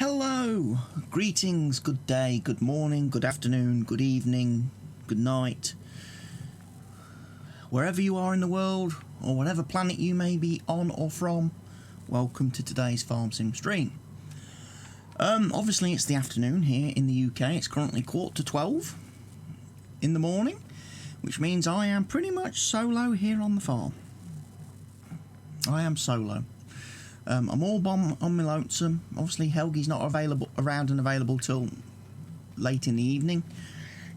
Hello, greetings, good day, good morning, good afternoon, good evening, good night. Wherever you are in the world, or whatever planet you may be on or from, welcome to today's Farm Sim stream. Obviously it's the afternoon here in the UK. It's currently 11:45 in the morning, which means I am pretty much solo here on the farm. I am solo. I'm all on my lonesome. Obviously Helgi's not available till late in the evening.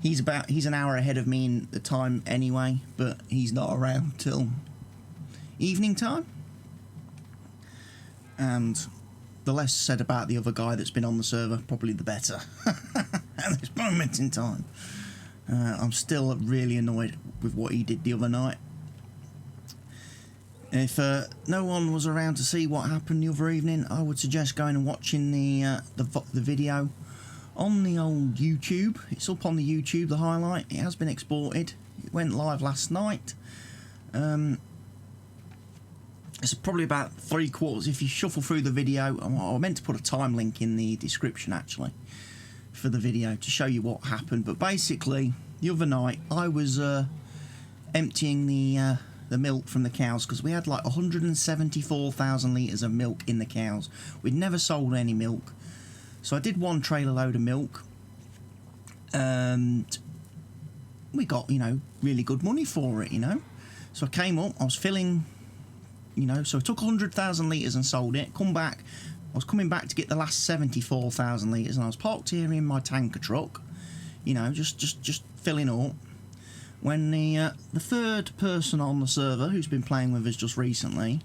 He's an hour ahead of me in the time anyway, but he's not around till evening time. And the less said about the other guy that's been on the server, probably the better at this moment in time. I'm still really annoyed with what he did the other night. If no one was around to see what happened the other evening, I would suggest going and watching the video on the old YouTube. It's up on the YouTube, the highlight. It has been exported. It went live last night. It's probably about 3/4. If you shuffle through the video, I meant to put a time link in the description actually for the video to show you what happened. But basically, the other night I was emptying the milk from the cows because we had like 174,000 litres of milk in the cows. We'd never sold any milk, so I did one trailer load of milk, and we got, you know, really good money for it, you know. So I came up, I was filling, you know, so I took 100,000 litres and sold it. Come back, I was coming back to get the last 74,000 litres, and I was parked here in my tanker truck, you know, just filling up, when the third person on the server, who's been playing with us just recently,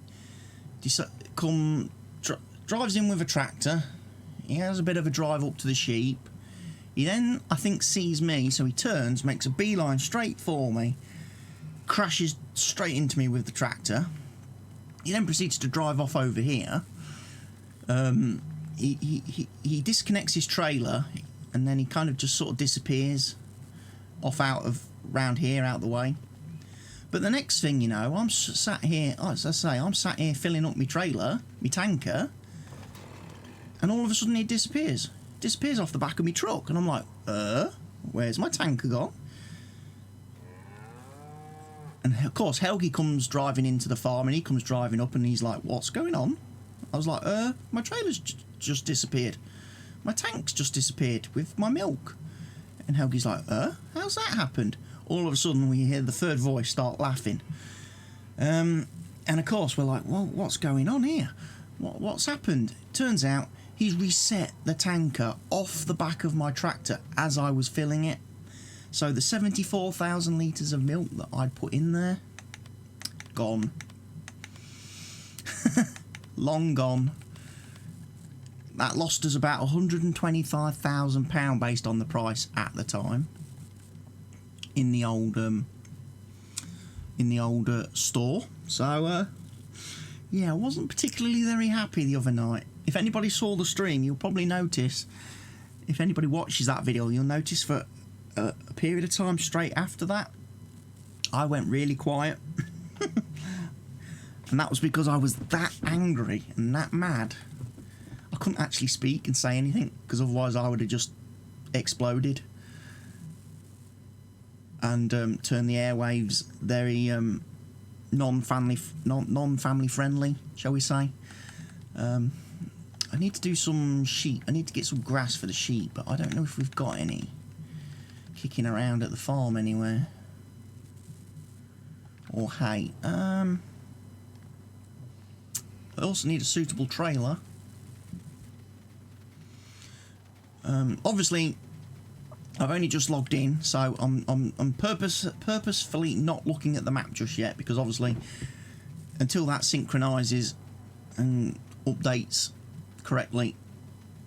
drives in with a tractor. He has a bit of a drive up to the sheep. He then, I think, sees me, so he turns, makes a beeline straight for me, crashes straight into me with the tractor. He then proceeds to drive off over here. He disconnects his trailer, and then he kind of just sort of disappears off out of round here, out the way. But the next thing you know, I'm sat here, as I say, I'm sat here filling up my trailer, my tanker, and all of a sudden it disappears off the back of my truck, and I'm like, where's my tanker gone? And of course Helgi comes driving into the farm, and he comes driving up, and he's like, what's going on? I was like, my trailer's just disappeared, my tank's just disappeared with my milk. And Helgi's like, how's that happened? All of a sudden we hear the third voice start laughing. And of course we're like, well, what's going on here? What's happened? Turns out he's reset the tanker off the back of my tractor as I was filling it. So the 74,000 litres of milk that I'd put in there, gone. Long gone. That lost us about £125,000 based on the price at the time in the old store. So yeah, I wasn't particularly very happy the other night. If anybody saw the stream, you'll probably notice, if anybody watches that video, you'll notice for a period of time straight after that, I went really quiet. And that was because I was that angry and that mad. I couldn't actually speak and say anything, because otherwise I would have just exploded and turned the airwaves very non-family friendly, shall we say. I need to do some sheep. I need to get some grass for the sheep, but I don't know if we've got any kicking around at the farm anywhere. Or hay. I also need a suitable trailer. Obviously, I've only just logged in, so I'm purposefully not looking at the map just yet, because obviously, until that synchronises and updates correctly,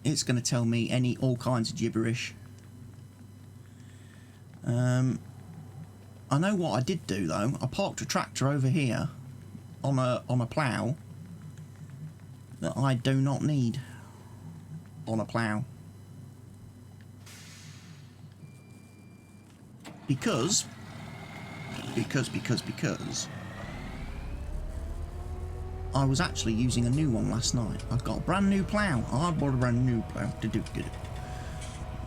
it's going to tell me all kinds of gibberish. I know what I did do though. I parked a tractor over here on a plough that I do not need on a plough. Because I was actually using a new one last night. I got a brand new plough. I bought a brand new plough.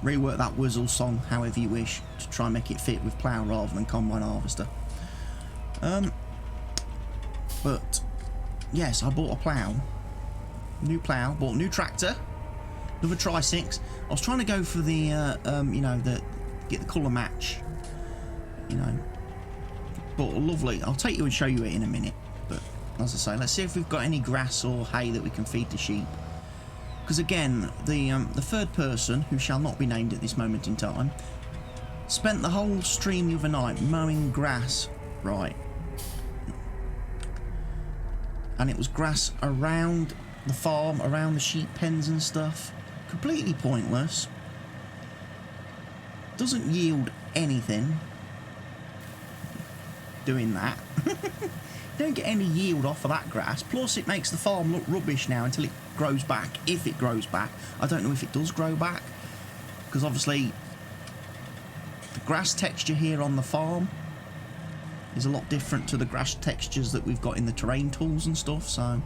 Rework that Whizzle song however you wish to try and make it fit with plough rather than combine harvester. But yes, I bought a plough. New plough. Bought a new tractor. Another Tri-6. I was trying to go for the, you know, get the colour match. You know. But lovely. I'll take you and show you it in a minute. But as I say, let's see if we've got any grass or hay that we can feed the sheep. Because again, the third person, who shall not be named at this moment in time, spent the whole stream the other night mowing grass, right? And it was grass around the farm, around the sheep pens and stuff. Completely pointless. Doesn't yield anything doing that. Don't get any yield off of that grass. Plus it makes the farm look rubbish now until it grows back, if it grows back. I don't know if it does grow back, because obviously the grass texture here on the farm is a lot different to the grass textures that we've got in the terrain tools and stuff, so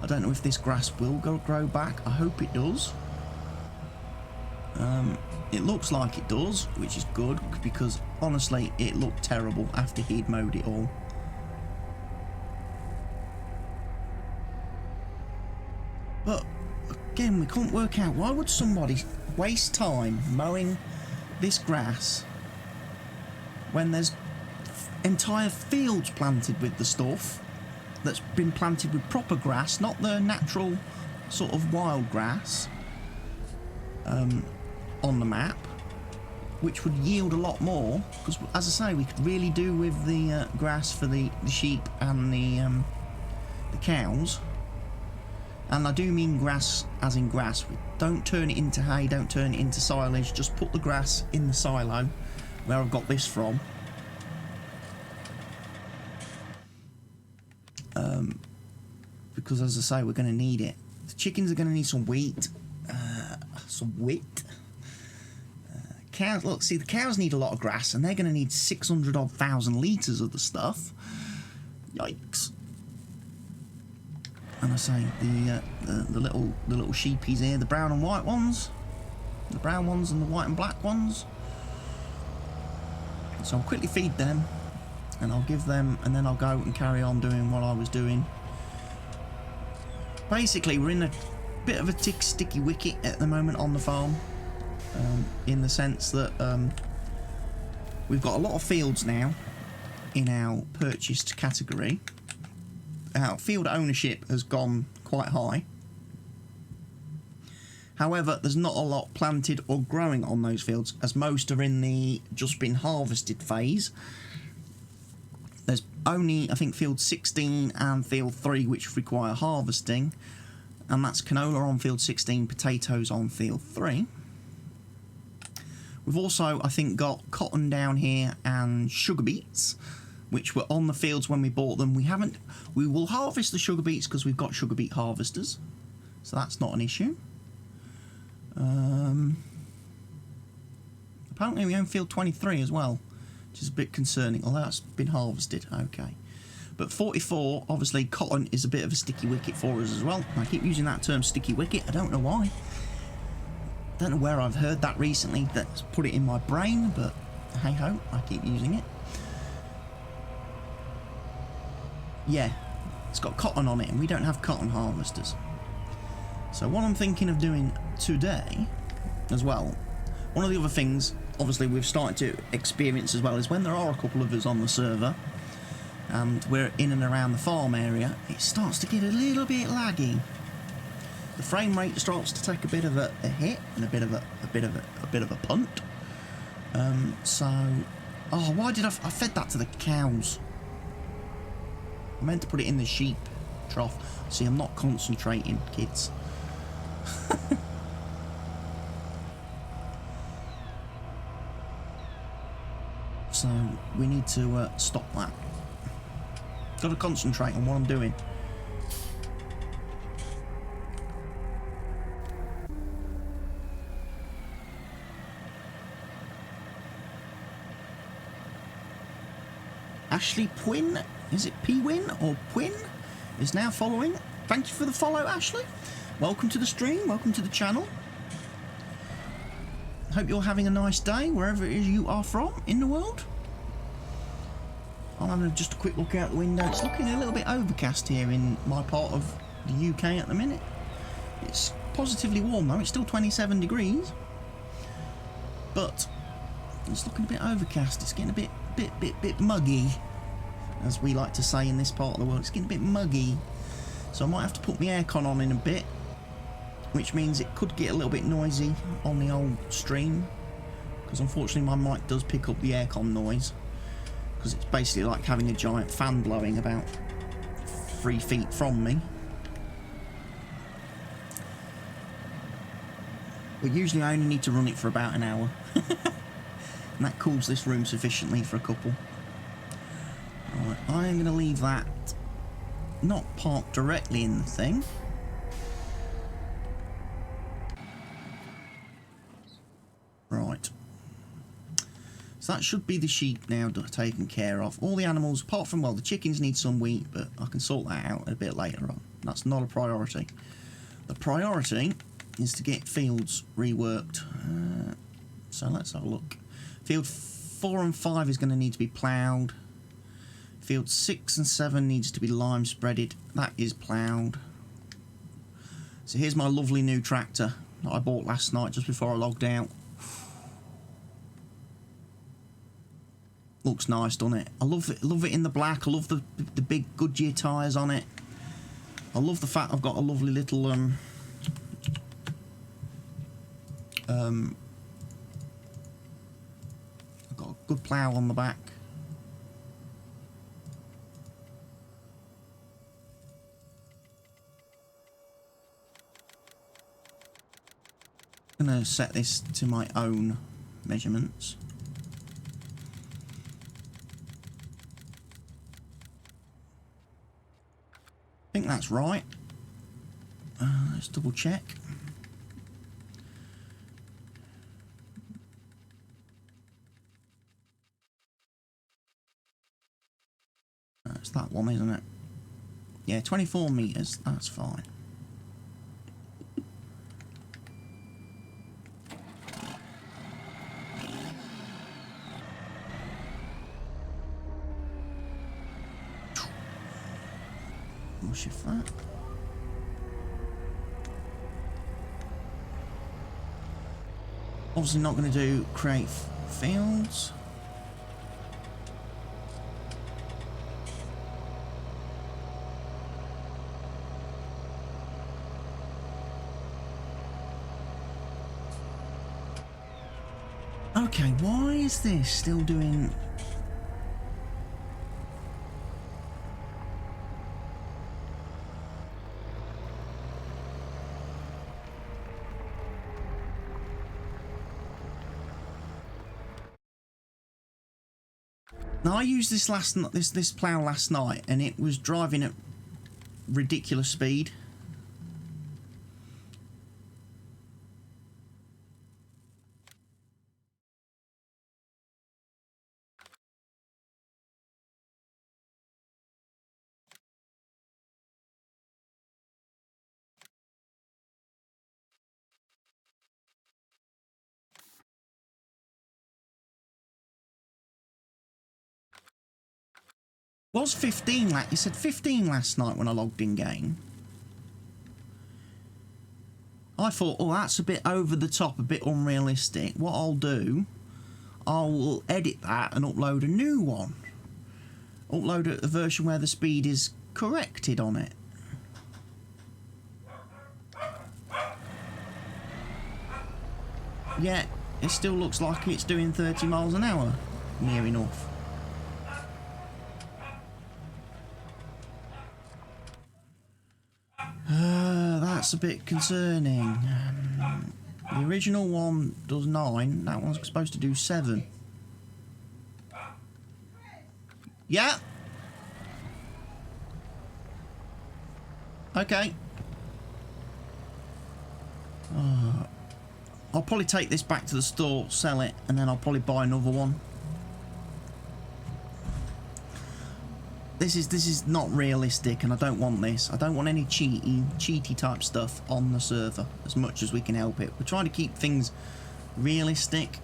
I don't know if this grass will grow back. I hope it does. It looks like it does, which is good, because honestly it looked terrible after he'd mowed it all. But again, we couldn't work out why would somebody waste time mowing this grass when there's entire fields planted with the stuff that's been planted with proper grass, not the natural sort of wild grass on the map, which would yield a lot more, because as I say, we could really do with the grass for the sheep and the cows. And I do mean grass as in grass. Don't turn it into hay, don't turn it into silage, just put the grass in the silo where I've got this from. Because as I say, we're going to need it. The chickens are going to need some wheat. Cows, look, see, the cows need a lot of grass, and they're going to need 600 odd thousand litres of the stuff. Yikes. And I say, the little sheepies here, the brown and white ones, the brown ones and the white and black ones. So I'll quickly feed them, and I'll give them, and then I'll go and carry on doing what I was doing. Basically, we're in a bit of a sticky wicket at the moment on the farm, in the sense that we've got a lot of fields now in our purchased category. Our field ownership has gone quite high. However, there's not a lot planted or growing on those fields, as most are in the just been harvested phase. There's only, I think, field 16 and field 3 which require harvesting, and that's canola on field 16, potatoes on field 3. We've also, I think, got cotton down here and sugar beets, which were on the fields when we bought them. We will harvest the sugar beets because we've got sugar beet harvesters, so that's not an issue. Apparently we own field 23 as well, which is a bit concerning, although that's been harvested. Okay. But 44, obviously, cotton is a bit of a sticky wicket for us as well. I keep using that term, sticky wicket. I don't know why. Don't know where I've heard that recently that's put it in my brain, but hey-ho, I keep using it. Yeah, it's got cotton on it, and we don't have cotton harvesters. So what I'm thinking of doing today, as well, one of the other things, obviously, we've started to experience as well, is when there are a couple of us on the server, and we're in and around the farm area, it starts to get a little bit laggy. The frame rate starts to take a bit of a hit and a bit of a punt. Why did I fed that to the cows? I meant to put it in the sheep trough. See, I'm not concentrating, kids. So we need to stop that. Got to concentrate on what I'm doing. Ashley Pwin? Is it Pwin or Pwin? is now following. Thank you for the follow, Ashley. Welcome to the stream, welcome to the channel. Hope you're having a nice day wherever it is you are from in the world. I'm having just a quick look out the window. It's looking a little bit overcast here in my part of the UK at the minute. It's positively warm though, it's still 27 degrees. But it's looking a bit overcast. It's getting a bit muggy, as we like to say in this part of the world. It's getting a bit muggy. So I might have to put my aircon on in a bit, which means it could get a little bit noisy on the old stream, because unfortunately my mic does pick up the aircon noise, because it's basically like having a giant fan blowing about 3 feet from me. But usually I only need to run it for about an hour. And that cools this room sufficiently for a couple. Alright, I am going to leave that not parked directly in the thing. Right. So that should be the sheep now taken care of. All the animals, apart from, well, the chickens need some wheat, but I can sort that out a bit later on. That's not a priority. The priority is to get fields reworked. So let's have a look. Field 4 and 5 is going to need to be ploughed. Field 6 and 7 needs to be lime spreaded. That is ploughed. So here's my lovely new tractor that I bought last night just before I logged out. Looks nice, doesn't it? I love it in the black. I love the big Goodyear tyres on it. I love the fact I've got a lovely little I've got a good plough on the back. I'm going to set this to my own measurements. I think that's right. Let's double check. That's that one, isn't it? Yeah, 24 metres, that's fine. We'll shift that. Obviously not going to do create fields. Okay, why is this still doing... Now, I used this this plough last night, and it was driving at ridiculous speed. Was 15 it said 15 last night when I logged in game. I thought, oh, that's a bit over the top, a bit unrealistic. What I'll do, I'll edit that and upload a new one. Upload a version where the speed is corrected on it. Yeah, it still looks like it's doing 30 miles an hour, near enough. That's a bit concerning. The original one does 9, that one's supposed to do 7. Yeah. Okay. I'll probably take this back to the store, sell it, and then I'll probably buy another one. this is not realistic, and I don't want this. I don't want any cheaty type stuff on the server as much as we can help it. We're trying to keep things realistic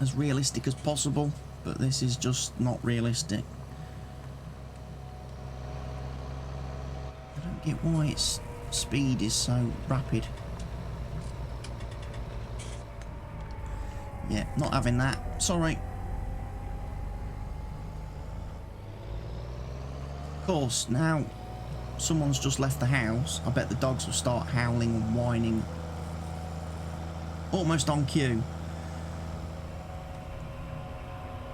as possible, but this is just not realistic. I don't get why its speed is so rapid. Yeah, not having that. Sorry. Of course, now someone's just left the house. I bet the dogs will start howling and whining. Almost on cue.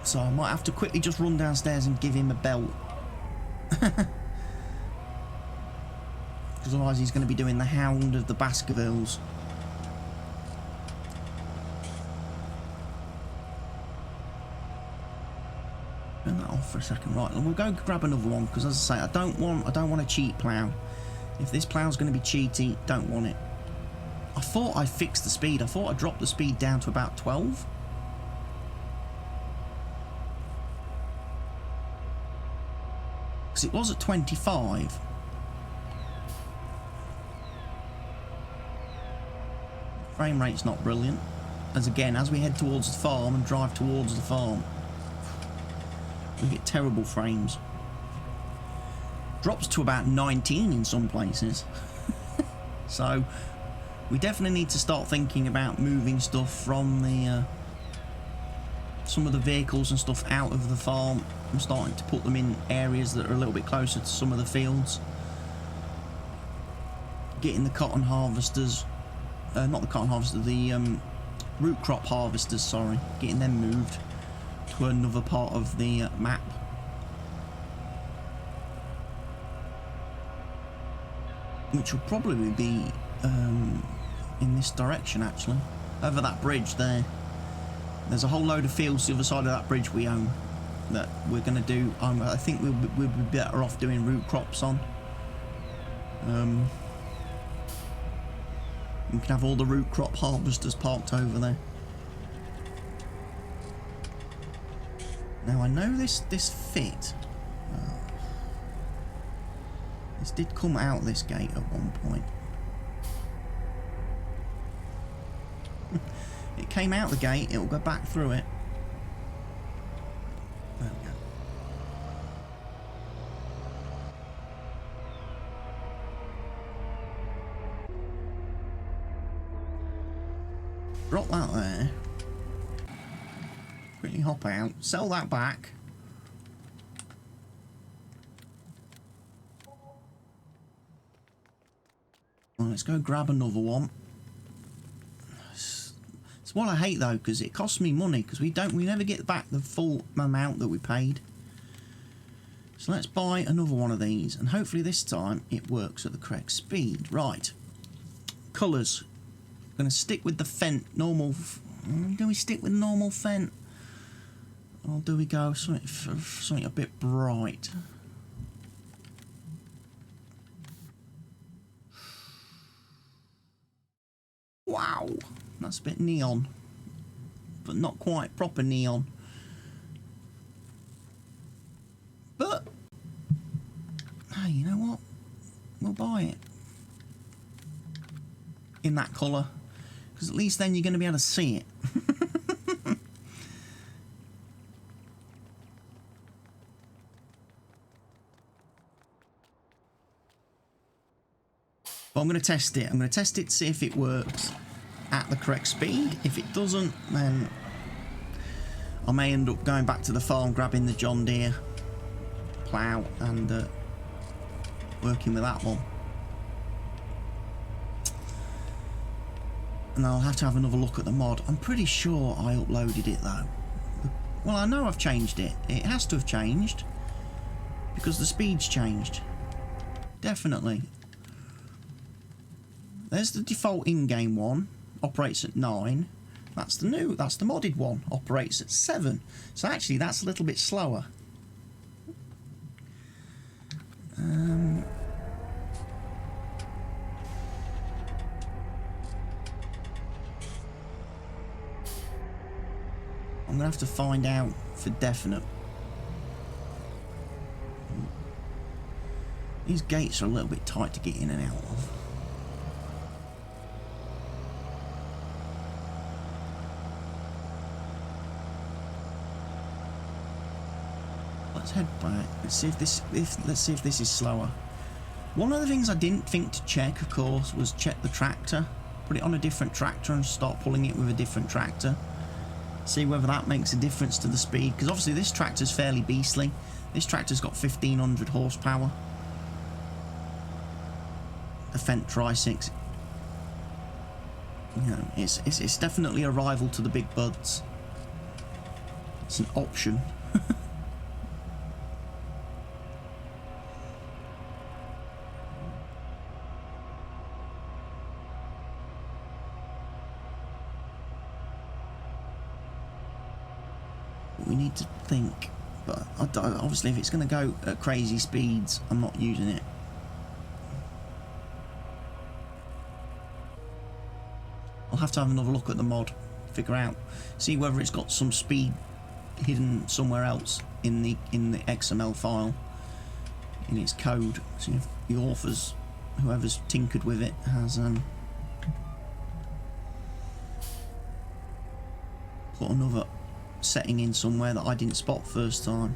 So I might have to quickly just run downstairs and give him a belt. Because otherwise he's going to be doing the Hound of the Baskervilles. Turn that off for a second. Right, we'll go grab another one, because as I say, I don't want a cheat plough. If this plough's going to be cheaty, don't want it. I thought I fixed the speed. I thought I dropped the speed down to about 12. Because it was at 25. Frame rate's not brilliant. As again, as we head towards the farm and drive towards the farm, we get terrible frames. Drops to about 19 in some places. So we definitely need to start thinking about moving stuff from the some of the vehicles and stuff out of the farm and starting to put them in areas that are a little bit closer to some of the fields. Getting the cotton harvesters, not the cotton harvester, the root crop harvesters, sorry, getting them moved to another part of the map. Which will probably be in this direction, actually. Over that bridge there. There's a whole load of fields the other side of that bridge we own that we're going to do. I think we'll be better off doing root crops on. We can have all the root crop harvesters parked over there. Now I know this fit. This did come out this gate at one point. It came out the gate, it will go back through it. There we go. Drop that there. Quickly hop out, sell that back. Well, let's go grab another one. It's what I hate though, because it costs me money, because we never get back the full amount that we paid. So let's buy another one of these, and hopefully this time it works at the correct speed. Right, colours. I'm going to stick with the Fent normal. Do we stick with normal Fent, or do we go something a bit bright? Wow, that's a bit neon, but not quite proper neon. But, hey, you know what? We'll buy it in that colour, because at least then you're going to be able to see it. But I'm going to test it. I'm going to test it to see if it works at the correct speed. If it doesn't, then I may end up going back to the farm, grabbing the John Deere plough and working with that one. And I'll have to have another look at the mod. I'm pretty sure I uploaded it though. Well, I know I've changed it. It has to have changed, because the speed's changed. Definitely. There's the default in-game one, operates at 9. That's the modded one, operates at 7. So actually that's a little bit slower. I'm going to have to find out for definite. These gates are a little bit tight to get in and out of. Let's head back. Let's see if this is slower. One of the things I didn't think to check, of course, was check the tractor. Put it on a different tractor and start pulling it with a different tractor. See whether that makes a difference to the speed, because obviously this tractor's fairly beastly. This tractor's got 1500 horsepower. A Fendt Tri-6. You know, it's definitely a rival to the big buds. It's an option. We need to think, but obviously if it's going to go at crazy speeds, I'm not using it. I'll have to have another look at the mod, figure out, see whether it's got some speed hidden somewhere else in the XML file, in its code. See if the authors, whoever's tinkered with it, has put another setting in somewhere that I didn't spot first time.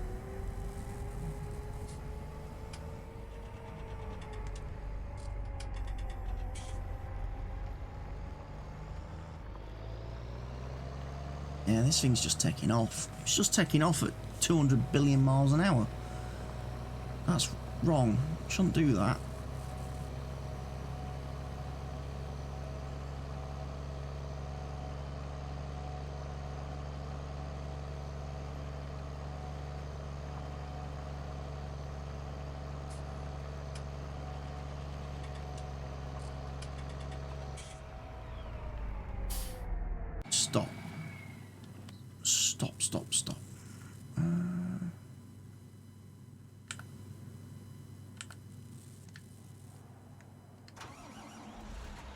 Yeah, this thing's just taking off. It's just taking off at 200 billion miles an hour. That's wrong. Shouldn't do that. Stop. Stop.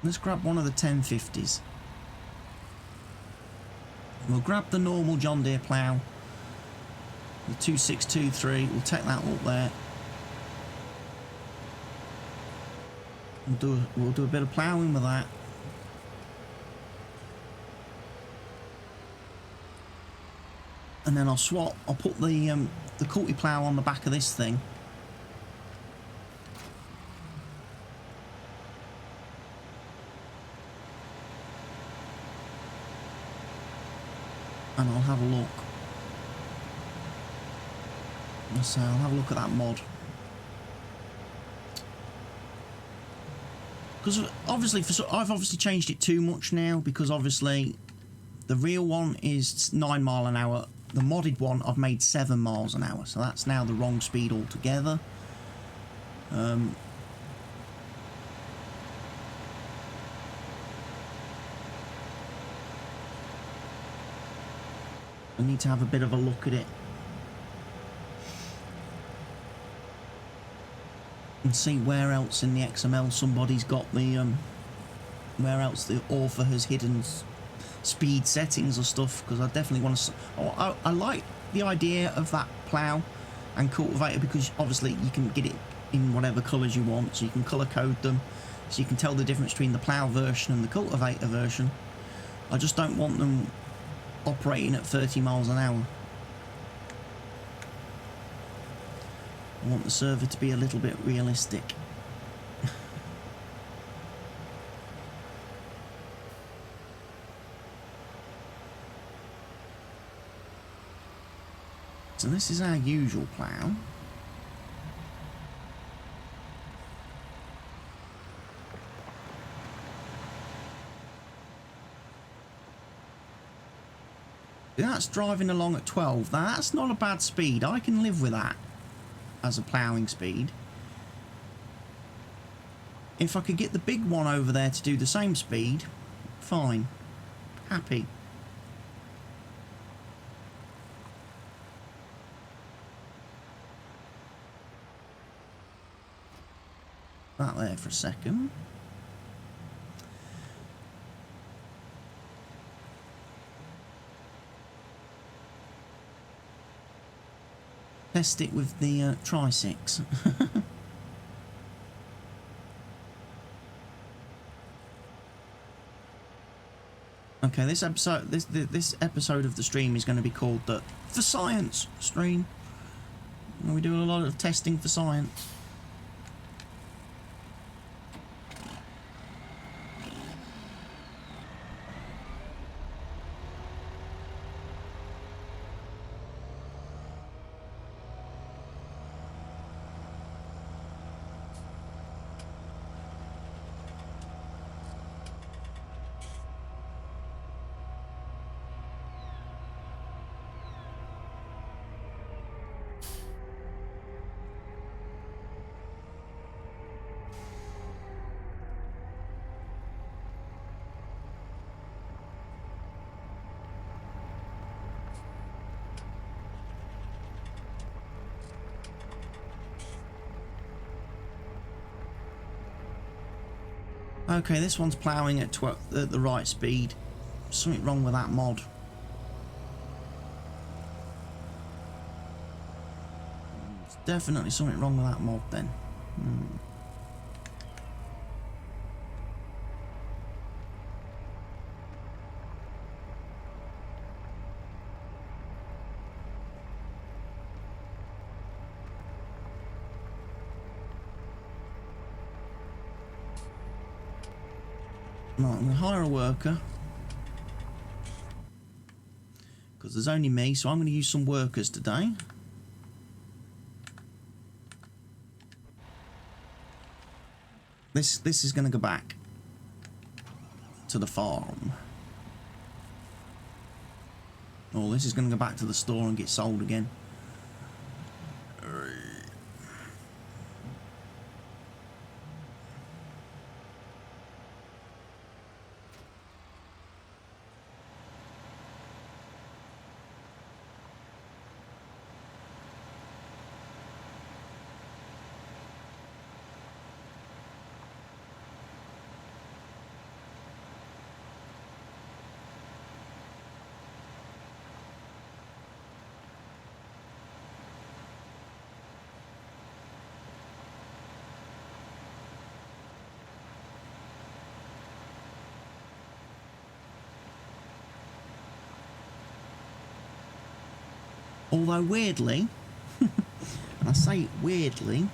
Let's grab one of the 1050s. We'll grab the normal John Deere plough. The 2623, we'll take that up there. We'll do a bit of ploughing with that. And then I'll put the culti plough on the back of this thing. And I'll have a look. So I'll have a look at that mod. Because obviously, I've obviously changed it too much now, because obviously the real one is 9 mile an hour. The modded one I've made 7 miles an hour, so that's now the wrong speed altogether. I need to have a bit of a look at it and see where else in the XML somebody's got the where else the author has hidden speed settings or stuff, because I definitely want to. I like the idea of that plough and cultivator, because obviously you can get it in whatever colours you want, so you can colour code them, so you can tell the difference between the plough version and the cultivator version. I just don't want them operating at 30 miles an hour. I want the server to be a little bit realistic. So this is our usual plough. That's driving along at 12. Now that's not a bad speed. I can live with that as a ploughing speed. If I could get the big one over there to do the same speed, fine. Happy. That there for a second. Test it with the Tri-6. Okay, this episode of the stream is going to be called the For Science stream. And we do a lot of testing for science. Okay, this one's ploughing at the right speed. Something wrong with that mod. There's definitely something wrong with that mod then. Right, I'm going to hire a worker. Because there's only me, so I'm going to use some workers today. This is going to go back to the farm. Oh, this is going to go back to the store and get sold again. Although weirdly, and I say weirdly,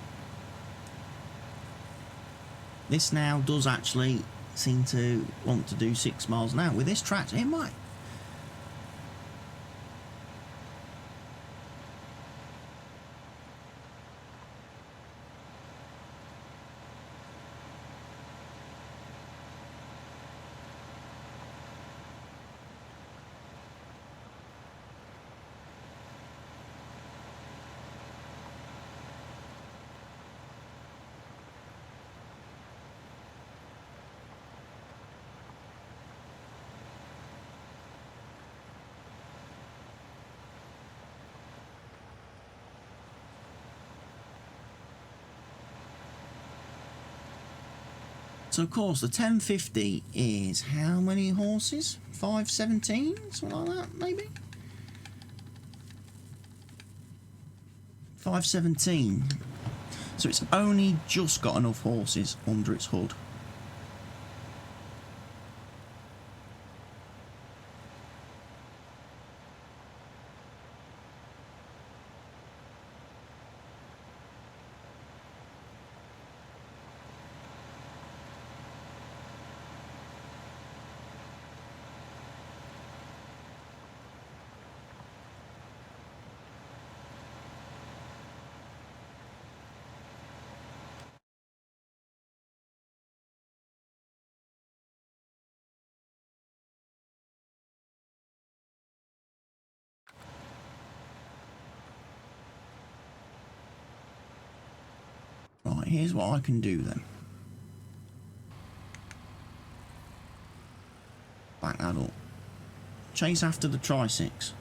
this now does actually seem to want to do 6 miles an hour. With this tractor, it might. So of course the 1050 is how many horses? 517? Something like that, maybe? 517. So it's only just got enough horses under its hood. Right, here's what I can do then. Back that up. Chase after the Tri-6.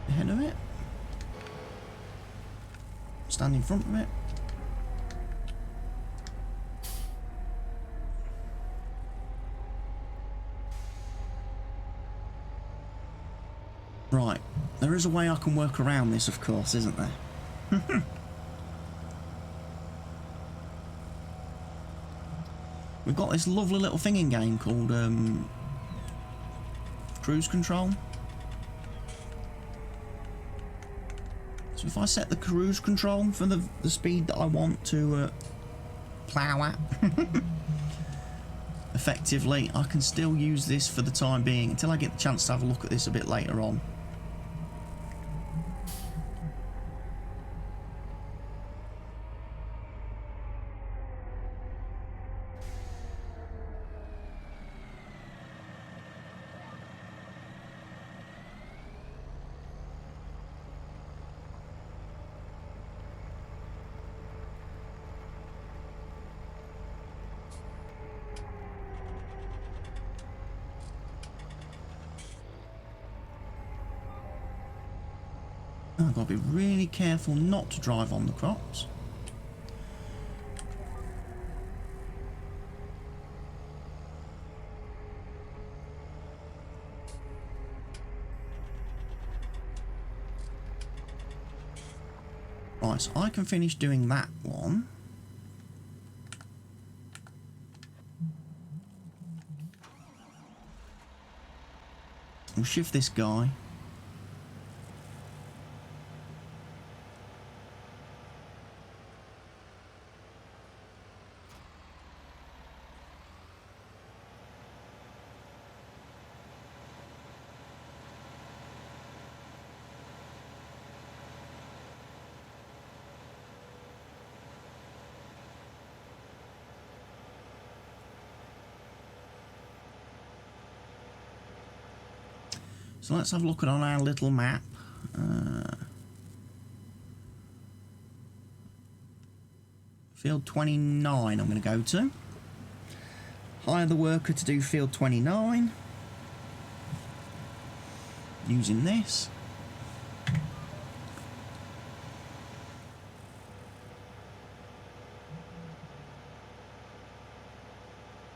Ahead of it. Stand in front of it. is a way I can work around this, of course, isn't there? We've got this lovely little thing in game called cruise control. So if I set the cruise control for the speed that I want to plough at, effectively, I can still use this for the time being until I get the chance to have a look at this a bit later on. I've got to be really careful not to drive on the crops. Right, so I can finish doing that one. We'll shift this guy. So let's have a look at on our little map. Field 29 I'm going to go to. Hire the worker to do field 29. Using this.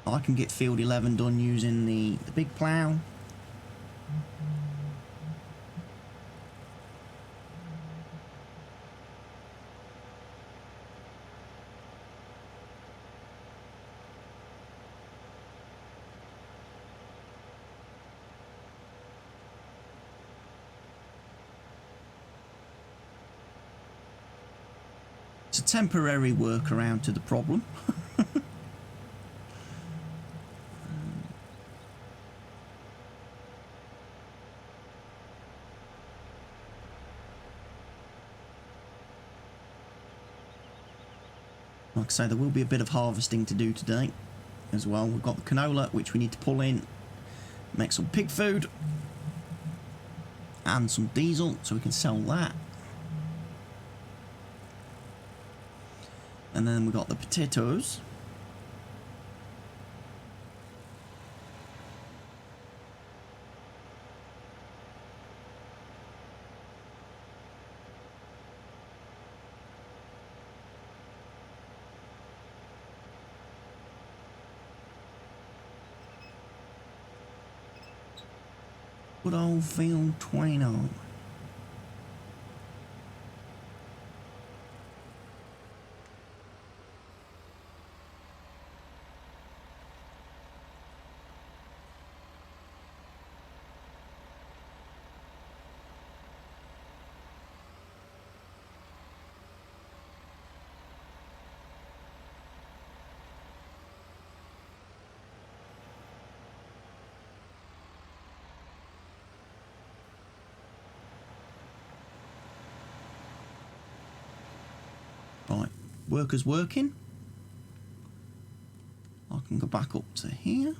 I can get field 11 done using the big plough. It's a temporary workaround to the problem. Like I say, there will be a bit of harvesting to do today as well. We've got the canola, which we need to pull in, make some pig food, and some diesel, so we can sell that. And then we've got the potatoes. Good old field 29. Right, workers working. I can go back up to here.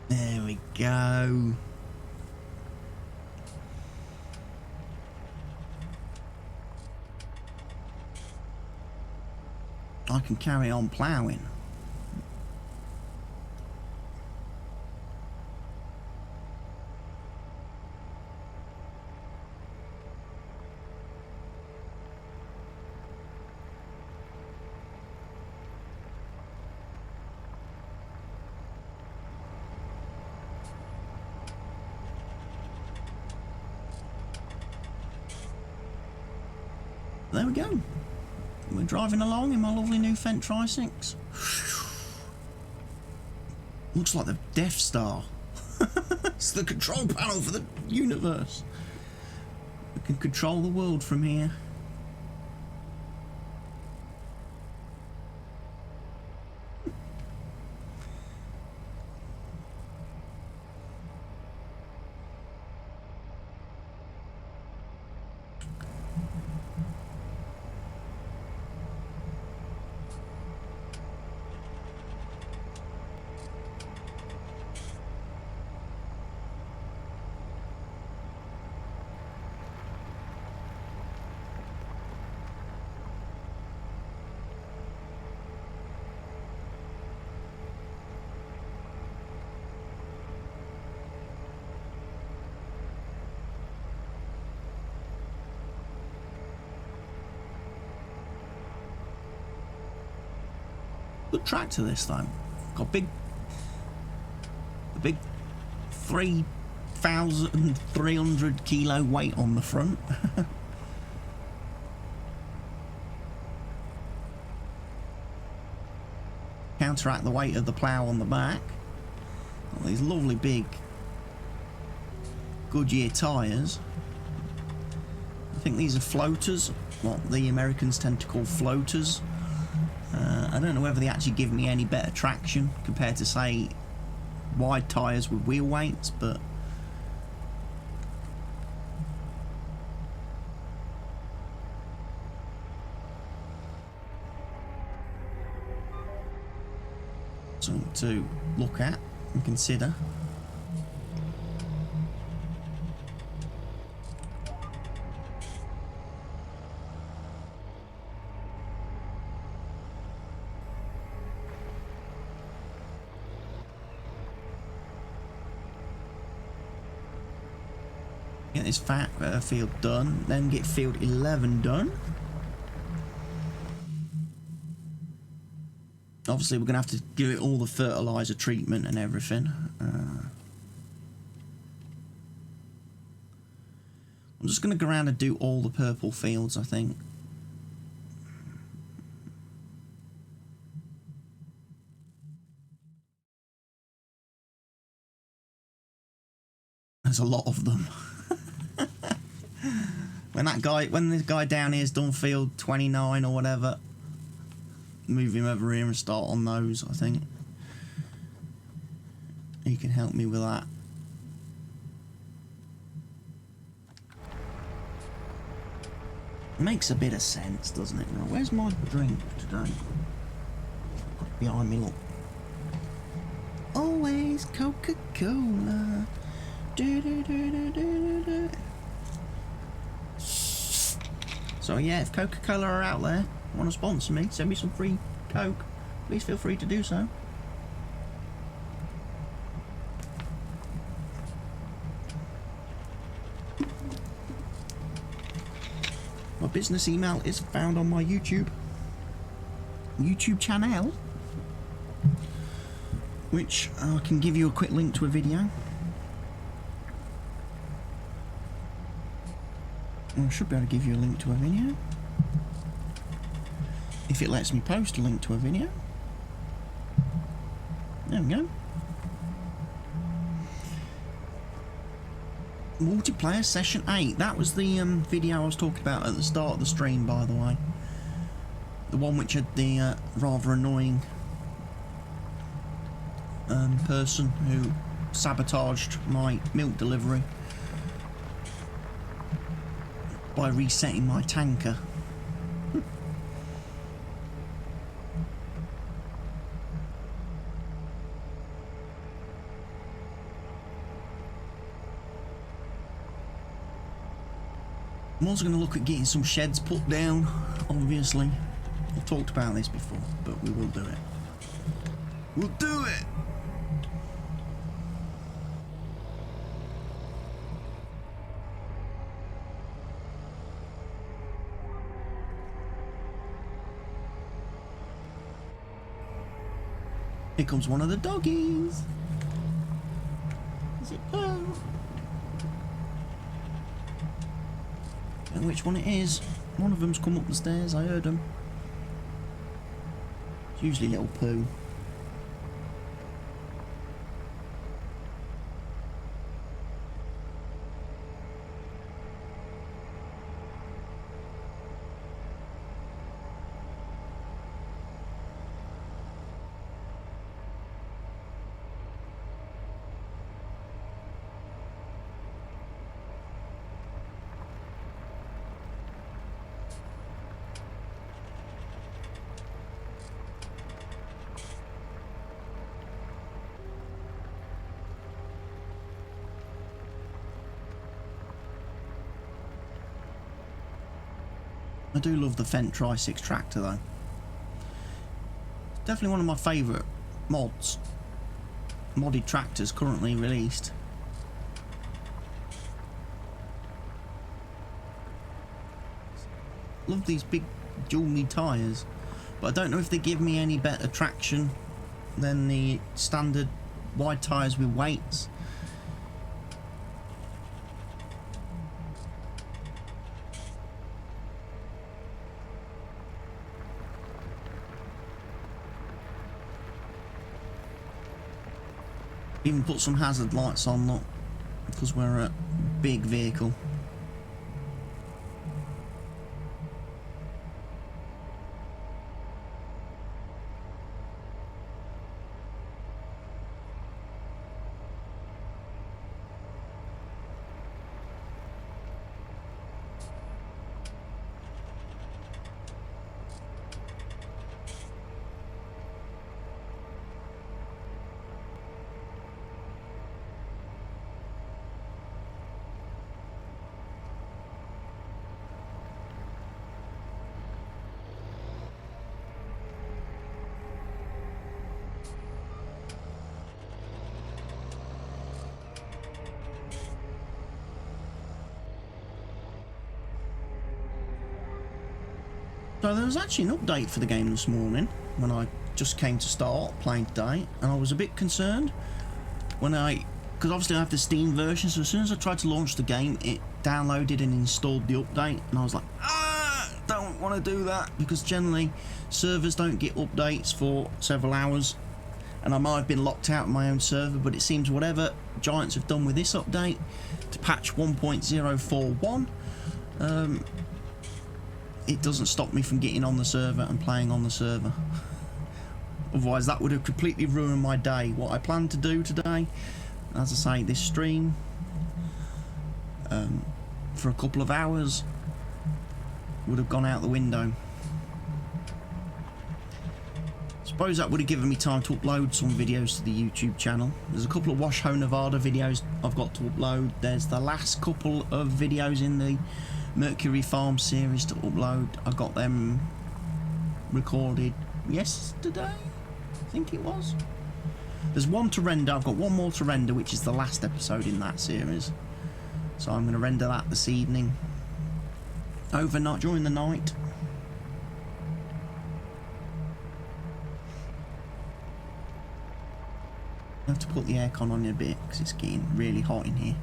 There we go. I can carry on ploughing. there we go. We're driving along in my lovely new Fendt Tri-6. Looks like the Death Star. It's the control panel for the universe. We can control the world from here. Good tractor this though. Got a big 3,300 kilo weight on the front. Counteract the weight of the plough on the back. Got these lovely big Goodyear tyres. I think these are floaters, what the Americans tend to call floaters. I don't know whether they actually give me any better traction compared to, say, wide tyres with wheel weights, but something to look at and consider. Get this field done, then get field 11 done. Obviously we're going to have to give it all the fertiliser treatment and everything. I'm just going to go around and do all the purple fields, I think. There's a lot of them. When this guy down here's done field 29 or whatever, move him over here and start on those. I think he can help me with that. Makes a bit of sense, doesn't it? Now, where's my drink today? Put it behind me, look. Always Coca-Cola. So yeah, if Coca-Cola are out there, want to sponsor me, send me some free Coke, please feel free to do so. My business email is found on my YouTube channel, which I can give you a quick link to a video. I should be able to give you a link to a video if it lets me post a link to a video. There we go. Multiplayer session 8. That was the video I was talking about at the start of the stream, by the way. The one which had the rather annoying person who sabotaged my milk delivery by resetting my tanker. I'm also going to look at getting some sheds put down, obviously. I've talked about this before, but we will do it. We'll do it! Here comes one of the doggies. Is it Pearl? Don't know which one it is. One of them's come up the stairs, I heard them. It's usually little poo. I do love the Fendt Tri-6 tractor though. It's definitely one of my favourite modded tractors currently released. Love these big dual-knee tyres, but I don't know if they give me any better traction than the standard wide tyres with weights. Even put some hazard lights on, look, because we're a big vehicle. So there was actually an update for the game this morning when I just came to start playing today, and I was a bit concerned when because obviously I have the Steam version, so as soon as I tried to launch the game it downloaded and installed the update, and I was like, don't want to do that, because generally servers don't get updates for several hours, and I might have been locked out of my own server, but it seems whatever Giants have done with this update to patch 1.041, it doesn't stop me from getting on the server and playing on the server. Otherwise that would have completely ruined my day. What I planned to do today, as I say, this stream for a couple of hours would have gone out the window. Suppose that would have given me time to upload some videos to the YouTube channel. There's a couple of Washoe Nevada videos I've got to upload. There's the last couple of videos in the Mercury Farm series to upload. I got them recorded yesterday, I think it was. There's one to render. I've got one more to render, which is the last episode in that series, so I'm going to render that this evening, overnight, during the night. I have to put the aircon on in a bit because it's getting really hot in here.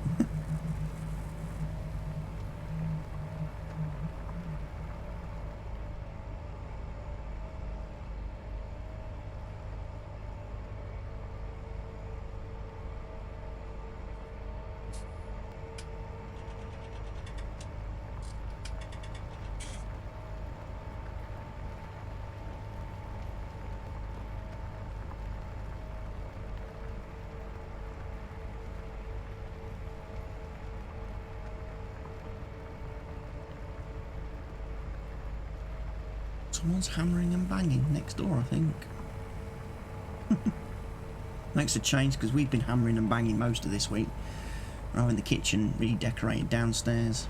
Someone's hammering and banging next door, I think. Makes a change because we've been hammering and banging most of this week. We're having the kitchen redecorated downstairs.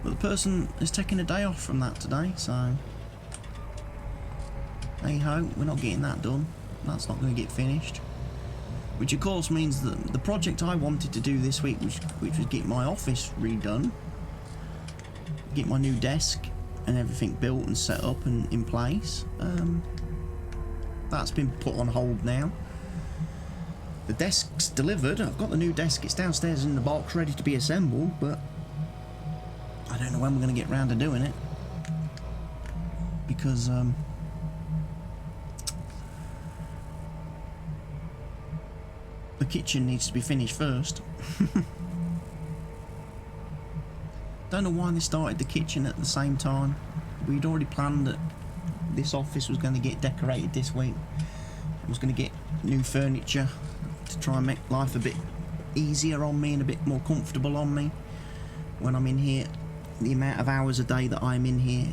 But the person is taking a day off from that today, so hey ho, we're not getting that done. That's not going to get finished. Which of course means that the project I wanted to do this week, which was get my office redone, get my new desk and everything built and set up and in place, that's been put on hold now. The desk's delivered. I've got the new desk. It's downstairs in the box ready to be assembled, but I don't know when we're going to get round to doing it, because the kitchen needs to be finished first. Don't know why they started the kitchen at the same time. We'd already planned that this office was going to get decorated this week. I was going to get new furniture to try and make life a bit easier on me and a bit more comfortable on me when I'm in here. The amount of hours a day that I'm in here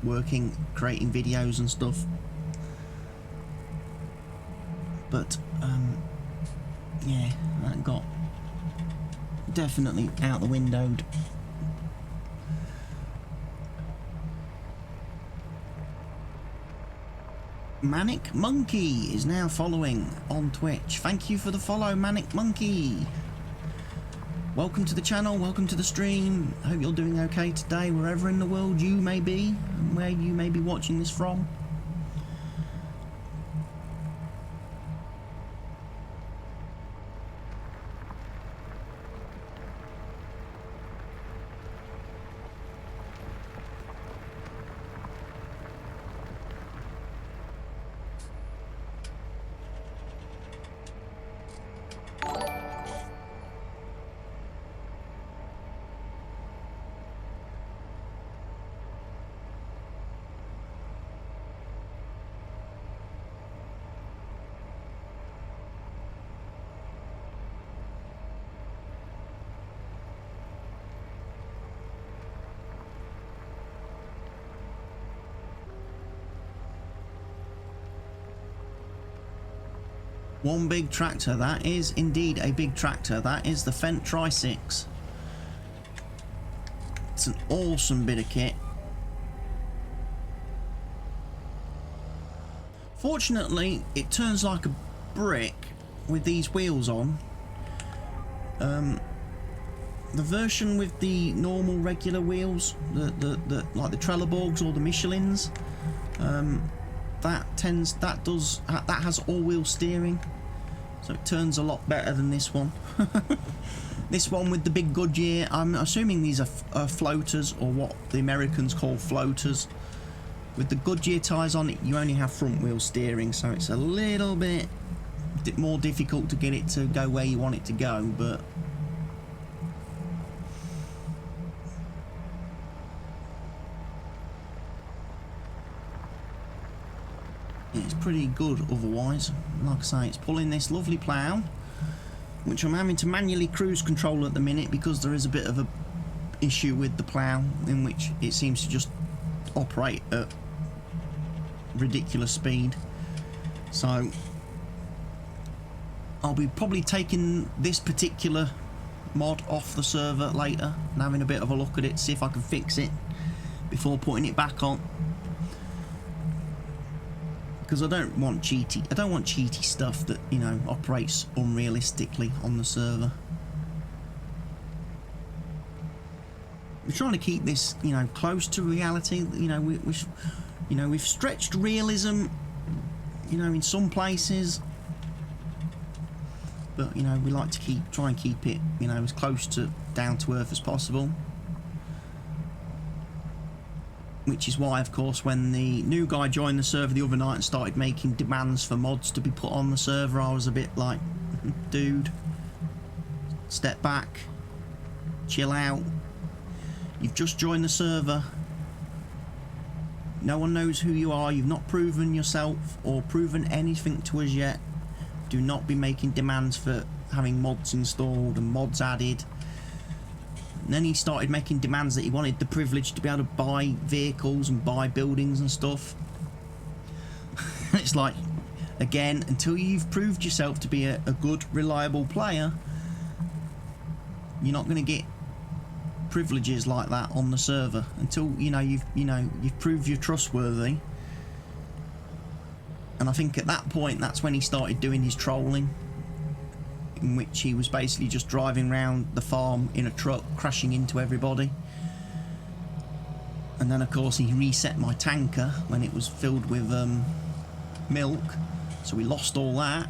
working, creating videos and stuff. But yeah, that got definitely out the windowed. Manic Monkey is now following on Twitch. Thank you for the follow, Manic Monkey. Welcome to the channel, welcome to the stream. Hope you're doing okay today, wherever in the world you may be, and where you may be watching this from. One big tractor, that is indeed a big tractor. That is the Fendt Tri-6. It's an awesome bit of kit. Fortunately, it turns like a brick with these wheels on. The version with the normal regular wheels, the like the Trelleborgs or the Michelins, that has all-wheel steering, so it turns a lot better than this one. This one with the big Goodyear, I'm assuming these are floaters, or what the Americans call floaters. With the Goodyear tyres on it, you only have front wheel steering, so it's a little bit more difficult to get it to go where you want it to go, but it's pretty good otherwise. Like I say, it's pulling this lovely plough, which I'm having to manually cruise control at the minute because there is a bit of a issue with the plough in which it seems to just operate at ridiculous speed. So I'll be probably taking this particular mod off the server later and having a bit of a look at it, see if I can fix it before putting it back on. Because I don't want cheaty stuff that, you know, operates unrealistically on the server. We're trying to keep this, you know, close to reality. You know, we've stretched realism, you know, in some places, but you know, we like to try and keep it, you know, as close to down to earth as possible. Which is why, of course, when the new guy joined the server the other night and started making demands for mods to be put on the server, I was a bit like, dude, step back, chill out. You've just joined the server. No one knows who you are. You've not proven yourself or proven anything to us yet. Do not be making demands for having mods installed and mods added. And then he started making demands that he wanted the privilege to be able to buy vehicles and buy buildings and stuff. It's like, again, until you've proved yourself to be a good, reliable player, you're not going to get privileges like that on the server until you've proved you're trustworthy. And I think at that point, that's when he started doing his trolling, in which he was basically just driving around the farm in a truck, crashing into everybody. And then, of course, he reset my tanker when it was filled with milk, so we lost all that.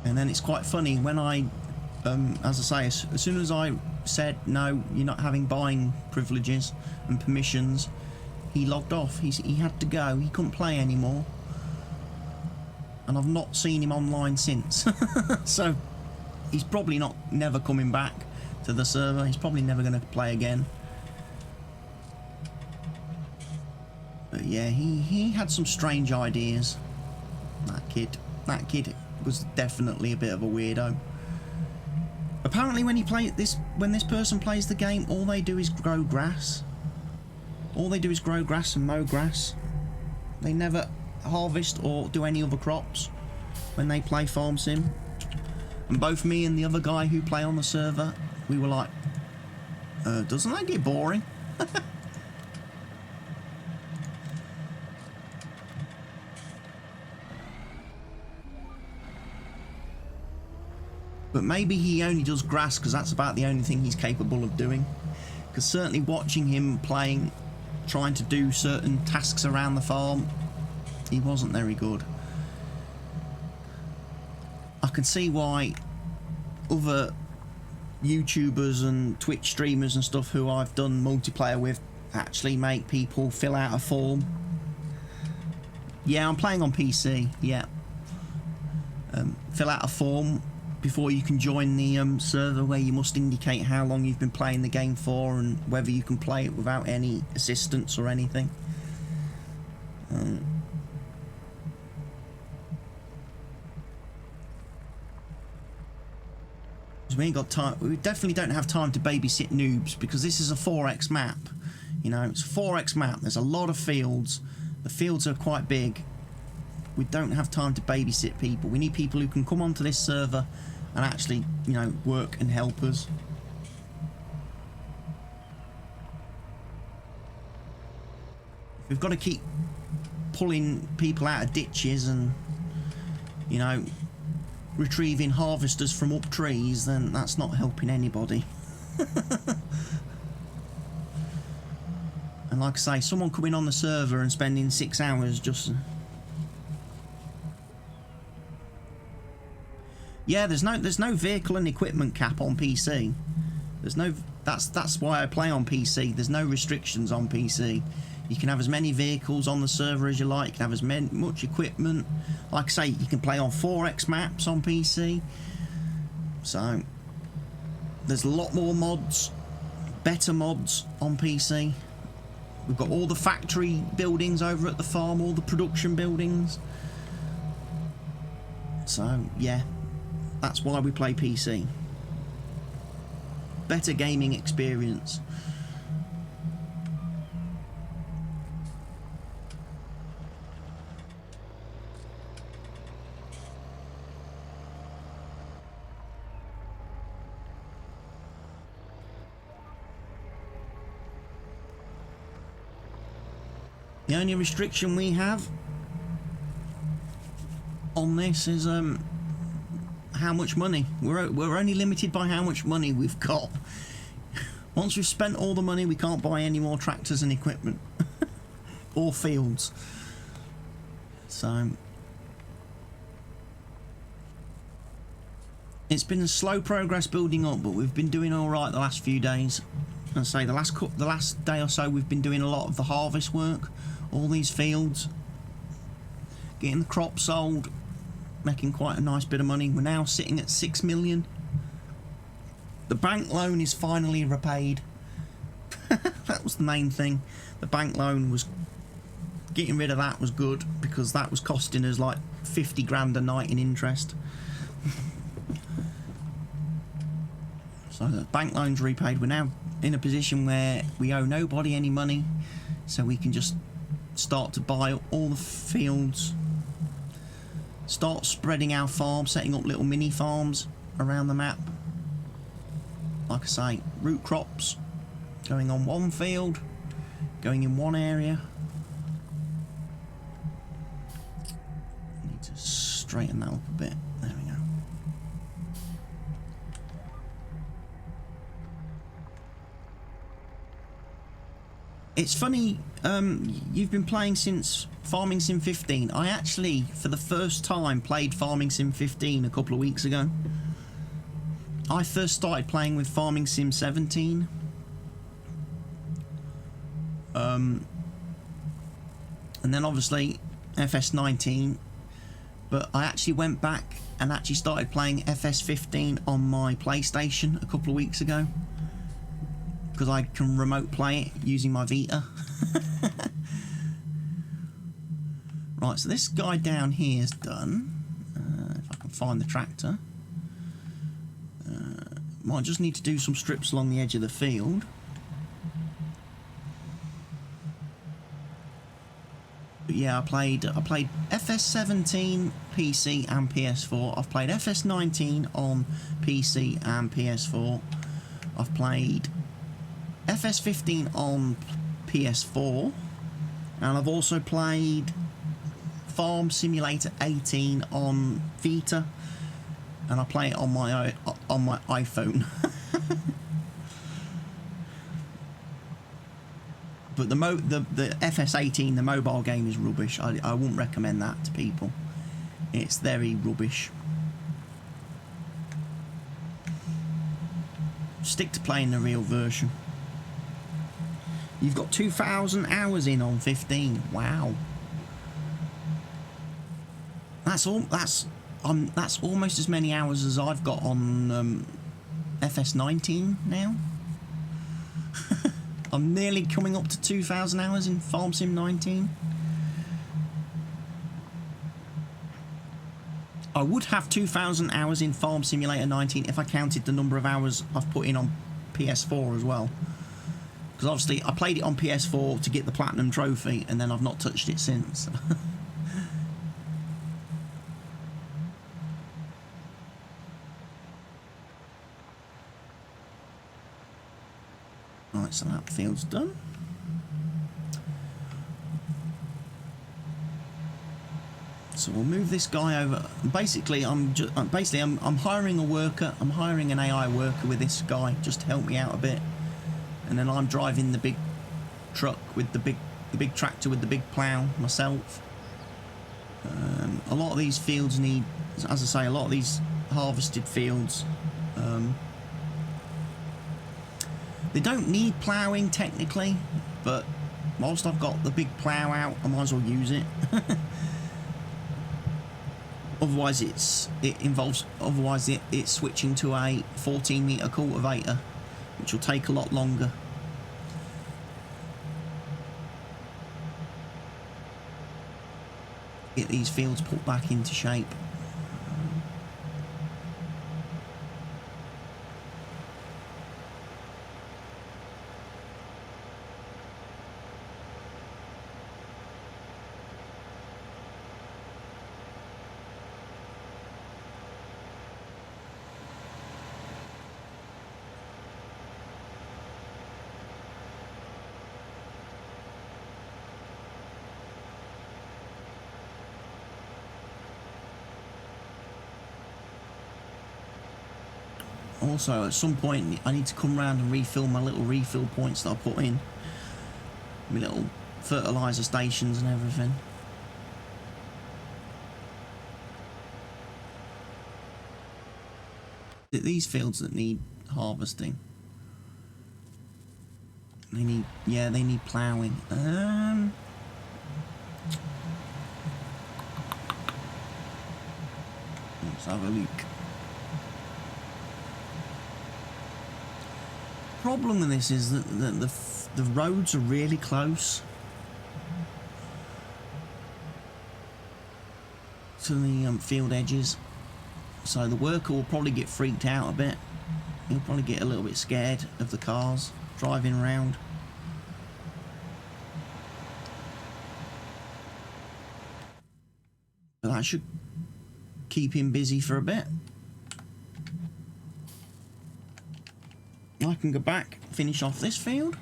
And then it's quite funny, when I as I say, as soon as I said no, you're not having buying privileges and permissions, he logged off. He had to go. He couldn't play anymore, and I've not seen him online since. So he's probably never coming back to the server. He's probably never going to play again. But yeah, he had some strange ideas. That kid was definitely a bit of a weirdo. Apparently, when this person plays the game, all they do is grow grass. All they do is grow grass and mow grass. They never harvest or do any other crops when they play Farm Sim. And both me and the other guy who play on the server, we were like, doesn't that get boring? But maybe he only does grass because that's about the only thing he's capable of doing. Because certainly watching him playing, trying to do certain tasks around the farm, he wasn't very good. I can see why other YouTubers and Twitch streamers and stuff who I've done multiplayer with actually make people fill out a form. Yeah, I'm playing on PC, yeah. Fill out a form before you can join the server, where you must indicate how long you've been playing the game for and whether you can play it without any assistance or anything. We ain't got time. We definitely don't have time to babysit noobs, because this is a 4x map. You know, it's a 4x map. There's a lot of fields. The fields are quite big. We don't have time to babysit people. We need people who can come onto this server and actually, you know, work and help us. We've got to keep pulling people out of ditches and, you know, retrieving harvesters from up trees, then that's not helping anybody. And like I say, someone coming on the server and spending 6 hours just... Yeah, there's no vehicle and equipment cap on PC. There's no... That's why I play on PC. There's no restrictions on PC. You can have as many vehicles on the server as you like. You can have as much equipment. Like I say, you can play on 4x maps on PC. So, there's a lot more mods, better mods on PC. We've got all the factory buildings over at the farm, all the production buildings. So, yeah, that's why we play PC. Better gaming experience. The only restriction we have on this is how much money. We're only limited by how much money we've got. Once we've spent all the money, we can't buy any more tractors and equipment or fields. So it's been a slow progress building up, but we've been doing all right the last few days. I say the last day or so we've been doing a lot of the harvest work, all these fields, getting the crop sold, making quite a nice bit of money. We're now sitting at 6 million. The bank loan is finally repaid. That was the main thing. The bank loan was, getting rid of that was good, because that was costing us like 50 grand a night in interest. So the bank loan's repaid. We're now in a position where we owe nobody any money, so we can just start to buy up all the fields, start spreading our farm, setting up little mini farms around the map. Like I say, root crops going on one field, going in one area. Need to straighten that up a bit. There we go. It's funny, you've been playing since Farming Sim 15. I actually, for the first time, played Farming Sim 15 a couple of weeks ago. I first started playing with Farming Sim 17. And then obviously FS19. But I actually went back and actually started playing FS15 on my PlayStation a couple of weeks ago. Because I can remote play it using my Vita. Right, so this guy down here is done. If I can find the tractor. Might just need to do some strips along the edge of the field. But yeah, I played FS17 PC and PS4. I've played FS19 on PC and PS4. I've played FS15 on PS4, and I've also played Farm Simulator 18 on Vita, and I play it on my iPhone. But the FS18, the mobile game, is rubbish. I wouldn't recommend that to people. It's very rubbish. Stick to playing the real version. You've got 2,000 hours in on 15. Wow. That's almost as many hours as I've got on FS19 now. I'm nearly coming up to 2,000 hours in Farm Sim 19. I would have 2,000 hours in Farm Simulator 19 if I counted the number of hours I've put in on PS4 as well. Because obviously I played it on PS4 to get the Platinum Trophy, and then I've not touched it since. Right, so that field's done. So we'll move this guy over. Basically, I'm hiring a worker. I'm hiring an AI worker with this guy just to help me out a bit, and then I'm driving the big truck with the big tractor with the big plough myself. A lot of these fields need, as I say, a lot of these harvested fields. They don't need ploughing technically, but whilst I've got the big plough out, I might as well use it. Otherwise, it's switching to a 14-metre cultivator, which will take a lot longer. Get these fields put back into shape. Also, at some point, I need to come round and refill my little refill points that I put in. My little fertiliser stations and everything. These fields that need harvesting. They need ploughing. Let's have a look. Problem with this is that the roads are really close to the field edges, so the worker will probably get freaked out a bit. He'll probably get a little bit scared of the cars driving around. But that should keep him busy for a bit. I can go back, finish off this field.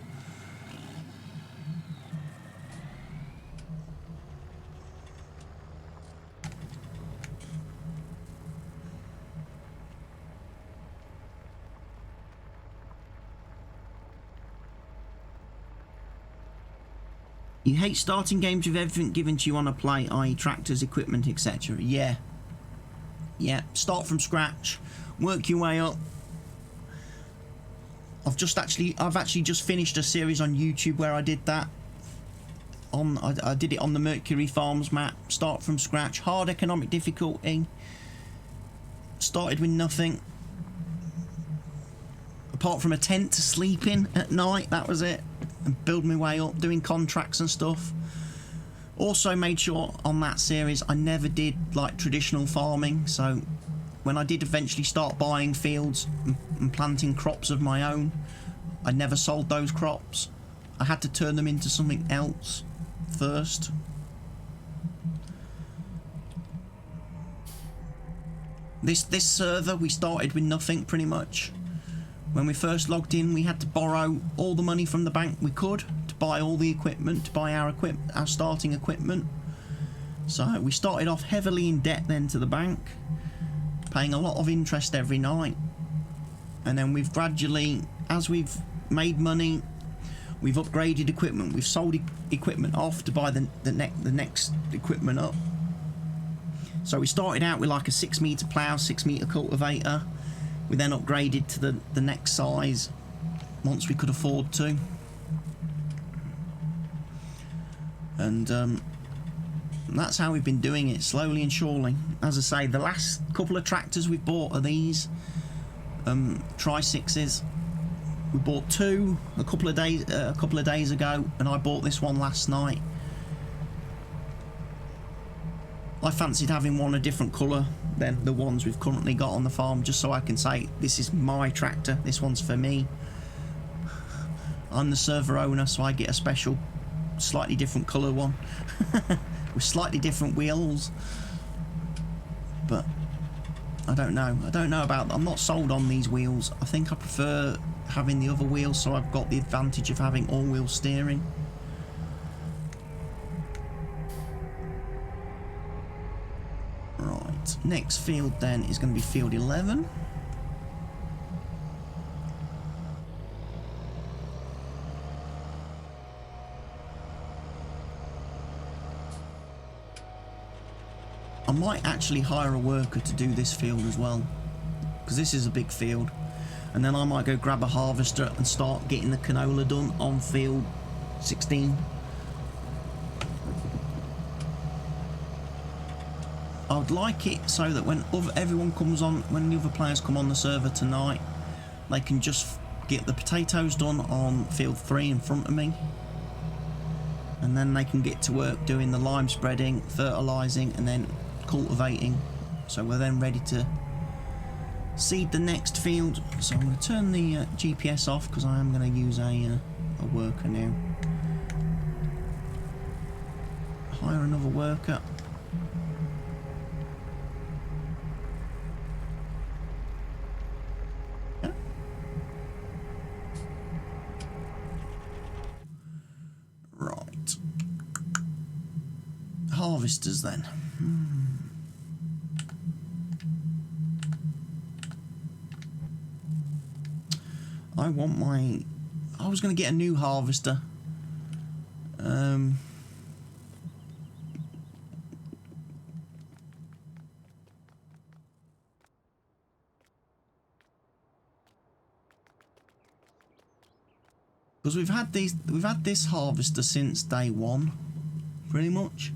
You hate starting games with everything given to you on a plate, i.e. tractors, equipment, etc. Yeah. Yeah, start from scratch, work your way up. I've actually just finished a series on YouTube where I did that. I did it on the Mercury Farms map. Start from scratch, hard economic difficulty. Started with nothing, apart from a tent to sleep in at night. That was it. And build my way up, doing contracts and stuff. Also made sure on that series I never did like traditional farming, so when I did eventually start buying fields and planting crops of my own, I never sold those crops. I had to turn them into something else first. This server, we started with nothing pretty much. When we first logged in, we had to borrow all the money from the bank we could to buy all the equipment, to buy our starting equipment. So we started off heavily in debt then to the bank, paying a lot of interest every night. And then we've gradually, as we've made money, we've upgraded equipment. We've sold equipment off to buy the next equipment up. So we started out with like a 6 metre plough, 6 metre cultivator. We then upgraded to the next size once we could afford to. And that's how we've been doing it, slowly and surely. As I say, the last couple of tractors we've bought are these Tri-6s. We bought two a couple of days ago, and I bought this one last night. I fancied having one a different colour than the ones we've currently got on the farm, just so I can say this is my tractor, this one's for me. I'm the server owner, so I get a special slightly different colour one with slightly different wheels. But I don't know about, I'm not sold on these wheels. I think I prefer having the other wheels, so I've got the advantage of having all-wheel steering. Right, next field then is going to be field 11. I might actually hire a worker to do this field as well, because this is a big field. And then I might go grab a harvester and start getting the canola done on field 16. I would like it so that when everyone comes on, when the other players come on the server tonight, they can just get the potatoes done on field 3 in front of me, and then they can get to work doing the lime spreading, fertilising, and then cultivating. So we're then ready to seed the next field. So I'm going to turn the GPS off because I am going to use a worker now. Hire another worker. Right. Harvesters then. I was going to get a new harvester. Because we've had this harvester since day one, pretty much.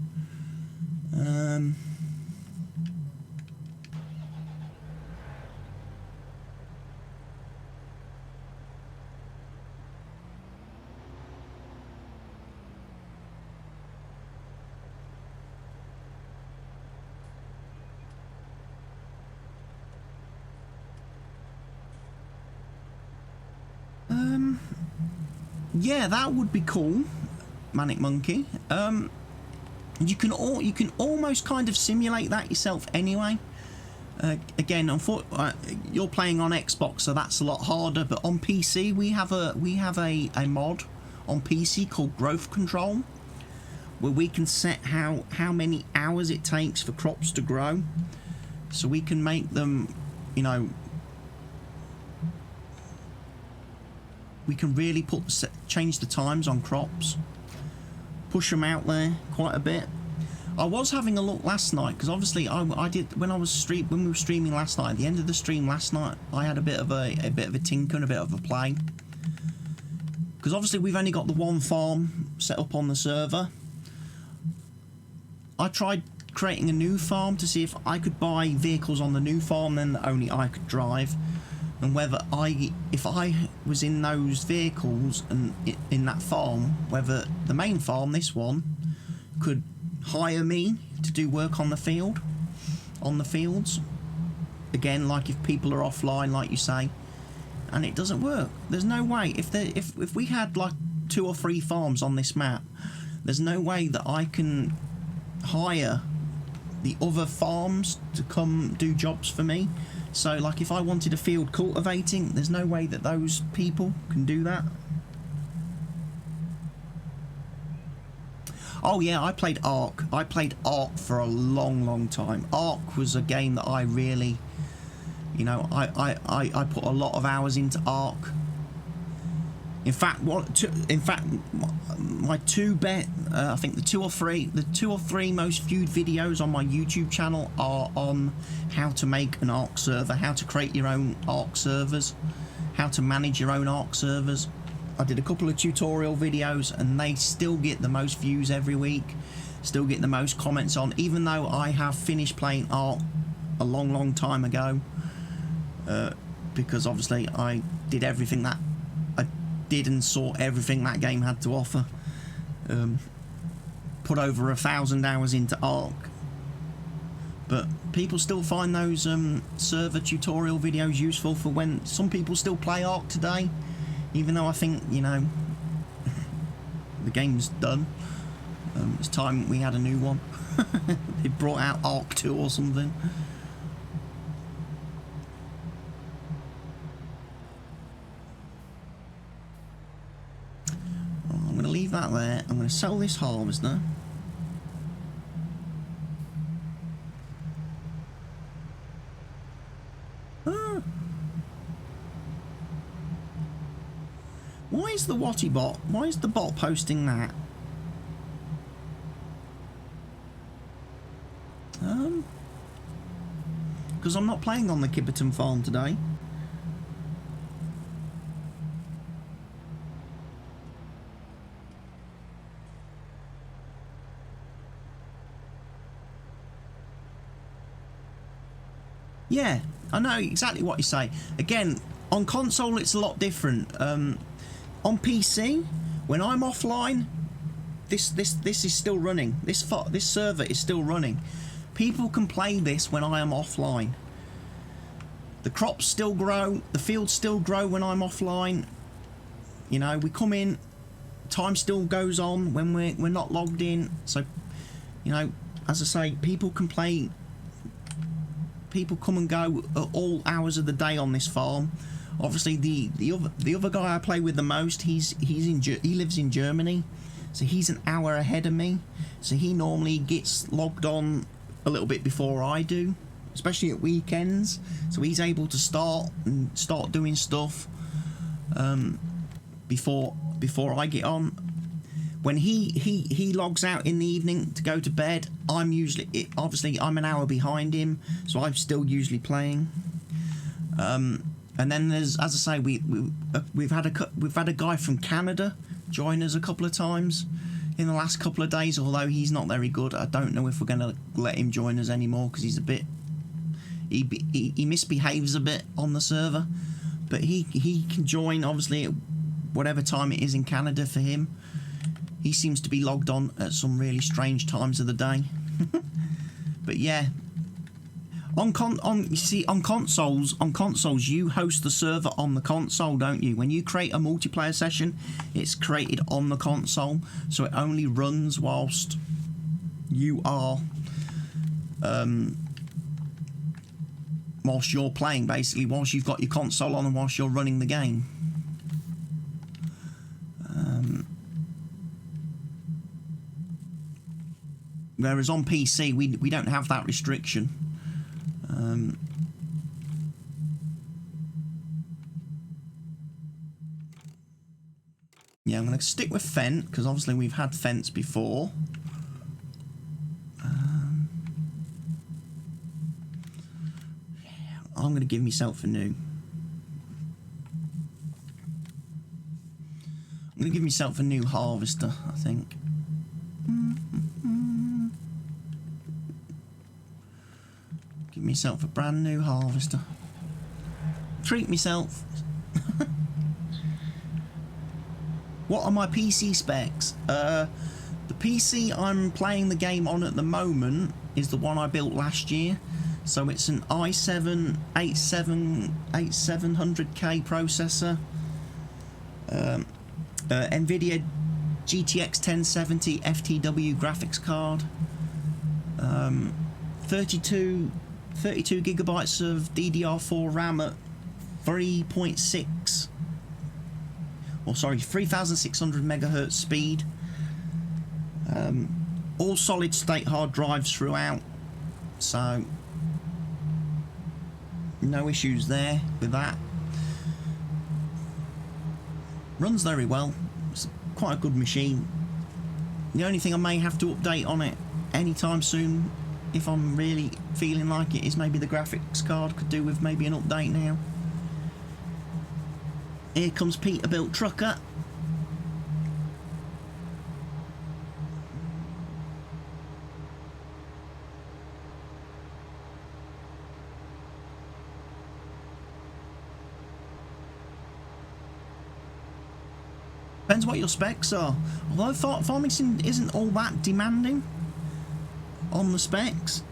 Yeah, that would be cool, Manic Monkey. You can almost kind of simulate that yourself anyway. Again, you're playing on Xbox, so that's a lot harder. But on PC, we have a mod on PC called Growth Control, where we can set how many hours it takes for crops to grow, so we can make them, you know. We can really change the times on crops, push them out there quite a bit. I was having a look last night because obviously I did when we were streaming last night. At the end of the stream last night, I had a bit of a tinker and a bit of a play because obviously we've only got the one farm set up on the server. I tried creating a new farm to see if I could buy vehicles on the new farm then that only I could drive, and whether if I was in those vehicles and in that farm, whether the main farm, this one, could hire me to do work on the fields again, like if people are offline, like you say, and it doesn't work. There's no way. If we had like 2 or 3 farms on this map, there's no way that I can hire the other farms to come do jobs for me. So like if I wanted a field cultivating, there's no way that those people can do that. Oh yeah, I played Ark. I played Ark for a long time. Ark was a game that I really, you know, I put a lot of hours into Ark. In fact, my I think the two or three most viewed videos on my YouTube channel are on how to make an Ark server, how to create your own Ark servers, how to manage your own Ark servers. I did a couple of tutorial videos and they still get the most views every week, still get the most comments on, even though I have finished playing Ark a long time ago, because obviously I did everything that I did and saw everything that game had to offer. Put over 1,000 hours into Ark, but people still find those server tutorial videos useful for when some people still play Ark today. Even though I think, you know, the game's done. It's time we had a new one. They brought out Ark 2 or something. Oh, I'm going to leave that there. I'm going to sell this harvester. Why is the Watty bot? Why is the bot posting that? Because I'm not playing on the Kibberton farm today. Yeah, I know exactly what you say. Again, on console it's a lot different. On PC, when I'm offline, this is still running. This server is still running. People can play this when I am offline. The crops still grow, the fields still grow when I'm offline. You know, we come in, time still goes on when we're not logged in. So, you know, as I say, people can play. People come and go at all hours of the day on this farm. Obviously, the other guy I play with the most, he lives in Germany, so he's an hour ahead of me. So he normally gets logged on a little bit before I do, especially at weekends. So he's able to start doing stuff before I get on. When he logs out in the evening to go to bed, obviously I'm an hour behind him, so I'm still usually playing. And then there's, as I say, we've had a guy from Canada join us a couple of times in the last couple of days. Although he's not very good, I don't know if we're going to let him join us anymore because he's a bit he misbehaves a bit on the server. But he can join obviously at whatever time it is in Canada for him. He seems to be logged on at some really strange times of the day. But yeah. On consoles, you host the server on the console, don't you? When you create a multiplayer session, it's created on the console, so it only runs whilst you are, whilst you're playing, basically, whilst you've got your console on and whilst you're running the game. Whereas on PC, we don't have that restriction. Yeah, I'm going to stick with Fent, because obviously we've had Fents before. I'm going to give myself a new. I'm going to give myself a new harvester, I think. Give myself a brand new harvester. Treat myself. What are my PC specs? The PC I'm playing the game on at the moment is the one I built last year. So it's an i7 8700K processor. NVIDIA GTX 1070 FTW graphics card. 32 gigabytes of DDR4 RAM at 3600 megahertz speed. All solid state hard drives throughout, so no issues there with that. Runs very well. It's quite a good machine. The only thing I may have to update on it anytime soon, if I'm really feeling like it, is maybe the graphics card. Could do with maybe an update now. Here comes Peterbilt Trucker. Depends what your specs are. Although farming sim isn't all that demanding on the specs.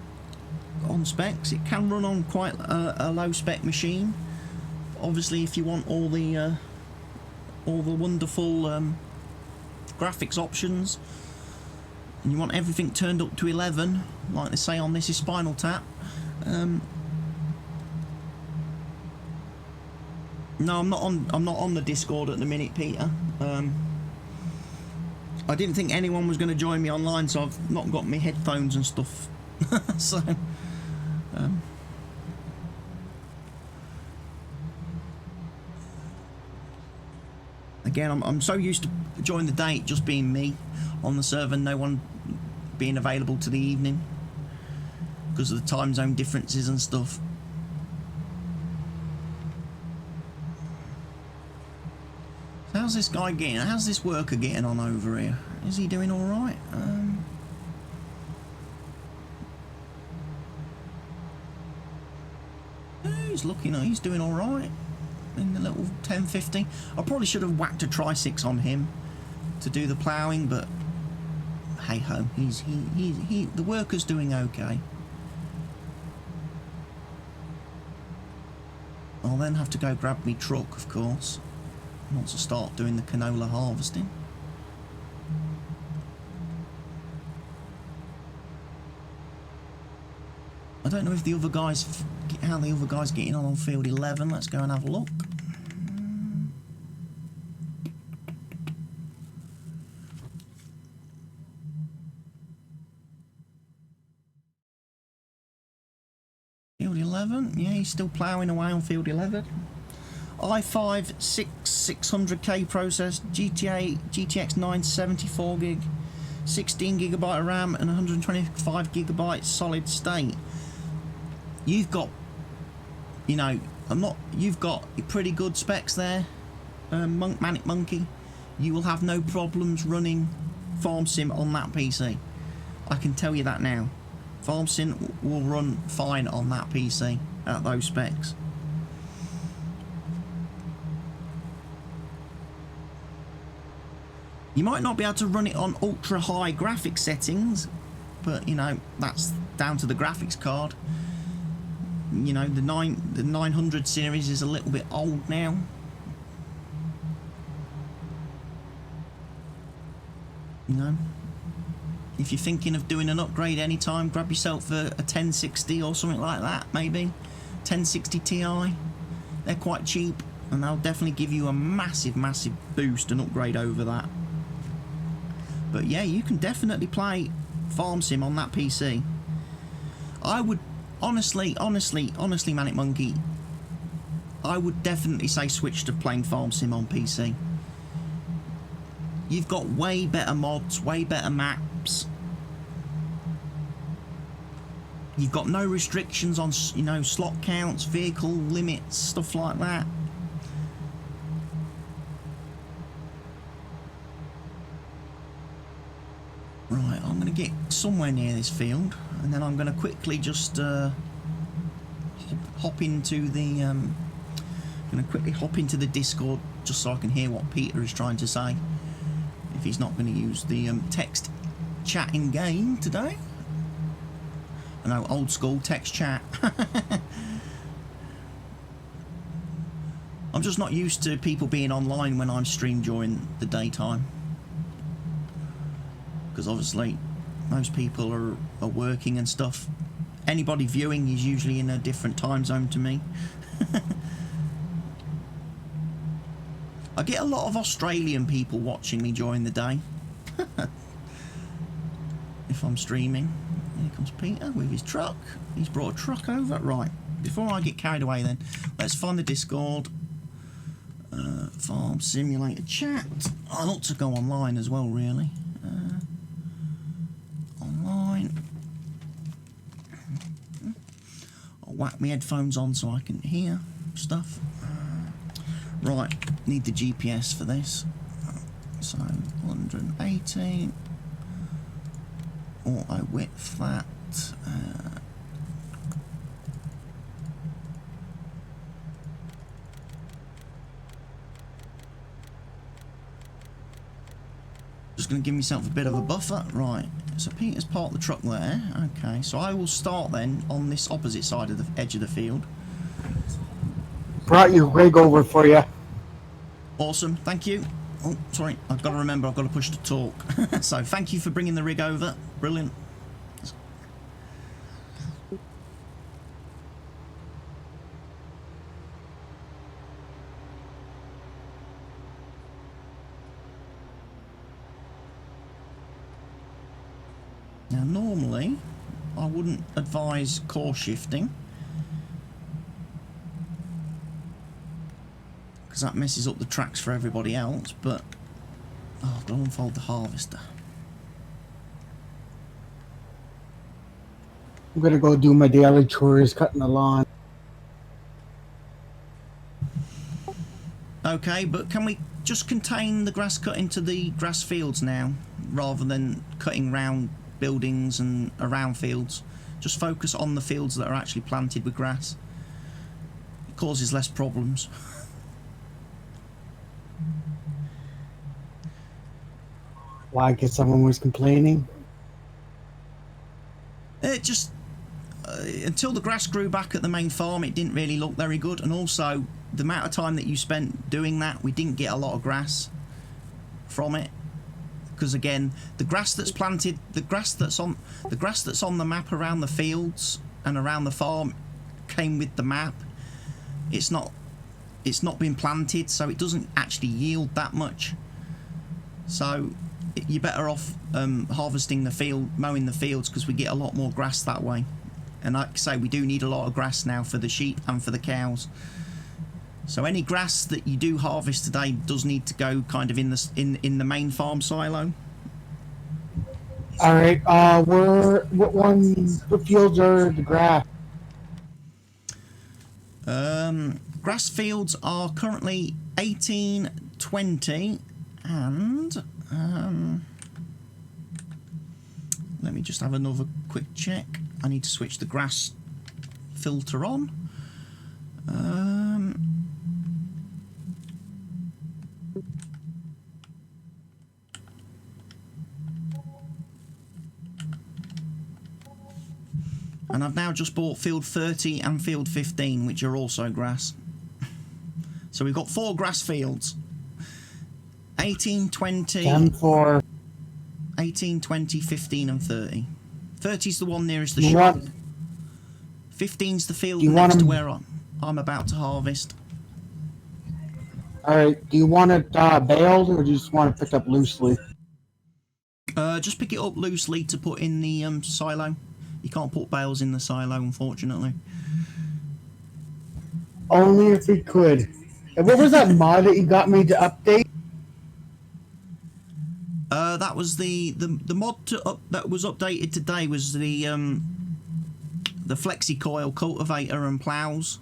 On specs, it can run on quite a low spec machine. Obviously, if you want all the wonderful graphics options, and you want everything turned up to 11, like they say on This Is Spinal Tap. No, I'm not on the Discord at the minute, Peter. I didn't think anyone was going to join me online, so I've not got my headphones and stuff. So, again, I'm so used to during the day just being me on the server, no one being available to the evening because of the time zone differences and stuff. How's this guy getting? How's this worker getting on over here? Is he doing all right? He's looking. He's doing all right in the little 1050. I probably should have whacked a tri-6 on him to do the ploughing, but hey ho, the worker's doing okay. I'll then have to go grab me truck, of course, once I start doing the canola harvesting. I don't know if the other guys, how the other guys getting on field 11. Let's go and have a look. Field 11, yeah, he's still ploughing away on field 11. i5 600K process, GTX 974 gig, 16 gigabyte of RAM and 125 gigabyte solid state. You've got, you know, you've got pretty good specs there, Manic Monkey. You will have no problems running Farm Sim on that PC. I can tell you that now. Farm Sim will run fine on that PC at those specs. You might not be able to run it on ultra high graphics settings, but you know, that's down to the graphics card. You know, the 900 series is a little bit old now. You know, if you're thinking of doing an upgrade anytime, grab yourself a 1060 or something like that, maybe 1060 Ti. They're quite cheap and they'll definitely give you a massive boost and upgrade over that. But yeah, you can definitely play Farm Sim on that PC. I would honestly, Manic Monkey, I would definitely say switch to playing Farm Sim on PC. You've got way better mods, way better maps. You've got no restrictions on, you know, slot counts, vehicle limits, stuff like that. Right, I'm going to get somewhere near this field, and then I'm going to quickly just hop into the Discord just so I can hear what Peter is trying to say. If he's not going to use the text chat in game today. I know, old school text chat. I'm just not used to people being online when I'm streamed during the daytime. Because obviously most people are working and stuff. Anybody viewing is usually in a different time zone to me. I get a lot of Australian people watching me during the day. If I'm streaming. Here comes Peter with his truck. He's brought a truck over. Right, before I get carried away then, let's find the Discord. Farm Simulator chat. I ought to go online as well, really. Online. I'll whack my headphones on so I can hear stuff. Right, need the GPS for this. So 180. Auto width that. Just going to give myself a bit of a buffer. Right, so Peter's parked the truck there. Okay, so I will start then on this opposite side of the edge of the field. Brought your rig over for you. Awesome, thank you. Oh, sorry, I've got to remember I've got to push to talk. So thank you for bringing the rig over. Brilliant. Now normally I wouldn't advise course shifting because that messes up the tracks for everybody else, but oh, don't unfold the harvester. I'm gonna go do my daily chores, cutting the lawn. Okay, but can we just contain the grass cutting to the grass fields now rather than cutting round buildings and around fields? Just focus on the fields that are actually planted with grass. It causes less problems. Why? Because someone was complaining? It just until the grass grew back at the main farm, it didn't really look very good, and also the amount of time that you spent doing that, we didn't get a lot of grass from it. Because again, the grass that's planted, the grass that's on the map around the fields and around the farm came with the map. It's not been planted, so it doesn't actually yield that much. So you're better off harvesting the field, mowing the fields, because we get a lot more grass that way. And like I say, we do need a lot of grass now for the sheep and for the cows. So any grass that you do harvest today does need to go kind of in the main farm silo. All right. What fields are the grass? Grass fields are currently 18, 20, and let me just have another quick check. I need to switch the grass filter on. And I've now just bought field 30 and field 15, which are also grass. So we've got 4 grass fields. 18, 20... 10 for... 18, 20, 15 and 30. 30's the one nearest the shop. 15's the field next to where I'm about to harvest. Alright, do you want it baled, or do you just want it picked up loosely? Just pick it up loosely to put in the silo. You can't put bales in the silo, unfortunately. Only if we could. And what was that mod that you got me to update? That was the mod that was updated today was the the flexi coil cultivator and plows.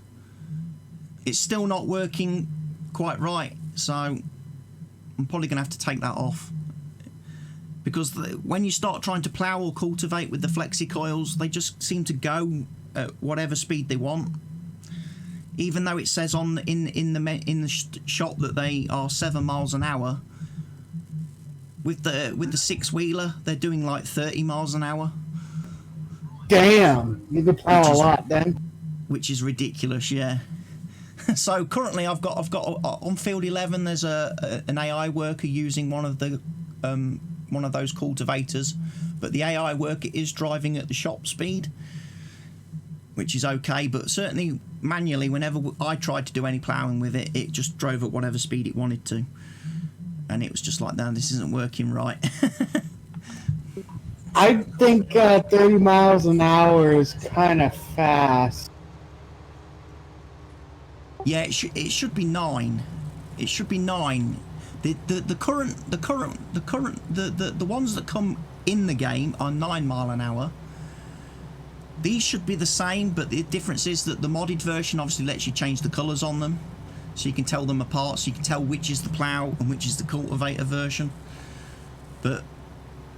It's still not working quite right, so I'm probably going to have to take that off. Because when you start trying to plough or cultivate with the flexi coils, they just seem to go at whatever speed they want. Even though it says on in the shop that they are 7 miles an hour, with the six-wheeler they're doing like 30 miles an hour. Damn, you could plow a lot then. Which is ridiculous, yeah. So currently I've got on field 11 there's an AI worker using one of those cultivators, but the AI worker is driving at the shop speed, which is okay, but certainly manually whenever I tried to do any ploughing with it, it just drove at whatever speed it wanted to, and it was just like, no, this isn't working right. I think 30 miles an hour is kind of fast. Yeah, it should be 9. It should be 9. The ones that come in the game are 9 mile an hour. These should be the same, but the difference is that the modded version obviously lets you change the colours on them, so you can tell them apart, so you can tell which is the plough and which is the cultivator version. But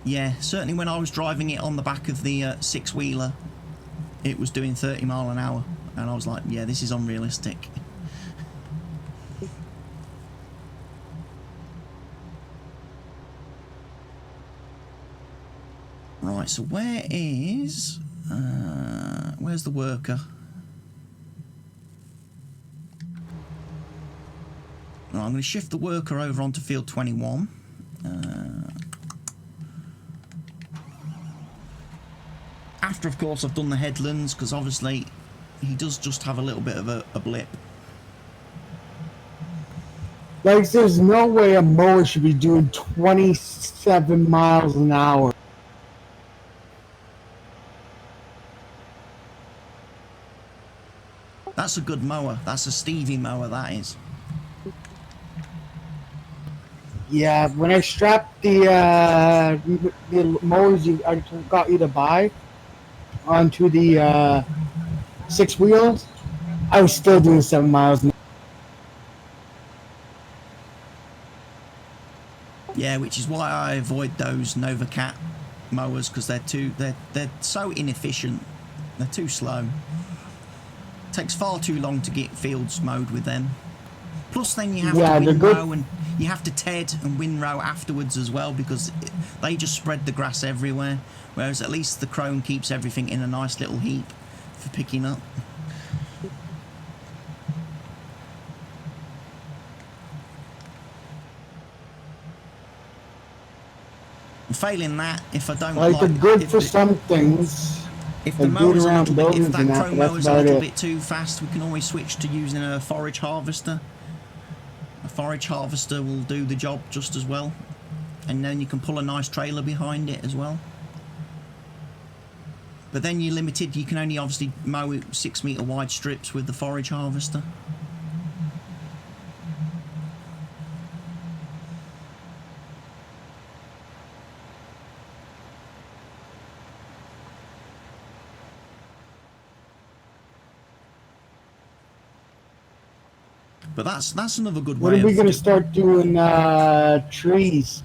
yeah, certainly when I was driving it on the back of the six-wheeler, it was doing 30 mile an hour, and I was like, yeah, this is unrealistic. Right, so where's the worker? Right, I'm going to shift the worker over onto field 21. After, of course, I've done the headlands, because obviously he does just have a little bit of a blip. Like, there's no way a mower should be doing 27 miles an hour. That's a good mower. That's a Stevie mower, that is. Yeah, when I strapped the mowers I got you to buy onto the 6 wheels, I was still doing 7 miles an hour. Yeah, which is why I avoid those NovaCat mowers, because they're so inefficient. They're too slow. Takes far too long to get fields mowed with them. Plus then you have to windrow, and you have to ted and windrow afterwards as well, because they just spread the grass everywhere, whereas at least the Chrome keeps everything in a nice little heap for picking up. And failing that, if I don't like they're good for some things. If the mower's a little bit, if that Chrome mower's a little bit too fast, we can always switch to using a forage harvester. A forage harvester will do the job just as well, and then you can pull a nice trailer behind it as well. But then you're limited, you can only obviously mow 6 metre wide strips with the forage harvester. But that's another good way. When are we going to start doing trees?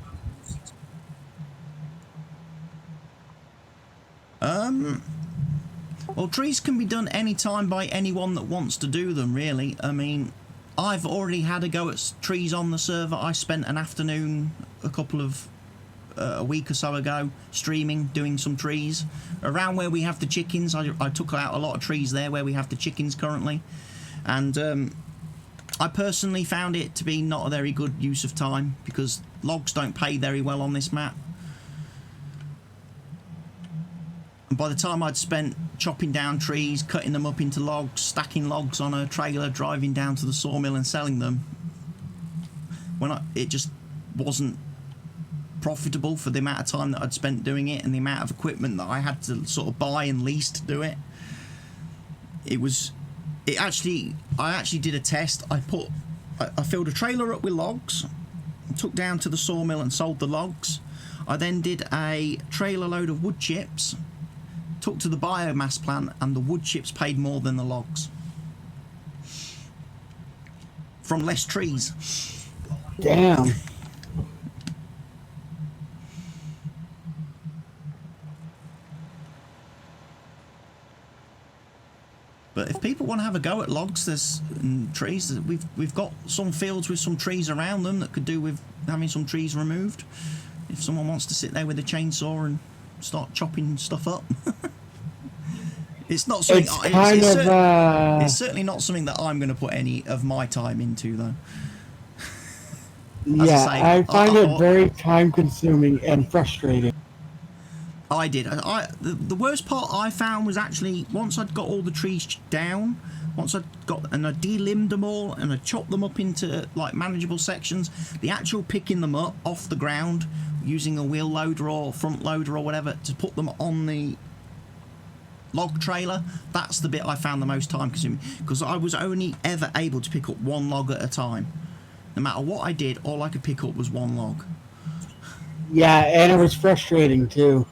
Well, trees can be done anytime by anyone that wants to do them, really. I mean, I've already had a go at trees on the server. I spent an afternoon a week or so ago streaming, doing some trees. Around where we have the chickens, I took out a lot of trees there where we have the chickens currently. And I personally found it to be not a very good use of time, because logs don't pay very well on this map. And by the time I'd spent chopping down trees, cutting them up into logs, stacking logs on a trailer, driving down to the sawmill and selling them, it just wasn't profitable for the amount of time that I'd spent doing it and the amount of equipment that I had to sort of buy and lease to do it. I actually did a test. I filled a trailer up with logs, took down to the sawmill and sold the logs. I then did a trailer load of wood chips, took to the biomass plant and the wood chips paid more than the logs. From less trees. Damn. But if people want to have a go at logs, and trees, we've got some fields with some trees around them that could do with having some trees removed. If someone wants to sit there with a chainsaw and start chopping stuff up. It's not something. It's certainly not something that I'm going to put any of my time into, though. Yeah, I find it very time-consuming and frustrating. I did. The worst part I found was actually once I'd got all the trees down, once I delimbed them all and I chopped them up into like manageable sections. The actual picking them up off the ground using a wheel loader or front loader or whatever to put them on the log trailer, that's the bit I found the most time consuming, because I was only ever able to pick up one log at a time. No matter what I did, all I could pick up was one log. Yeah, and it was frustrating too.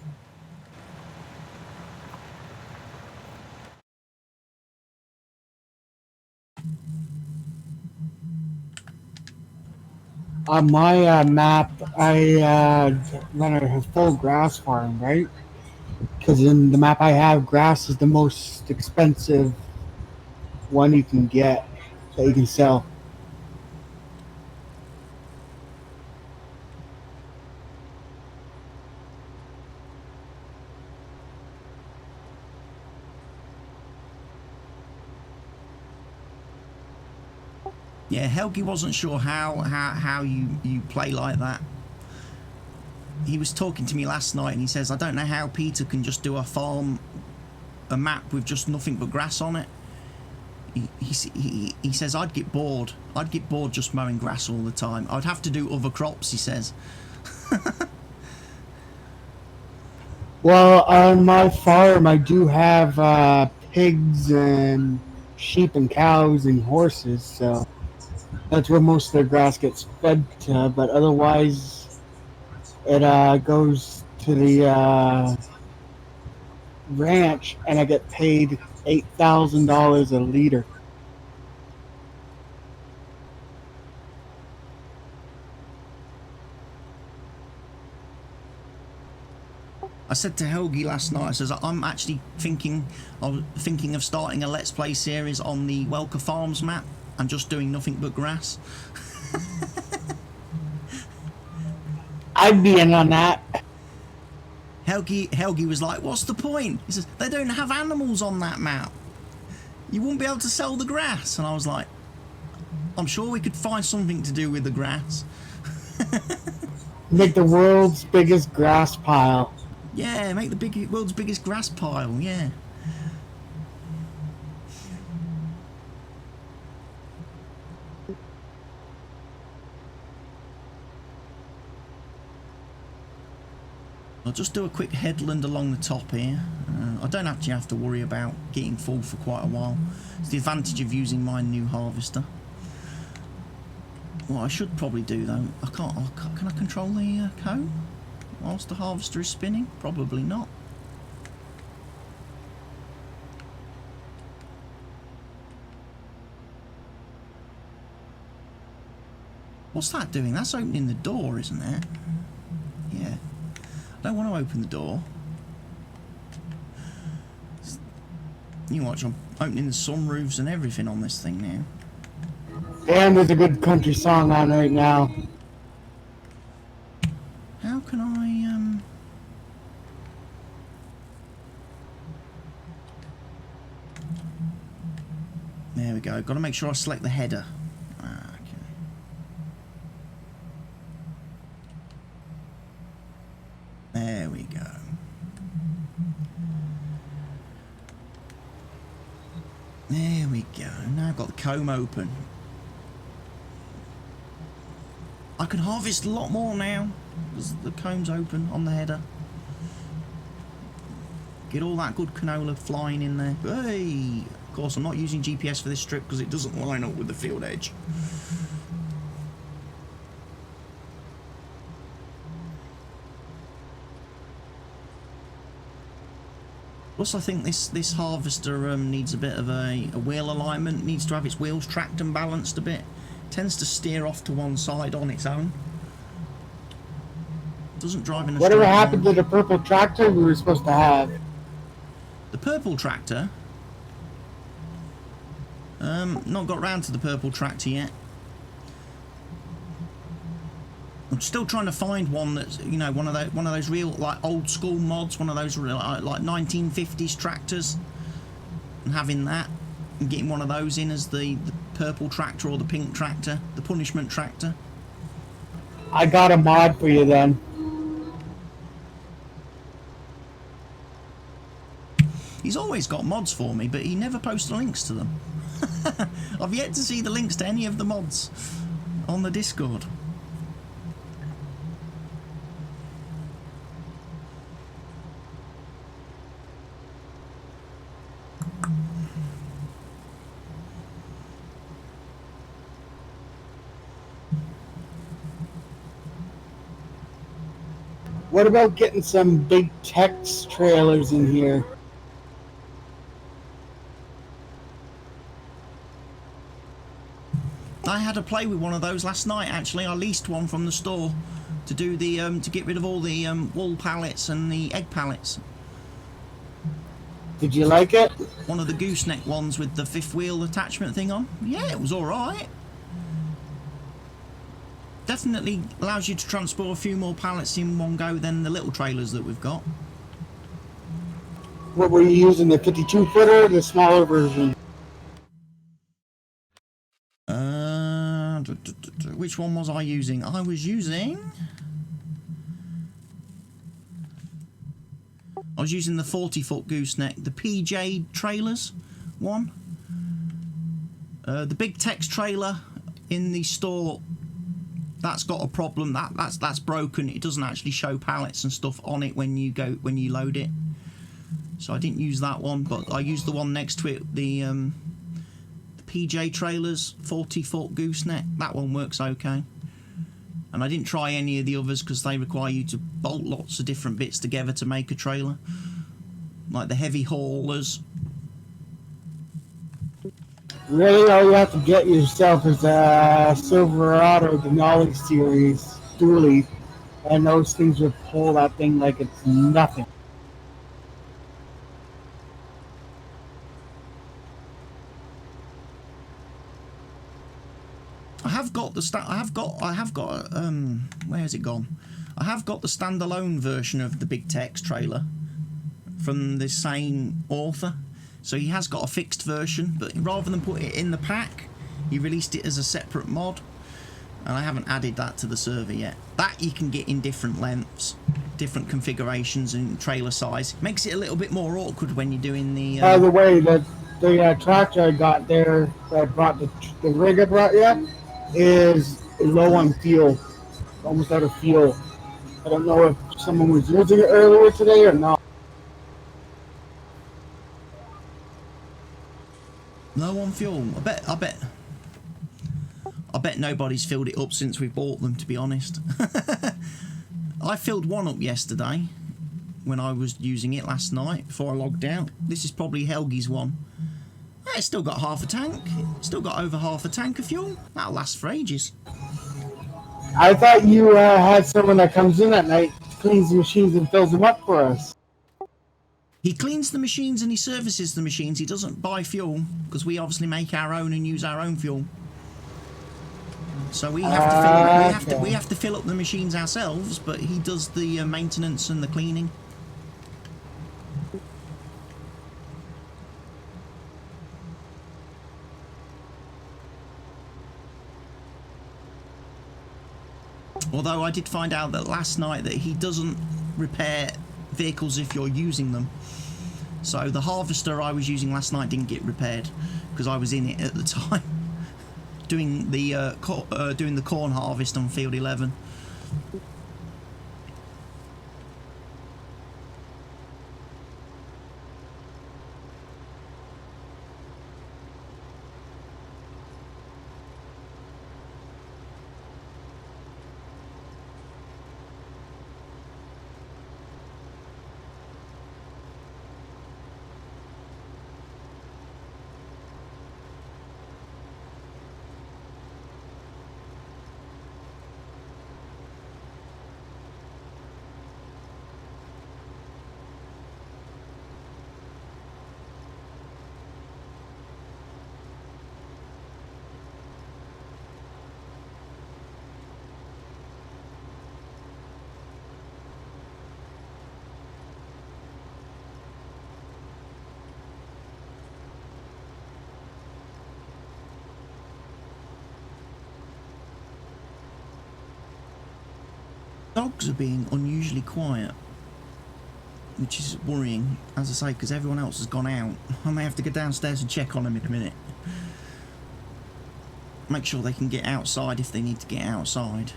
On my map, I run a full grass farm, right? Because in the map I have, grass is the most expensive one you can get that you can sell. Yeah, Helgi wasn't sure how you play like that. He was talking to me last night and he says, I don't know how Peter can just do a map with just nothing but grass on it. He says, I'd get bored. I'd get bored just mowing grass all the time. I'd have to do other crops, he says. Well, on my farm, I do have pigs and sheep and cows and horses, so that's where most of their grass gets fed to, but otherwise it goes to the ranch, and I get paid $8,000 a liter. I said to Helgi last night, I says, I'm actually thinking of starting a Let's Play series on the Welker Farms map and just doing nothing but grass. I'd be in on that. Helgi was like, what's the point? He says, they don't have animals on that map. You won't be able to sell the grass. And I was like, I'm sure we could find something to do with the grass. Make the world's biggest grass pile. Yeah, make the world's biggest grass pile, yeah. I'll just do a quick headland along the top here. I don't actually have to worry about getting full for quite a while. It's the advantage of using my new harvester. What I should probably do though, can I control the comb whilst the harvester is spinning? Probably not. What's that doing? That's opening the door, isn't it? Yeah. I don't want to open the door. You watch, I'm opening the sunroofs and everything on this thing now. And there's a good country song on right now. How can I, There we go. Got to make sure I select the header. Ah, okay. There we go. There we go. Now I've got the comb open. I can harvest a lot more now because the comb's open on the header. Get all that good canola flying in there. Hey! Of course, I'm not using GPS for this strip because it doesn't line up with the field edge. Plus, I think this harvester needs a bit of a wheel alignment. Needs to have its wheels tracked and balanced a bit. Tends to steer off to one side on its own. Doesn't drive in a Whatever straight happened line. to the purple tractor we were supposed to have? The purple tractor? Not got round to the purple tractor yet. I'm still trying to find one that's, you know, one of those real, like, old school mods, one of those like 1950s tractors, and having that and getting one of those in as the purple tractor or the pink tractor, the punishment tractor. I got a mod for you then. He's always got mods for me, but he never posts the links to them. I've yet to see the links to any of the mods on the Discord. What about getting some big Tex trailers in here? I had a play with one of those last night. Actually, I leased one from the store to do the to get rid of all the wool pallets and the egg pallets. Did you like it? One of the gooseneck ones with the fifth wheel attachment thing on. Yeah, it was all right. Definitely allows you to transport a few more pallets in one go than the little trailers that we've got. What were you using, the 52-footer or the smaller version? Which one was I using? I was using the 40-foot gooseneck, the PJ trailers one. The big Tex trailer in the store, that's got a problem. That's broken. It doesn't actually show pallets and stuff on it when you load it. So I didn't use that one, but I used the one next to it, the PJ trailers 40-foot gooseneck. That one works okay. And I didn't try any of the others because they require you to bolt lots of different bits together to make a trailer, like the heavy haulers. Really, all you have to get yourself is a Silverado Denali series dually, and those things would pull that thing like it's nothing. Where has it gone? I have got the standalone version of the Big Tex trailer from the same author. So he has got a fixed version, but rather than put it in the pack, he released it as a separate mod, and I haven't added that to the server yet. That you can get in different lengths, different configurations and trailer size. Makes it a little bit more awkward when you're doing the... By the way, the tractor I got there, that I brought the rig I brought you, is low on fuel, almost out of fuel. I don't know if someone was using it earlier today or not. Low on fuel. I bet nobody's filled it up since we bought them, to be honest. I filled one up yesterday when I was using it last night before I logged out. This is probably Helgi's one. It's still got half a tank. Still got over half a tank of fuel. That'll last for ages. I thought you had someone that comes in at night, cleans the machines and fills them up for us. He cleans the machines and he services the machines. He doesn't buy fuel because we obviously make our own and use our own fuel. So we have to fill up the machines ourselves, but he does the maintenance and the cleaning. Although I did find out that last night that he doesn't repair vehicles if you're using them. So the harvester I was using last night didn't get repaired because I was in it at the time doing the corn harvest on field 11. Dogs are being unusually quiet, which is worrying, as I say, because everyone else has gone out. I may have to go downstairs and check on them in a minute. Make sure they can get outside if they need to get outside.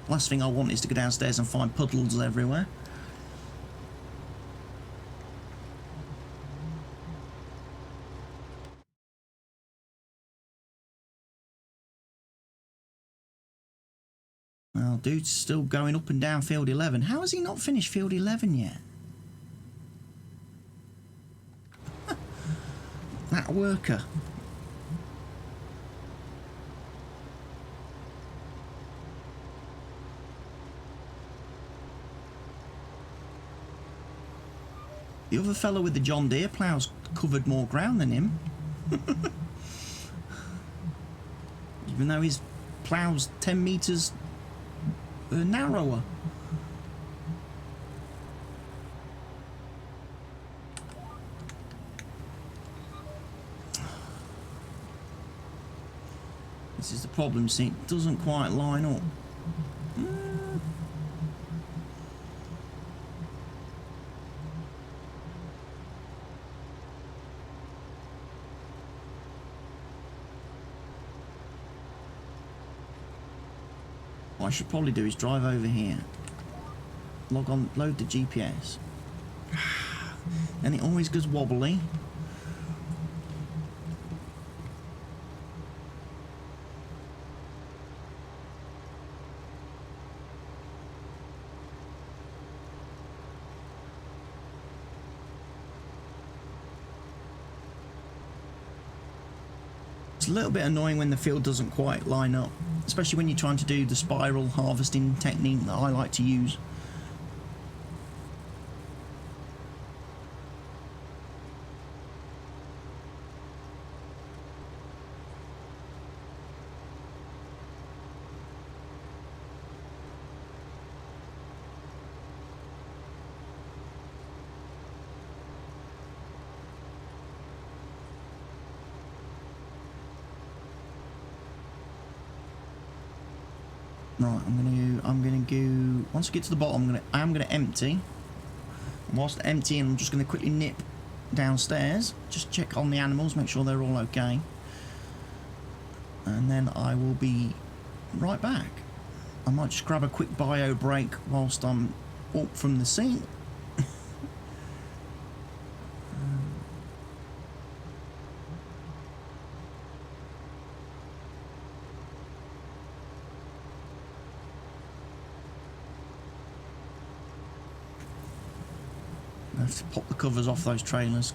Last thing I want is to go downstairs and find puddles everywhere. Well, dude's still going up and down field 11. How has he not finished field 11 yet? That worker. The other fellow with the John Deere plough's covered more ground than him. Even though his plough's 10 metres narrower. This is the problem, see, it doesn't quite line up. What I should probably do is drive over here, log on, load the GPS, and it always goes wobbly. It's a little bit annoying when the field doesn't quite line up, especially when you're trying to do the spiral harvesting technique that I like to use. Right, I'm gonna go. Once I get to the bottom, I'm gonna empty. And whilst emptying, I'm just gonna quickly nip downstairs, just check on the animals, make sure they're all okay, and then I will be right back. I might just grab a quick bio break whilst I'm up from the seat. I have to pop the covers off those trailers.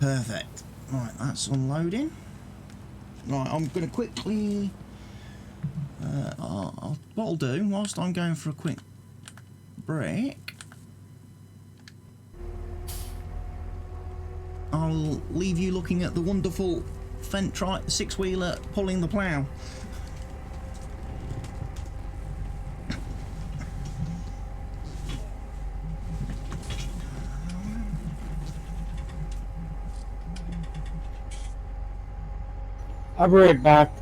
Perfect. Right, that's unloading. Right, I'm going to quickly... what I'll do, whilst I'm going for a quick break, I'll leave you looking at the wonderful Fendt six-wheeler pulling the plough. I'll be right back.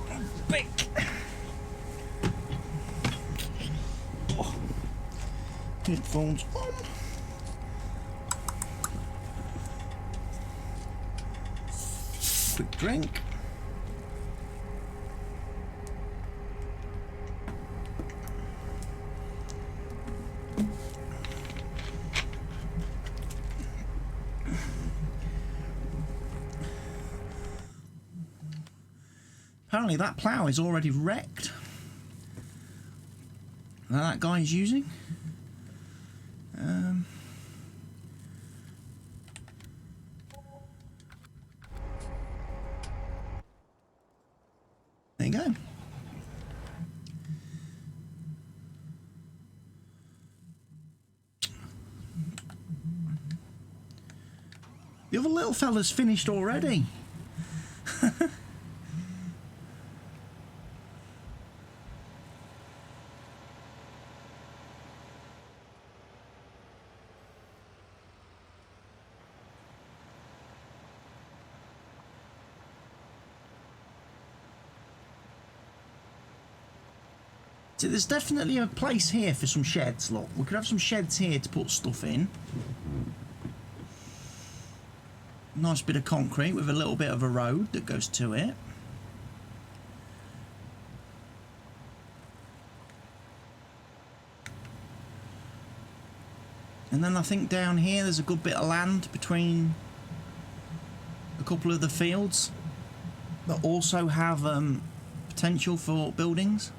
Right. Pick. Oh. Headphones on. Quick drink. Apparently that plough is already wrecked. That guy is using. There you go. The other little fella's finished already. So there's definitely a place here for some sheds, look. We could have some sheds here to put stuff in. Nice bit of concrete with a little bit of a road that goes to it. And then I think down here there's a good bit of land between a couple of the fields that also have potential for buildings.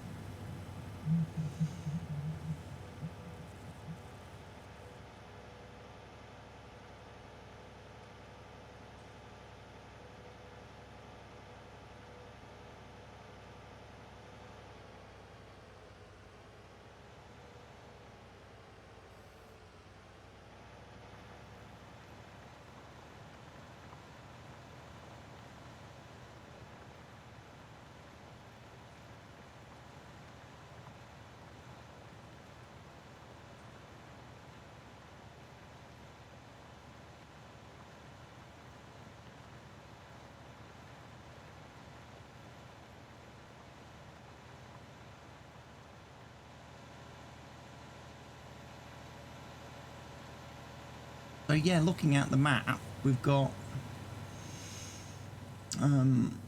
So yeah, looking at the map, we've got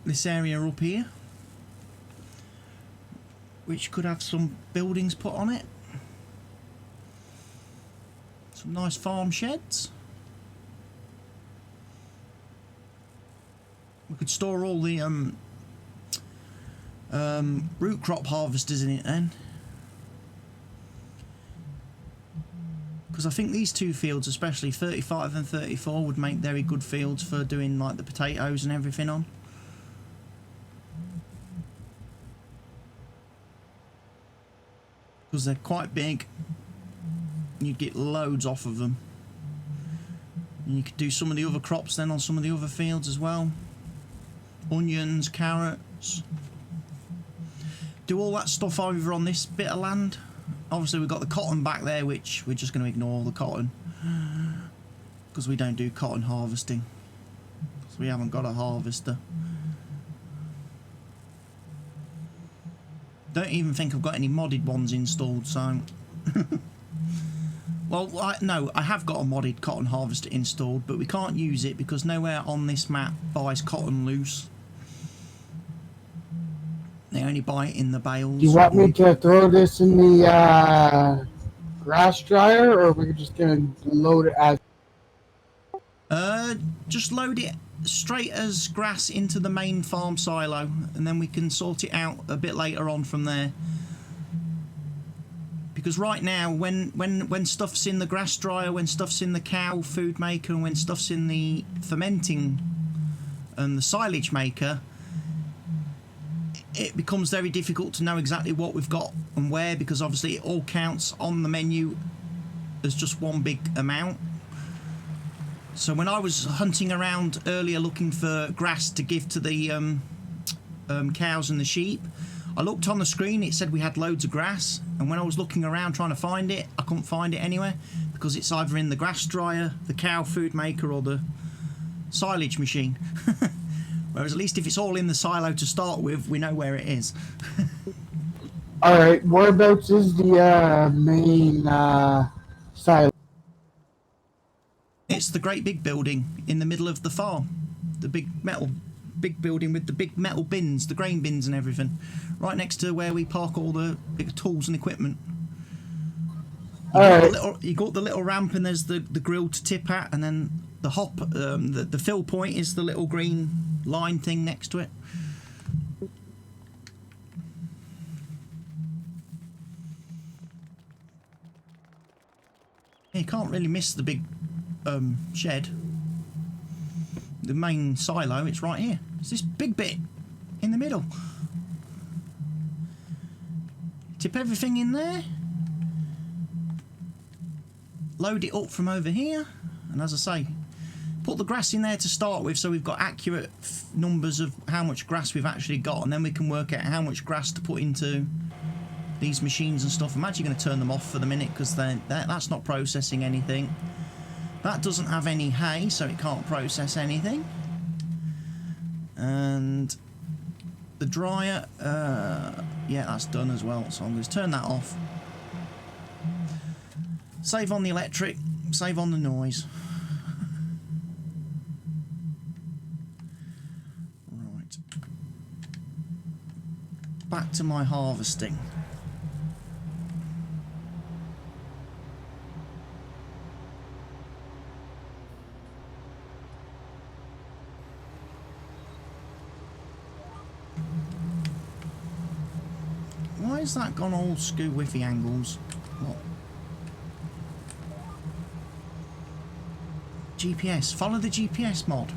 this area up here, which could have some buildings put on it. Some nice farm sheds. We could store all the root crop harvesters in it then. Because I think these two fields, especially 35 and 34, would make very good fields for doing like the potatoes and everything on. Because they're quite big. You'd get loads off of them. And you could do some of the other crops then on some of the other fields as well. Onions, carrots. Do all that stuff over on this bit of land. Obviously we've got the cotton back there, which we're just going to ignore the cotton. Because we don't do cotton harvesting. So we haven't got a harvester. Don't even think I've got any modded ones installed, so... Well, no, I have got a modded cotton harvester installed, but we can't use it because nowhere on this map buys cotton loose. They only buy it in the bales. Do you want me to throw this in the grass dryer, or are we just going to load it as... Just load it straight as grass into the main farm silo, and then we can sort it out a bit later on from there. Because right now, when stuff's in the grass dryer, when stuff's in the cow food maker, and when stuff's in the fermenting and the silage maker, it becomes very difficult to know exactly what we've got and where, because obviously it all counts on the menu as just one big amount. So when I was hunting around earlier looking for grass to give to the cows and the sheep, I looked on the screen, it said we had loads of grass, and when I was looking around trying to find it, I couldn't find it anywhere, because it's either in the grass dryer, the cow food maker, or the silage machine. Whereas at least if it's all in the silo to start with, we know where it is. Alright, whereabouts is the main silo? It's the great big building in the middle of the farm. The big building with the big metal bins, the grain bins and everything. Right next to where we park all the big tools and equipment. You got the little ramp, and there's the grill to tip at, and then the hop, the fill point is the little green line thing next to it. You can't really miss the big shed. The main silo, it's right here. It's this big bit in the middle. Tip everything in there. Load it up from over here. And as I say, put the grass in there to start with, so we've got accurate numbers of how much grass we've actually got, and then we can work out how much grass to put into these machines and stuff. I'm actually going to turn them off for the minute because that's not processing anything. That doesn't have any hay, so it can't process anything. And the dryer, yeah, that's done as well, so I'm going to turn that off. Save on the electric, save on the noise. Right. Back to my harvesting. Why has that gone old school whiffy angles? What? GPS. Follow the GPS mod.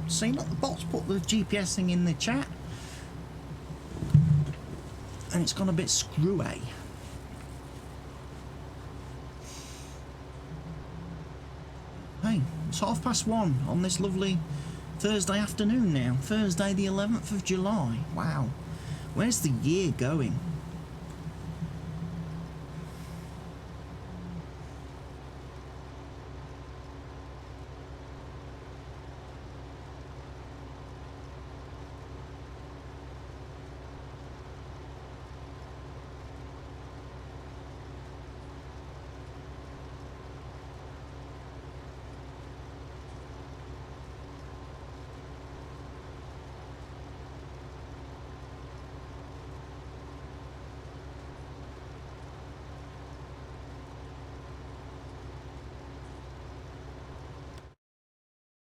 See, not the bots put the GPS thing in the chat. And it's gone a bit screwy. Hey, it's 1:30 on this lovely Thursday afternoon now. Thursday the 11th of July. Wow. Where's the year going?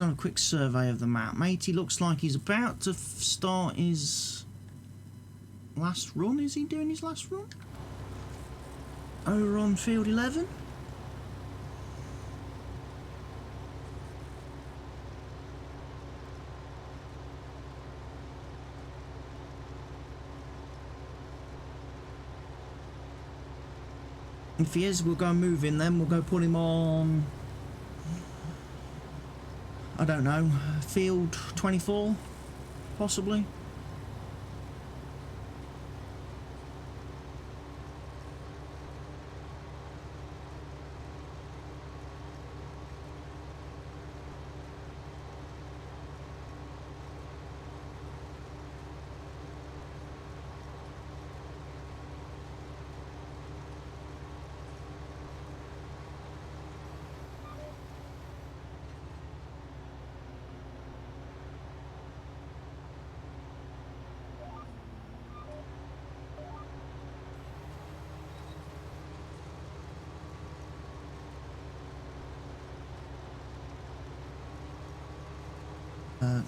A quick survey of the map. Matey looks like he's about to start his last run. Is he doing his last run? Over on field 11. If he is, we'll go move him then. We'll go put him on, I don't know, field 24, possibly.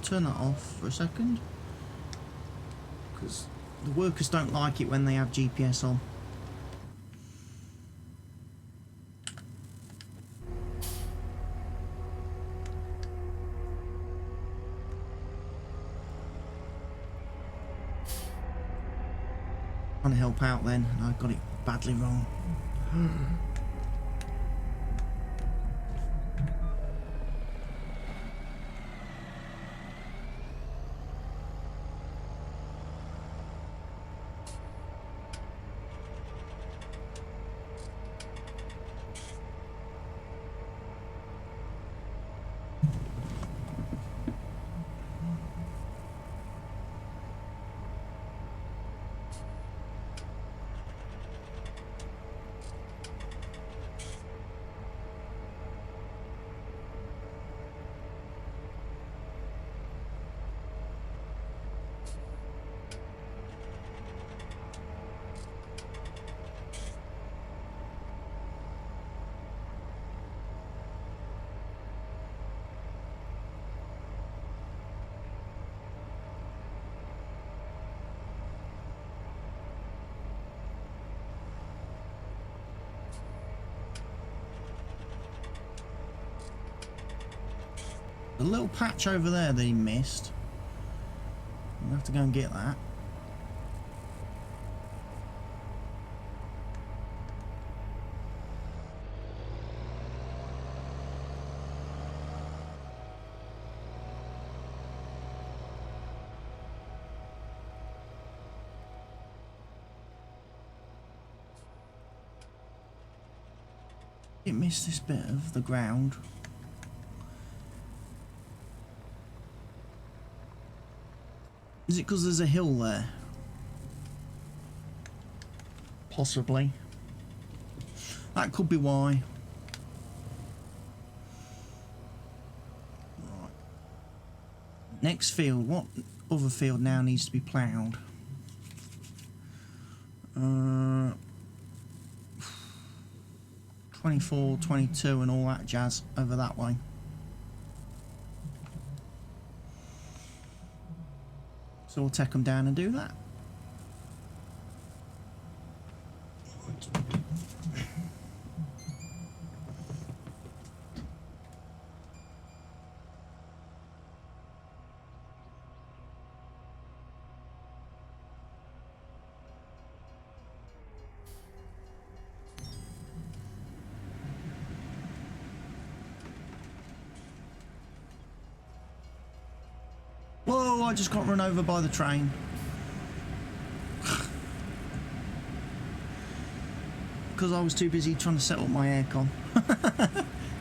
Turn that off for a second, because the workers don't like it when they have GPS on. Trying to help out then, and I got it badly wrong. The little patch over there that he missed. We'll have to go and get that. It missed this bit of the ground. Is it because there's a hill there? Possibly. That could be why. Right. Next field. What other field now needs to be ploughed? 24, 22 and all that jazz over that way. So we'll take them down and do that. Whoa, I just got run over by the train. Because I was too busy trying to set up my aircon.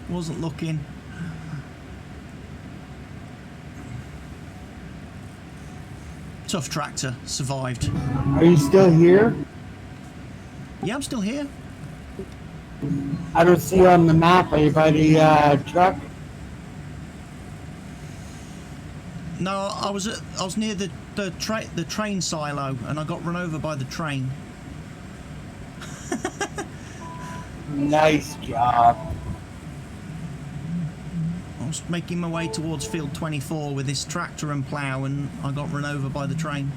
Wasn't looking. Tough tractor, survived. Are you still here? Yeah, I'm still here. I don't see you on the map. Are you by the truck? No, I was near the train silo and I got run over by the train. Nice job. I was making my way towards field 24 with this tractor and plough and I got run over by the train.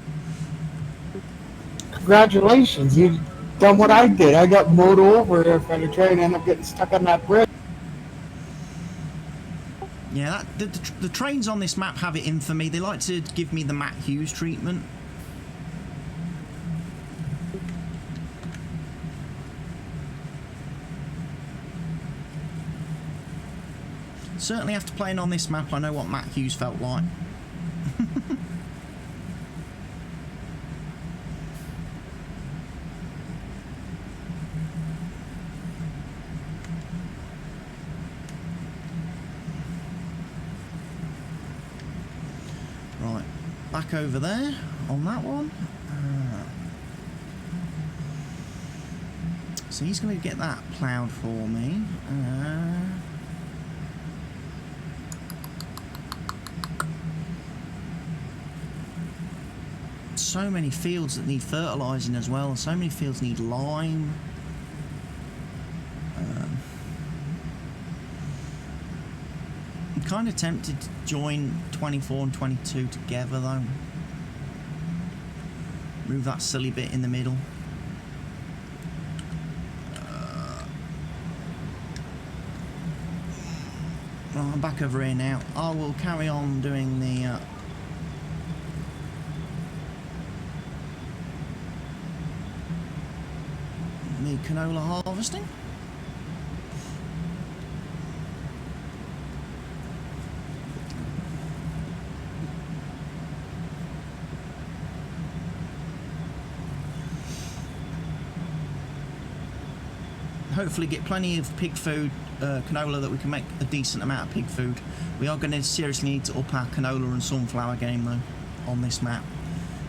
Congratulations, you've done what I did. I got mowed over by the train and ended up getting stuck on that bridge. Yeah, the trains on this map have it in for me. They like to give me the Matt Hughes treatment. Certainly after playing on this map, I know what Matt Hughes felt like. Right, back over there on that one. So he's going to get that ploughed for me. So many fields that need fertilising as well. So many fields need lime. I'm kind of tempted to join 24 and 22 together though. Move that silly bit in the middle. Right, I'm back over here now. I will carry on doing the canola harvesting. Hopefully get plenty of pig food, canola, that we can make a decent amount of pig food. We are going to seriously need to up our canola and sunflower game though on this map.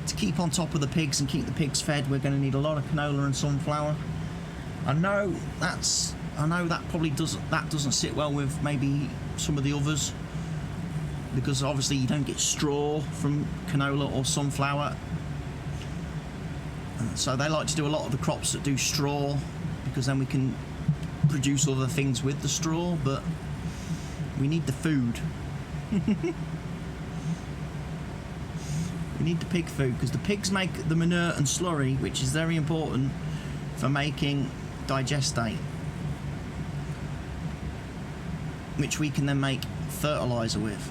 To keep on top of the pigs and keep the pigs fed, we're going to need a lot of canola and sunflower. I know that probably doesn't sit well with maybe some of the others, because obviously you don't get straw from canola or sunflower, so they like to do a lot of the crops that do straw, because then we can produce other things with the straw, but we need the food. We need the pig food, because the pigs make the manure and slurry, which is very important for making digestate, which we can then make fertiliser with.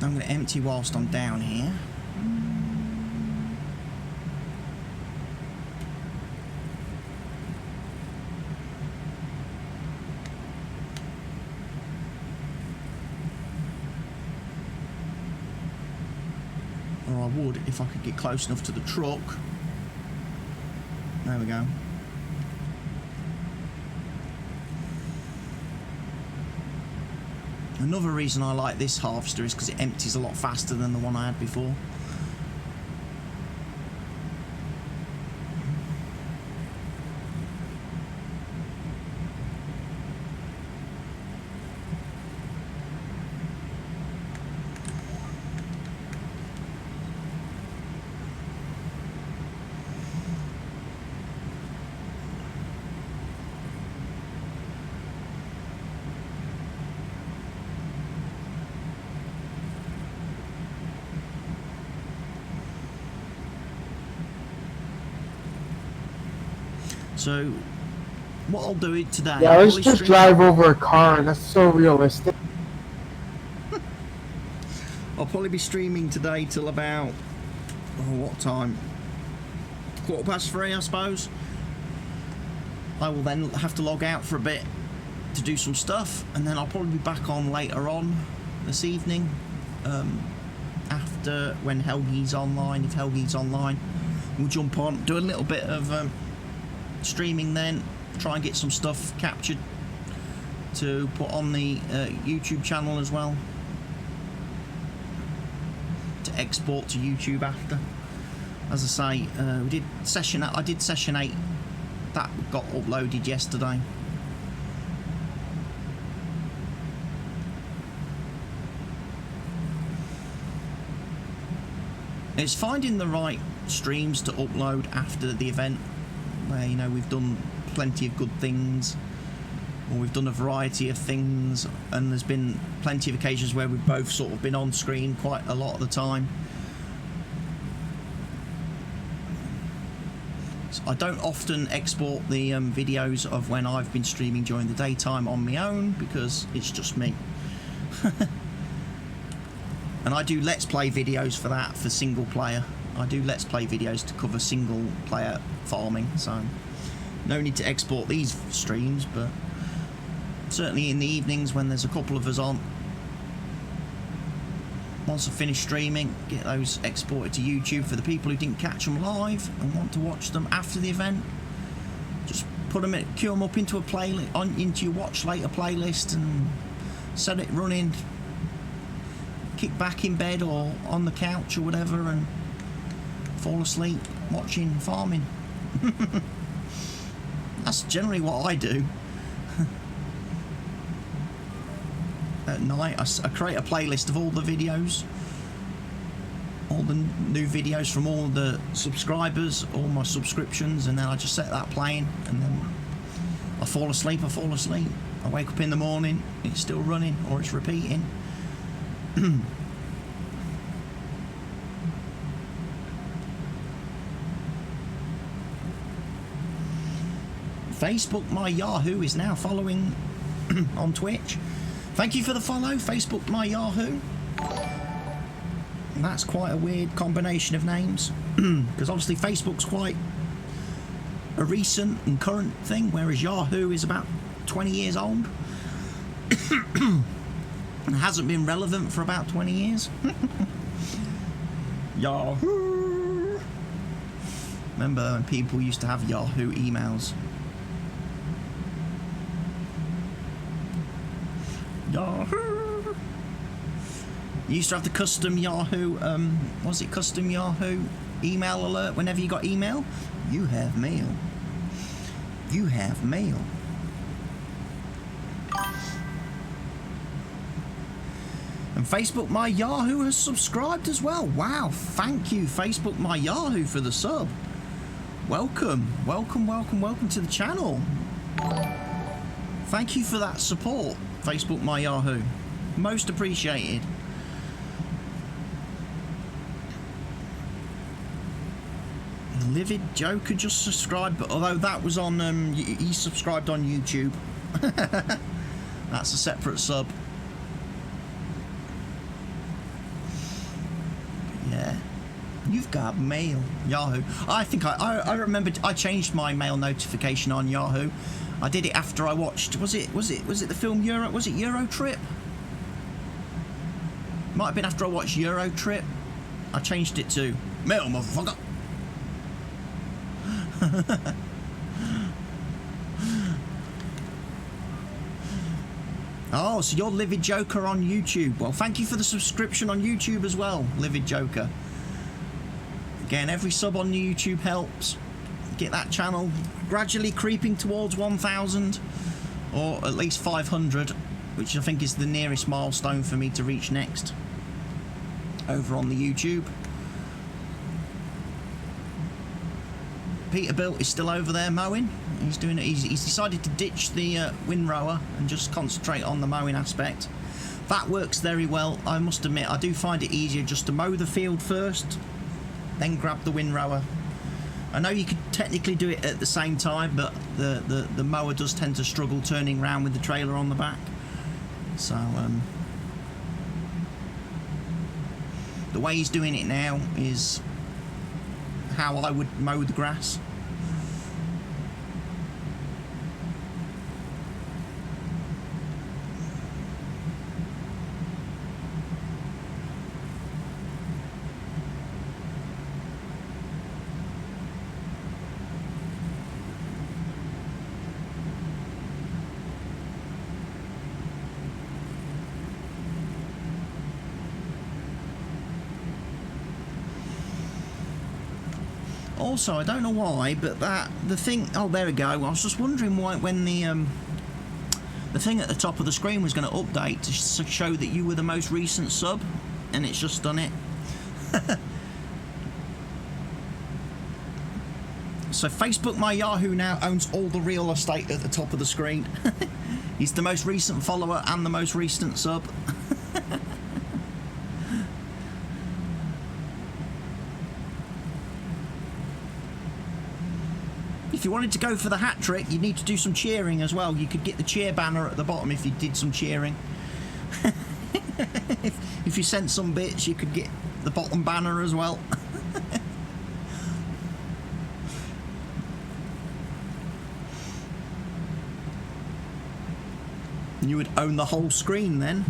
I'm going to empty whilst I'm down here. Or I would if I could get close enough to the truck. There we go. Another reason I like this harvester is because it empties a lot faster than the one I had before. So, what I'll do today... Yeah, let's just drive over a car. That's so realistic. I'll probably be streaming today till about... Oh, what time? 3:15, I suppose. I will then have to log out for a bit to do some stuff, and then I'll probably be back on later on this evening. After, when Helgi's online, if Helgi's online, we'll jump on, do a little bit of... streaming then, try and get some stuff captured to put on the YouTube channel as well, to export to YouTube after. As I say, I did session 8 that got uploaded yesterday. It's finding the right streams to upload after the event, where, you know, we've done plenty of good things, or we've done a variety of things, and there's been plenty of occasions where we've both sort of been on screen quite a lot of the time. So I don't often export the videos of when I've been streaming during the daytime on my own, because it's just me. And I do Let's Play videos for that, for single player. I do Let's Play videos to cover single player farming, so no need to export these streams, but certainly in the evenings when there's a couple of us on, once I finish streaming, get those exported to YouTube for the people who didn't catch them live and want to watch them after the event. Just put them in, queue them up into a playlist, into your watch later playlist, and set it running. Kick back in bed or on the couch or whatever and fall asleep watching farming. That's generally what I do. At night I create a playlist of all the videos, all the new videos from all the subscribers, all my subscriptions, and then I just set that playing, and then I fall asleep. I wake up in the morning, it's still running or it's repeating. Facebook, my Yahoo, is now following on Twitch. Thank you for the follow, Facebook, my Yahoo. And that's quite a weird combination of names, because obviously Facebook's quite a recent and current thing, whereas Yahoo is about 20 years old. And hasn't been relevant for about 20 years. Yahoo! Remember when people used to have Yahoo emails? Yahoo! You used to have the custom Yahoo, was it custom Yahoo email alert whenever you got email? You have mail. You have mail. And Facebook My Yahoo has subscribed as well. Wow, thank you, Facebook My Yahoo, for the sub. Welcome, welcome, welcome, welcome to the channel. Thank you for that support, Facebook My Yahoo. Most appreciated. Livid Joker just subscribed, but although that was on, he subscribed on YouTube. That's a separate sub. you've got mail. Yahoo. I think I remember I changed my mail notification on Yahoo. I did it after I watched. Was it the film Euro? Was it Euro Trip? Might have been after I watched Euro Trip. I changed it to mail, motherfucker. Oh, so you're Livid Joker on YouTube. Well, thank you for the subscription on YouTube as well, Livid Joker. Again, every sub on YouTube helps. Get that channel gradually creeping towards 1,000, or at least 500, which I think is the nearest milestone for me to reach next over on the YouTube. Peterbilt is still over there mowing. He's doing it. He's decided to ditch the windrower and just concentrate on the mowing aspect. That works very well. I must admit, I do find it easier just to mow the field first, then grab the windrower. I know you could technically do it at the same time, but the mower does tend to struggle turning around with the trailer on the back. So the way he's doing it now is how I would mow the grass. Also, I don't know why, but the thing. Oh, there we go. I was just wondering why when the thing at the top of the screen was going to update to show that you were the most recent sub, and it's just done it. So Facebook My Yahoo now owns all the real estate at the top of the screen. He's the most recent follower and the most recent sub. If you wanted to go for the hat trick, you'd need to do some cheering as well. You could get the cheer banner at the bottom if you did some cheering. If you sent some bits, you could get the bottom banner as well. You would own the whole screen then.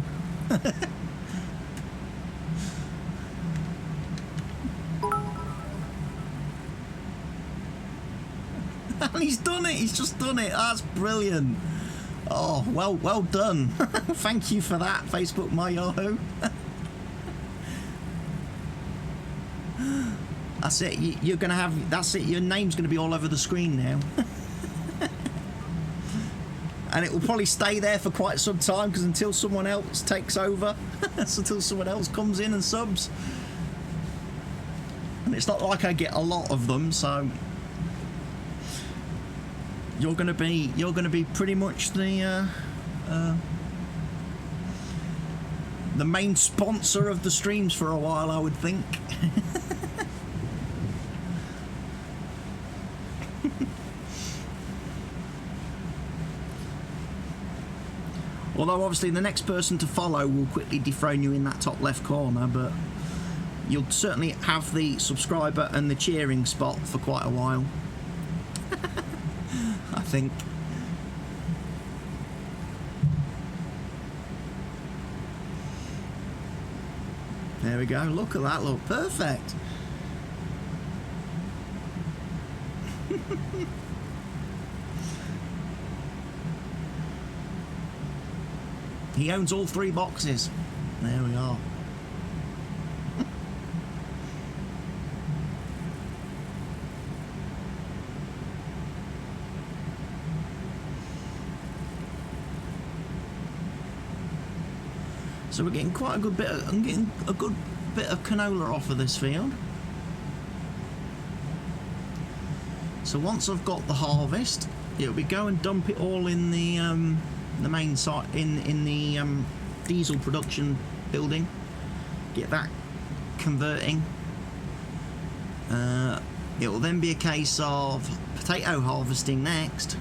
And he's done it. He's just done it. That's brilliant. Oh, well done. Thank you for that, Facebook My Yahoo. That's it. You're gonna have. That's it. Your name's gonna be all over the screen now. And it will probably stay there for quite some time, because until someone else takes over, until someone else comes in and subs. And it's not like I get a lot of them, so you're gonna be pretty much the main sponsor of the streams for a while, I would think. Although obviously the next person to follow will quickly dethrone you in that top left corner, but you'll certainly have the subscriber and the cheering spot for quite a while. I think. There we go, look at that, look, perfect. He owns all 3 boxes. There we are. So we're getting quite a good bit of, I'm getting a good bit of canola off of this field. So once I've got the harvest, it'll be go and dump it all in the main site, in the diesel production building. Get that converting. It will then be a case of potato harvesting next.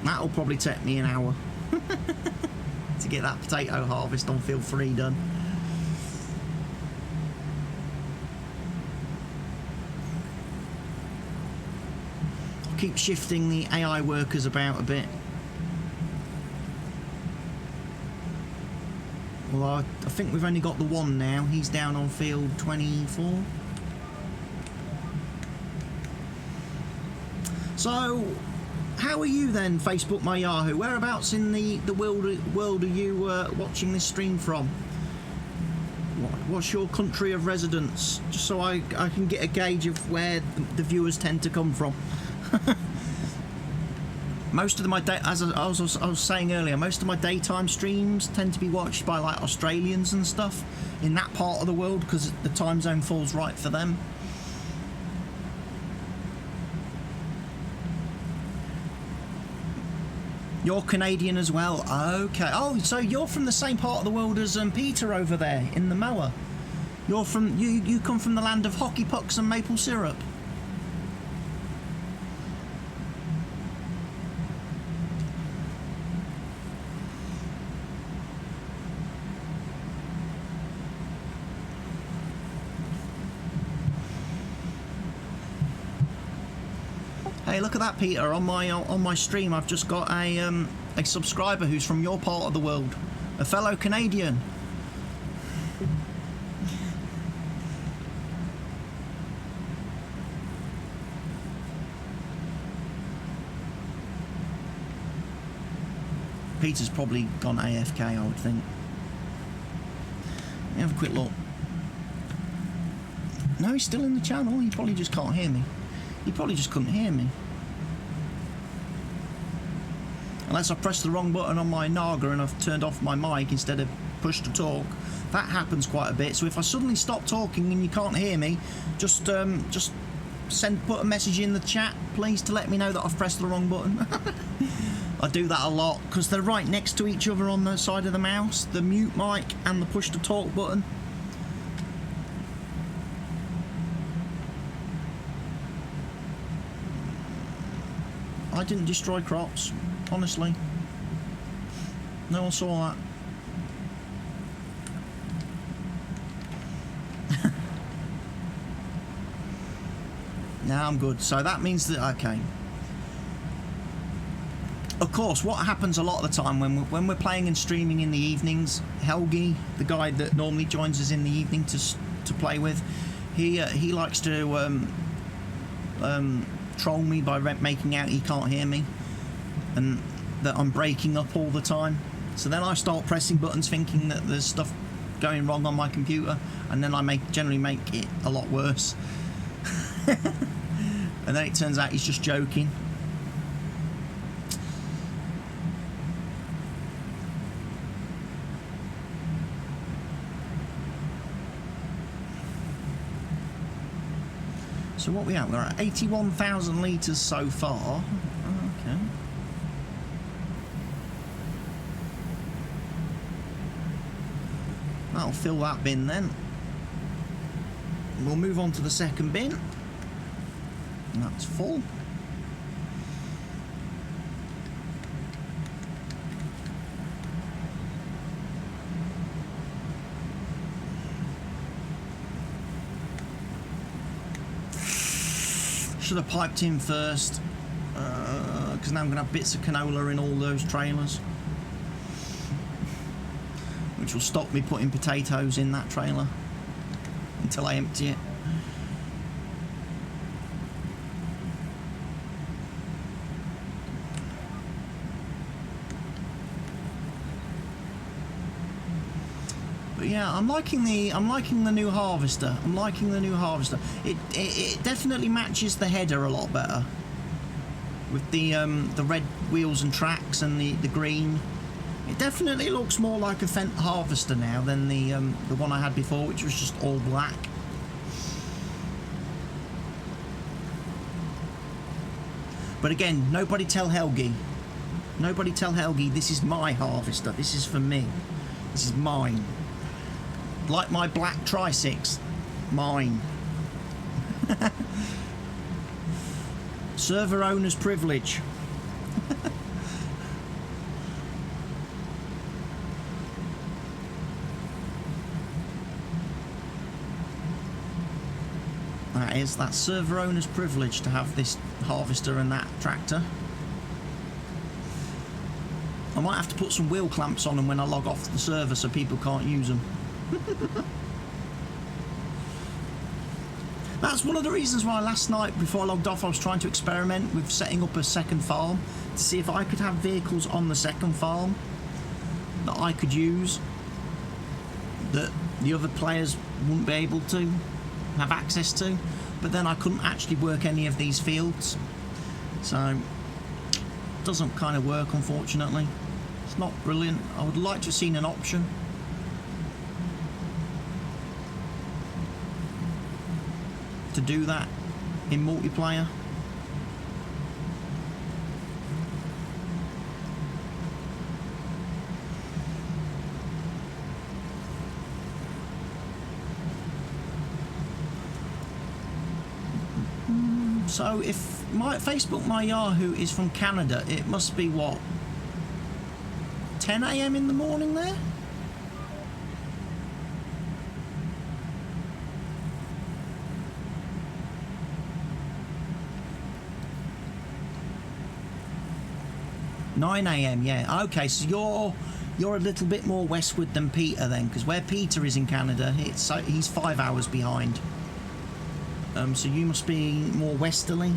That'll probably take me an hour to get that potato harvest on field 3 done. keep shifting the AI workers about a bit. Well, I think we've only got the one now. He's down on field 24. So, how are you then, Facebook my Yahoo? Whereabouts in the world are you watching this stream from? What's your country of residence? Just so I can get a gauge of where the viewers tend to come from. Most of my as I was saying earlier, most of my daytime streams tend to be watched by like Australians and stuff in that part of the world because the time zone falls right for them. You're Canadian as well. Okay. Oh, so you're from the same part of the world as Peter over there in the mower. You're from you come from the land of hockey pucks and maple syrup. Hey, look at that, Peter. On my stream, I've just got a subscriber who's from your part of the world, a fellow Canadian. Peter's probably gone AFK, I would think. Let me have a quick look. No, he's still in the channel. He probably just can't hear me. He probably just couldn't hear me. Unless I pressed the wrong button on my Naga and I've turned off my mic instead of push to talk. That happens quite a bit. So if I suddenly stop talking and you can't hear me, just put a message in the chat, please, to let me know that I've pressed the wrong button. I do that a lot because they're right next to each other on the side of the mouse, the mute mic and the push to talk button. I didn't destroy crops, honestly. No one saw that. Now I'm good. So that means that, okay. Of course, what happens a lot of the time when we're playing and streaming in the evenings, Helgi, the guy that normally joins us in the evening to play with, he likes to troll me by making out he can't hear me and that I'm breaking up all the time. So then I start pressing buttons thinking that there's stuff going wrong on my computer, and then I generally make it a lot worse. And then it turns out he's just joking. So what we at? We're at 81,000 litres so far. Okay. That'll fill that bin then. We'll move on to the second bin. And that's full. Should have piped in first, because now I'm going to have bits of canola in all those trailers, which will stop me putting potatoes in that trailer until I empty it. But yeah, I'm liking the new harvester. I'm liking the new harvester. It definitely matches the header a lot better with the red wheels and tracks and the green. It definitely looks more like a Fendt harvester now than the one I had before, which was just all black. But again, nobody tell Helgi. Nobody tell Helgi this is my harvester. This is for me. This is mine. Like my black Tri-6. Mine. Server owner's privilege. That is, that's server owner's privilege to have this harvester and that tractor. I might have to put some wheel clamps on them when I log off the server so people can't use them. That's one of the reasons why last night before I logged off I was trying to experiment with setting up a second farm to see if I could have vehicles on the second farm that I could use that the other players wouldn't be able to have access to, but then I couldn't actually work any of these fields, so it doesn't kind of work, unfortunately. It's not brilliant. I would like to have seen an option. To do that in multiplayer. So if my Facebook, my Yahoo is from Canada, it must be what, 10 AM in the morning there? $9 AM, yeah. Okay, so you're a little bit more westward than Peter then, because where Peter is in Canada, he's 5 hours behind. So you must be more westerly.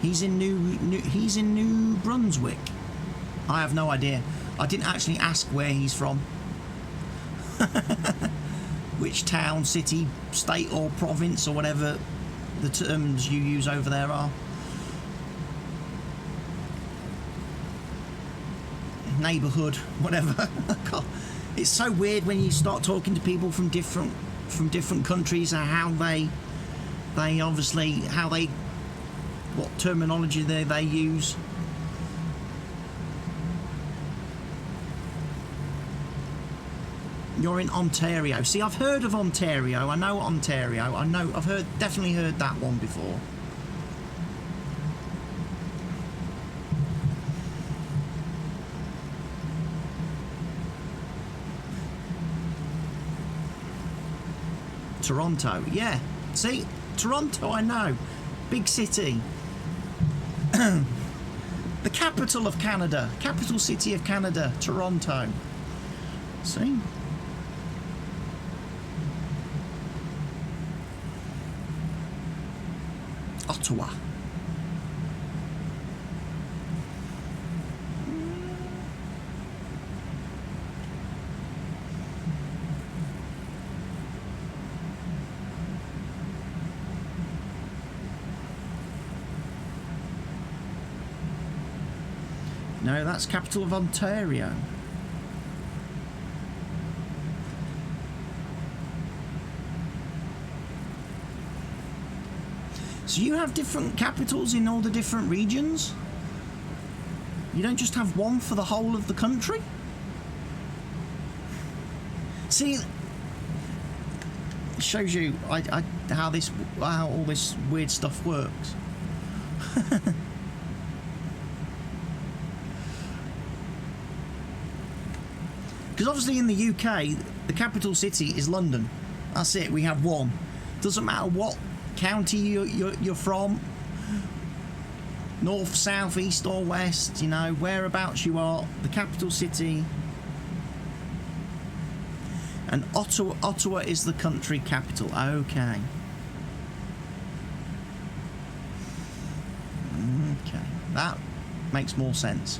He's in New Brunswick. I have no idea. I didn't actually ask where he's from. Which town, city, state or province or whatever the terms you use over there are. Neighbourhood, whatever. It's so weird when you start talking to people from different countries and how they obviously what terminology they use. You're in Ontario. See, I've heard of Ontario. I know Ontario. I've definitely heard that one before. Toronto, yeah. See, Toronto, I know. Big city. The capital of Canada. Capital city of Canada, Toronto. See? Ottawa. No, that's capital of Ontario. So you have different capitals in all the different regions? You don't just have one for the whole of the country? See, it shows you how all this weird stuff works. Because obviously in the UK, the capital city is London. That's it, we have one. Doesn't matter what county you're from, north, south, east or west, you know, whereabouts you are, the capital city. And Ottawa is the country capital. Okay. Okay, that makes more sense.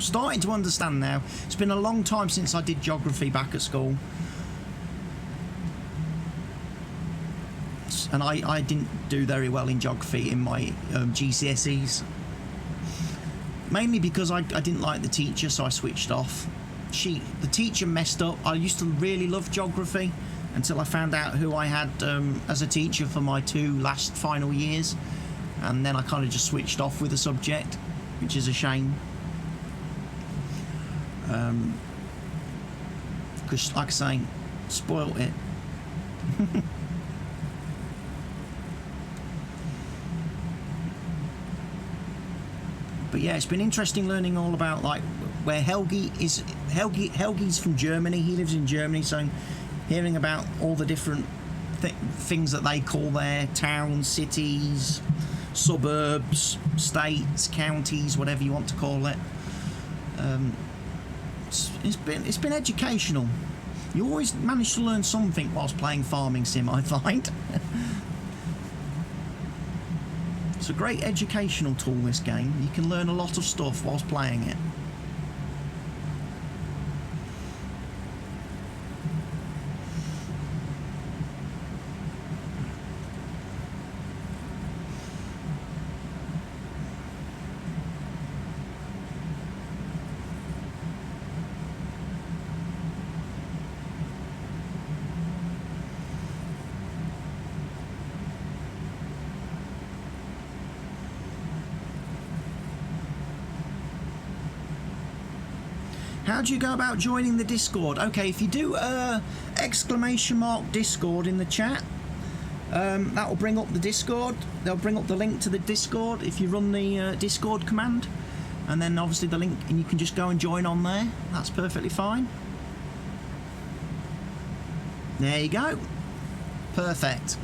Starting to understand now. It's been a long time since I did geography back at school, and I didn't do very well in geography in my GCSEs, mainly because I didn't like the teacher, so I switched off. The teacher messed up. I used to really love geography until I found out who I had as a teacher for my 2 last final years, and then I kind of just switched off with the subject, which is a shame. Because, like I say, spoiled it. But yeah, it's been interesting learning all about like where Helgi is. Helgi's from Germany. He lives in Germany, so hearing about all the different things that they call their towns, cities, suburbs, states, counties, whatever you want to call it. It's been educational. You always manage to learn something whilst playing Farming Sim, I find. It's a great educational tool, this game. You can learn a lot of stuff whilst playing it. How do you go about joining the Discord? Okay, if you do ! Discord in the chat, that will bring up the Discord. They'll bring up the link to the Discord if you run the Discord command, and then obviously the link, and you can just go and join on there. That's perfectly fine. There you go. Perfect.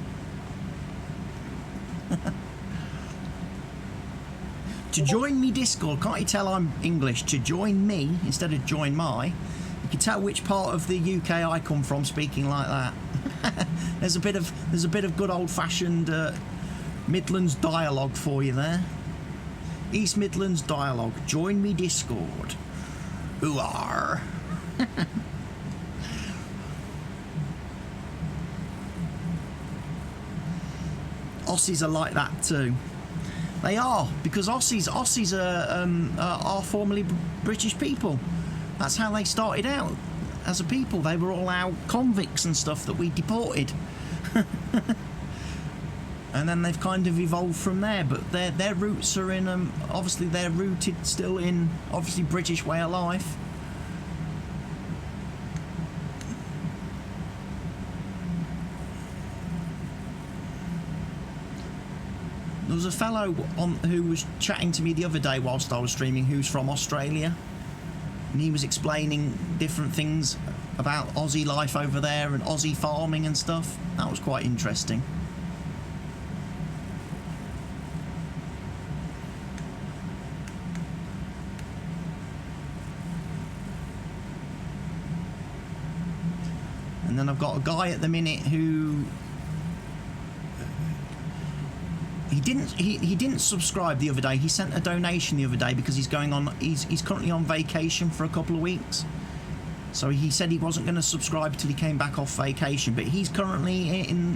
To join me Discord, can't you tell I'm English? To join me instead of join my. You can tell which part of the UK I come from speaking like that. there's a bit of good old-fashioned Midlands dialogue for you there. East Midlands dialogue. Join me Discord. Who are? Aussies are like that too. They are, because Aussies are formerly British people. That's how they started out as a people. They were all our convicts and stuff that we deported. And then they've kind of evolved from there, but their roots are in, obviously they're rooted still in, obviously, British way of life. There was a fellow who was chatting to me the other day whilst I was streaming who's from Australia, and he was explaining different things about Aussie life over there and Aussie farming and stuff. That was quite interesting. And then I've got a guy at the minute who he didn't subscribe the other day. He sent a donation the other day because he's currently on vacation for a couple of weeks. So he said he wasn't going to subscribe till he came back off vacation, but he's currently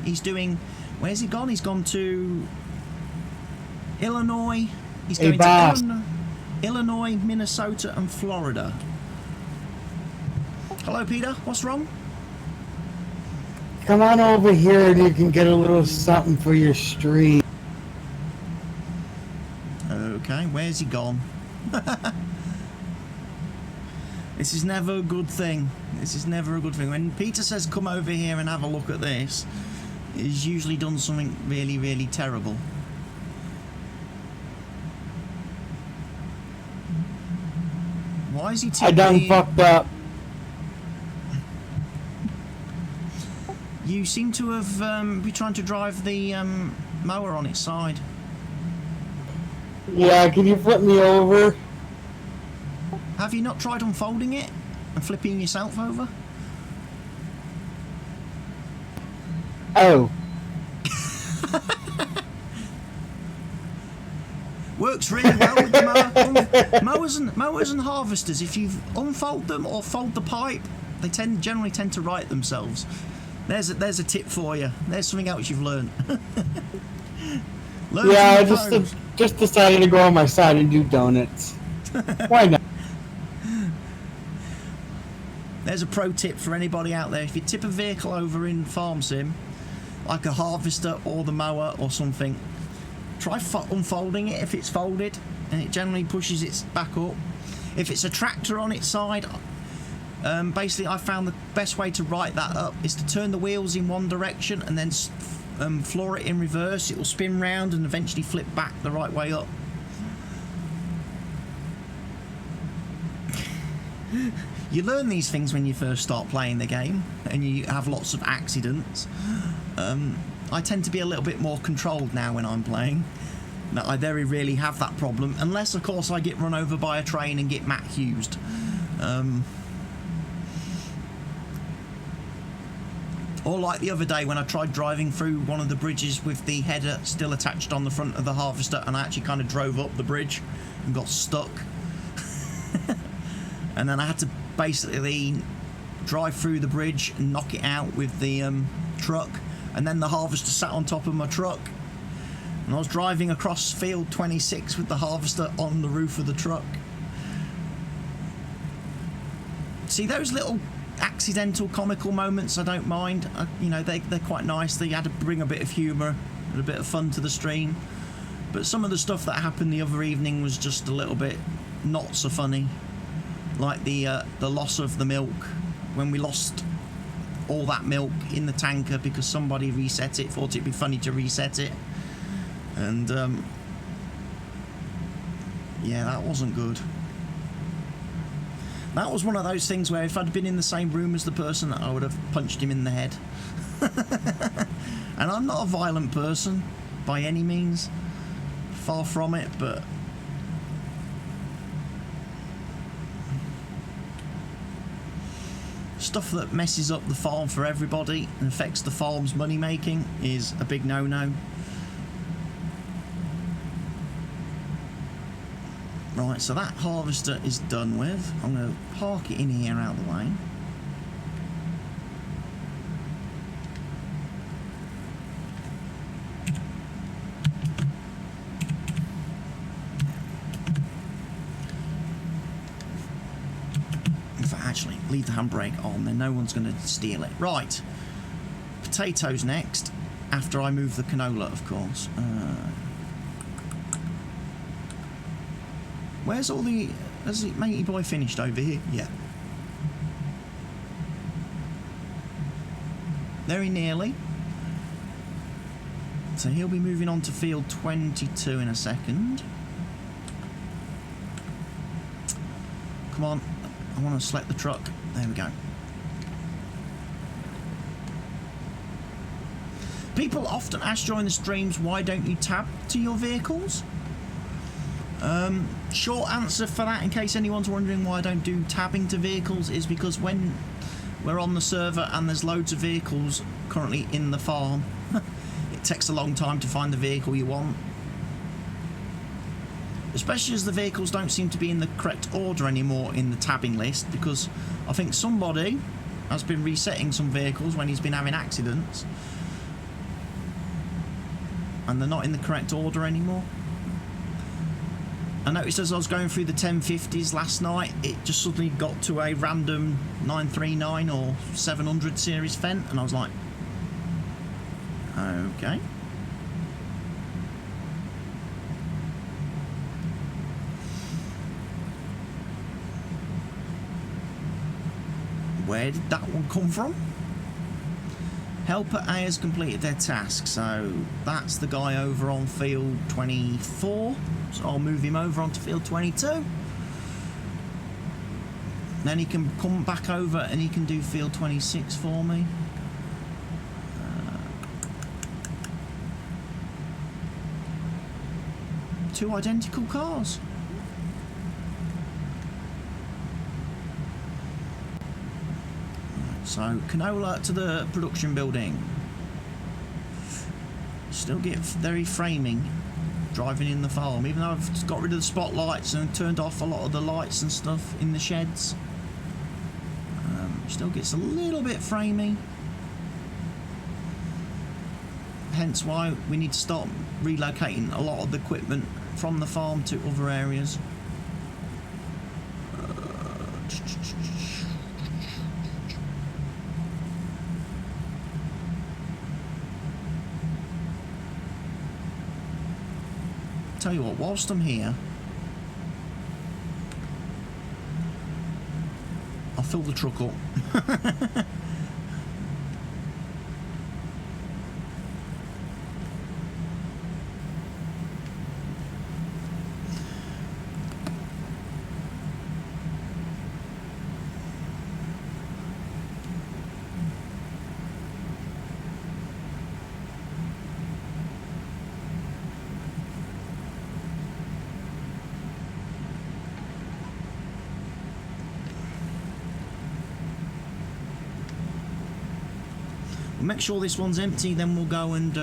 he's doing, where's he gone? He's gone to Illinois. He's going to Illinois, Minnesota and Florida. Hello Peter, what's wrong? Come on over here and you can get a little something for your stream. Okay, where's he gone? This is never a good thing. This is never a good thing. When Peter says come over here and have a look at this, he's usually done something really, really terrible. Why is he I done fucked up. You seem to have been trying to drive the mower on its side. Yeah, can you flip me over? Have you not tried unfolding it and flipping yourself over? Oh. Works really well with the mower. Mowers and harvesters, if you unfold them or fold the pipe, they generally tend to right themselves. There's a tip for you. There's something else you've learned. Yeah, I just decided to go on my side and do donuts. Why not? There's a pro tip for anybody out there. If you tip a vehicle over in Farm Sim, like a harvester or the mower or something, try unfolding it if it's folded, and it generally pushes it back up. If it's a tractor on its side, basically I found the best way to right that up is to turn the wheels in one direction and then floor it in reverse. It will spin round and eventually flip back the right way up. You learn these things when you first start playing the game, and you have lots of accidents. I tend to be a little bit more controlled now when I'm playing. I very rarely have that problem, unless, of course, I get run over by a train and get Matt Hughesed. Or like the other day when I tried driving through one of the bridges with the header still attached on the front of the harvester, and I actually kind of drove up the bridge and got stuck. And then I had to basically drive through the bridge and knock it out with the truck, and then the harvester sat on top of my truck, and I was driving across field 26 with the harvester on the roof of the truck. See, those little accidental comical moments I don't mind. You know, they're quite nice. They had to bring a bit of humour and a bit of fun to the stream, but some of the stuff that happened the other evening was just a little bit not so funny, like the loss of the milk, when we lost all that milk in the tanker because somebody reset it, thought it'd be funny to reset it, and yeah, that wasn't good. That was one of those things where if I'd been in the same room as the person, I would have punched him in the head. And I'm not a violent person by any means, far from it, but stuff that messes up the farm for everybody and affects the farm's money making is a big no-no. Right, so that harvester is done with. I'm going to park it in here out of the way. In fact, actually, leave the handbrake on, then no one's going to steal it. Right, potatoes next, after I move the canola, of course. Where's all the... Has the matey boy finished over here? Yeah. Very nearly. So he'll be moving on to field 22 in a second. Come on. I want to select the truck. There we go. People often ask during the streams, why don't you tab to your vehicles? Short answer for that, in case anyone's wondering why I don't do tabbing to vehicles, is because when we're on the server and there's loads of vehicles currently in the farm, it takes a long time to find the vehicle you want. Especially as the vehicles don't seem to be in the correct order anymore in the tabbing list, because I think somebody has been resetting some vehicles when he's been having accidents, and they're not in the correct order anymore. I noticed as I was going through the 1050s last night, it just suddenly got to a random 939 or 700 series Fendt, and I was like, okay. Where did that one come from? Helper A has completed their task, so that's the guy over on field 24. So I'll move him over onto field 22. Then he can come back over and he can do field 26 for me. Two identical cars. So canola to the production building. Still get very framing driving in the farm, even though I've got rid of the spotlights and turned off a lot of the lights and stuff in the sheds. Still gets a little bit framing. Hence why we need to start relocating a lot of the equipment from the farm to other areas. Tell you what, whilst I'm here, I'll fill the truck up. We'll make sure this one's empty, then we'll go and,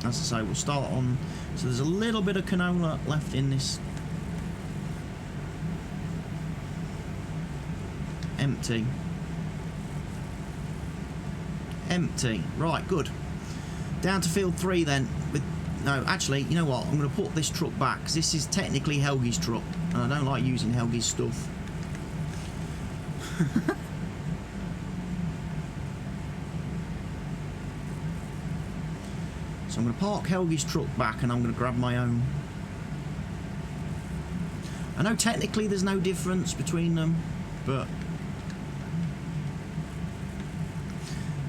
as I say, we'll start on. So there's a little bit of canola left in this. Empty. Empty. Right, good. Down to field 3 then. No, actually, you know what? I'm going to put this truck back because this is technically Helgi's truck, and I don't like using Helgi's stuff. So I'm going to park Helgi's truck back, and I'm going to grab my own. I know technically there's no difference between them, but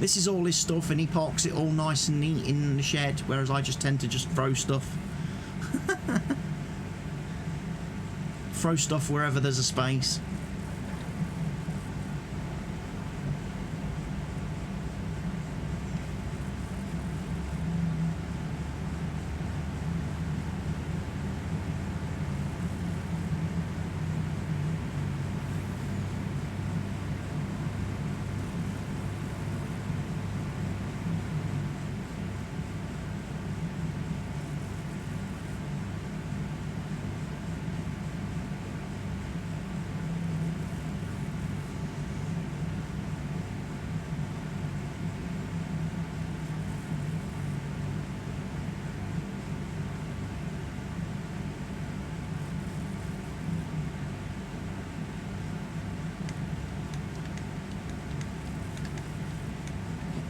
this is all his stuff, and he parks it all nice and neat in the shed, whereas I just tend to just throw stuff. Throw stuff wherever there's a space.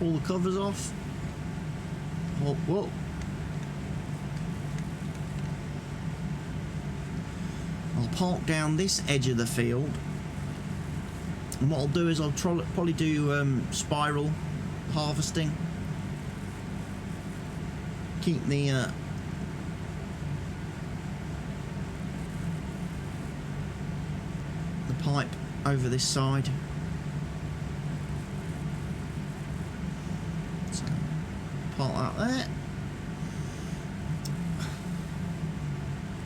All the covers off. Oh, whoa. I'll park down this edge of the field, and what I'll do is I'll probably do spiral harvesting. Keep the pipe over this side. Part out there.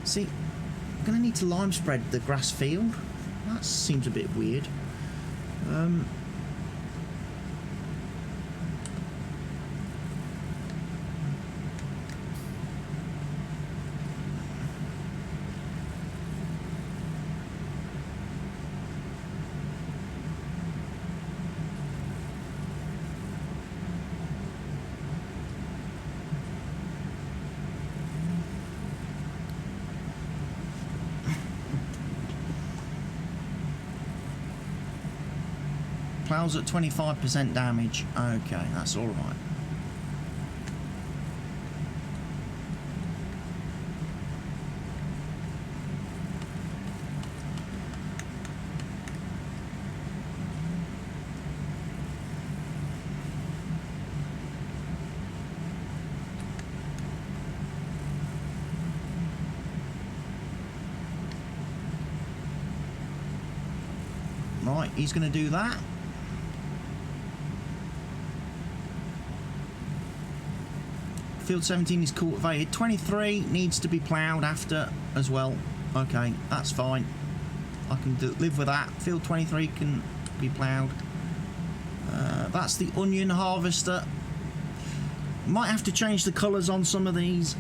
See, I'm going to need to lime spread the grass field. That seems a bit weird. Plows at 25% damage. Okay, that's all right. Right, he's going to do that. Field 17 is cultivated. 23 needs to be ploughed after as well. Okay, that's fine. I can live with that. Field 23 can be ploughed. That's the onion harvester. Might have to change the colours on some of these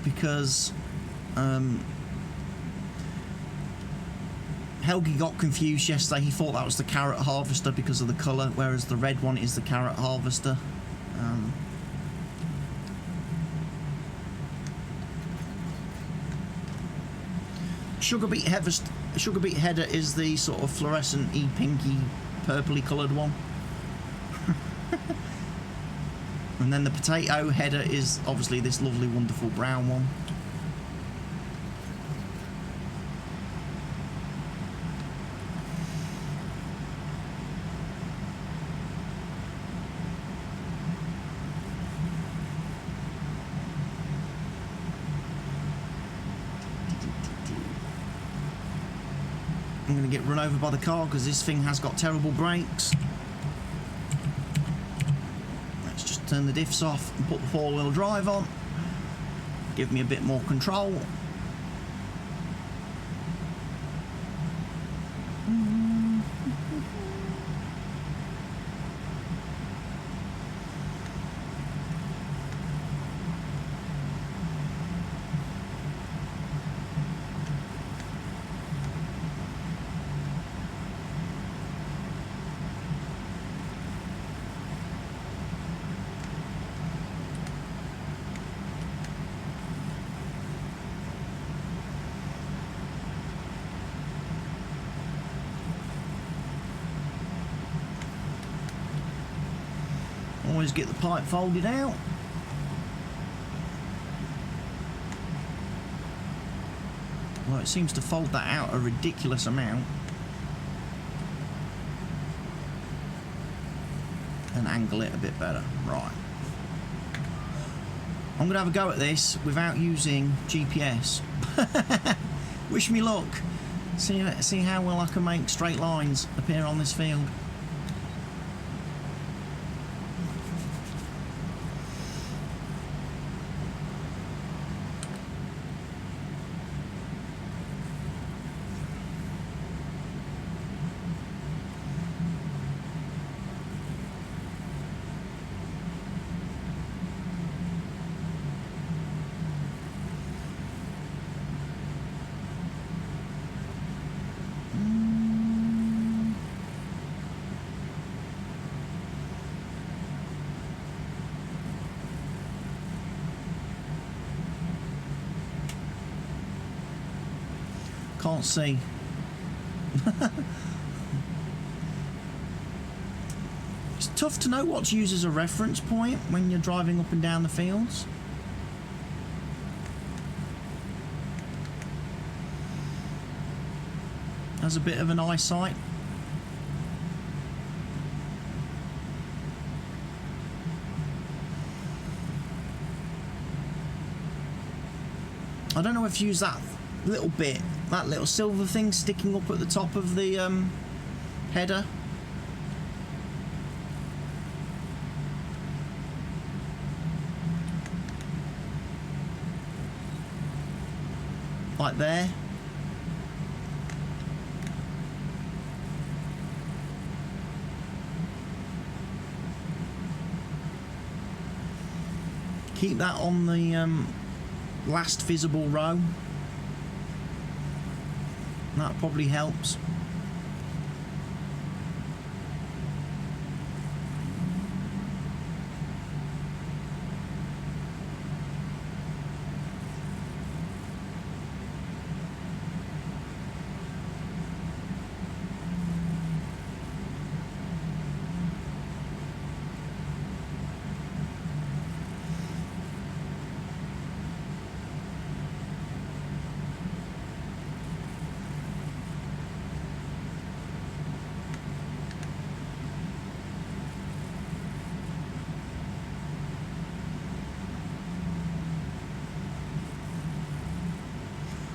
because Helgi got confused yesterday. He thought that was the carrot harvester because of the colour, whereas the red one is the carrot harvester. Sugar beet header is the sort of fluorescent-y, pinky, purpley coloured one. And then the potato header is obviously this lovely, wonderful brown one. I'm going to get run over by the car because this thing has got terrible brakes. Let's just turn the diffs off and put the four-wheel drive on. Give me a bit more control. always get the pipe folded out. Well, it seems to fold that out a ridiculous amount. And angle it a bit better. Right. I'm going to have a go at this without using GPS. Wish me luck. See how well I can make straight lines appear on this field. Can't see. It's tough to know what to use as a reference point when you're driving up and down the fields. Has a bit of an eyesight. I don't know if you use that little bit, that little silver thing sticking up at the top of the header. Like there. Keep that on the last visible row. That probably helps.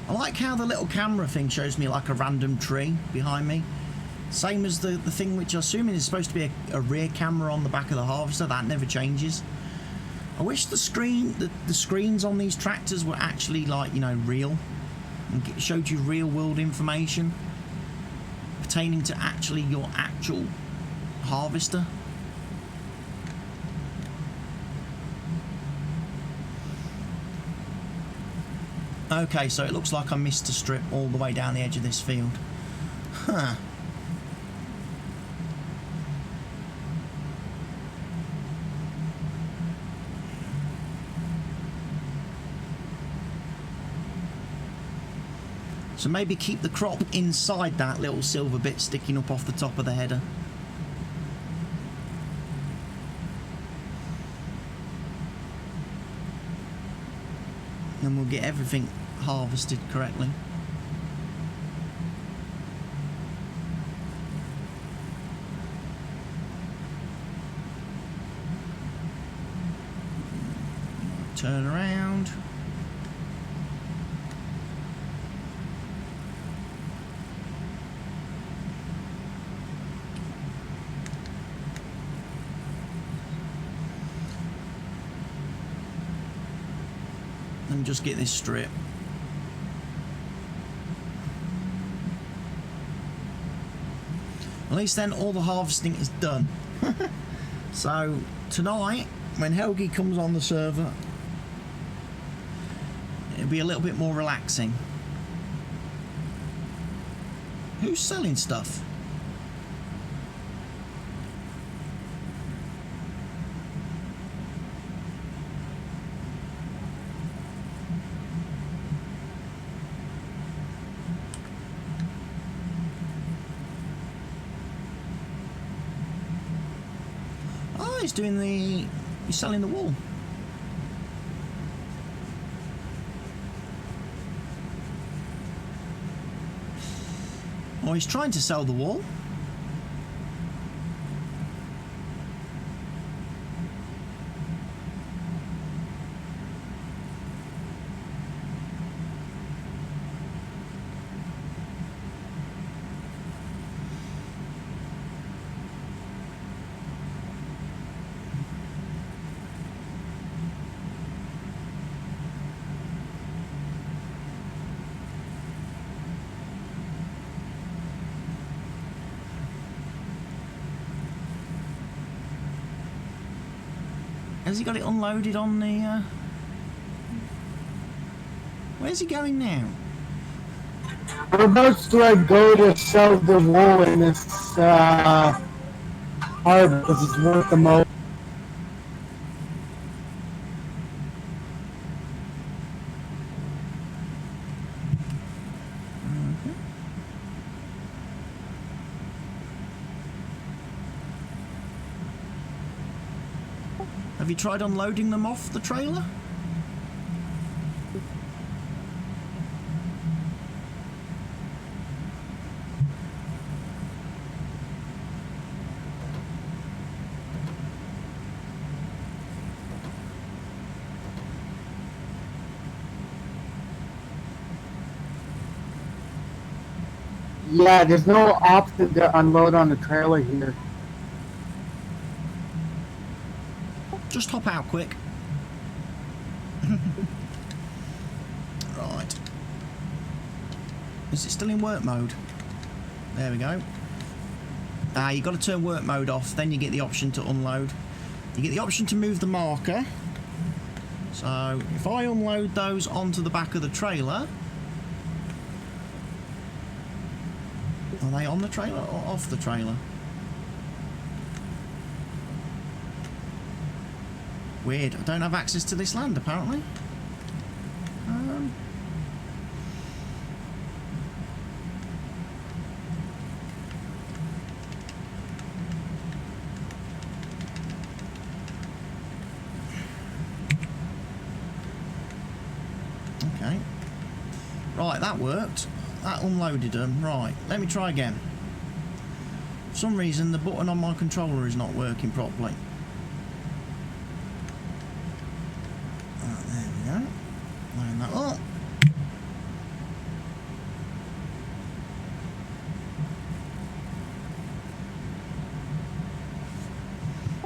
I like how the little camera thing shows me like a random tree behind me. Same as the thing which I'm assuming is supposed to be a rear camera on the back of the harvester. That never changes. I wish the screens on these tractors were actually, like, you know, real and showed you real world information pertaining to actually your actual harvester. Okay, so it looks like I missed a strip all the way down the edge of this field. Huh. So maybe keep the crop inside that little silver bit sticking up off the top of the header. And we'll get everything harvested correctly. Turn around. And just get this strip. At least then all the harvesting is done. So tonight, when Helgi comes on the server, it'll be a little bit more relaxing. Who's selling stuff? Oh, he's doing the... He's selling the wool. Oh, he's trying to sell the wool. Has he got it unloaded on the... Where's he going now? Whereabouts do I go to sell the wool in this harbor? Because it's worth the most. Have you tried unloading them off the trailer? Yeah, there's no option to unload on the trailer here. Just hop out quick. Right. Is it still in work mode? There we go. You've got to turn work mode off, then you get the option to unload. You get the option to move the marker. So if I unload those onto the back of the trailer... Are they on the trailer or off the trailer? Weird. I don't have access to this land, apparently. Okay. Right, that worked. That unloaded them. Right, let me try again. For some reason, the button on my controller is not working properly. There we go. Line that up.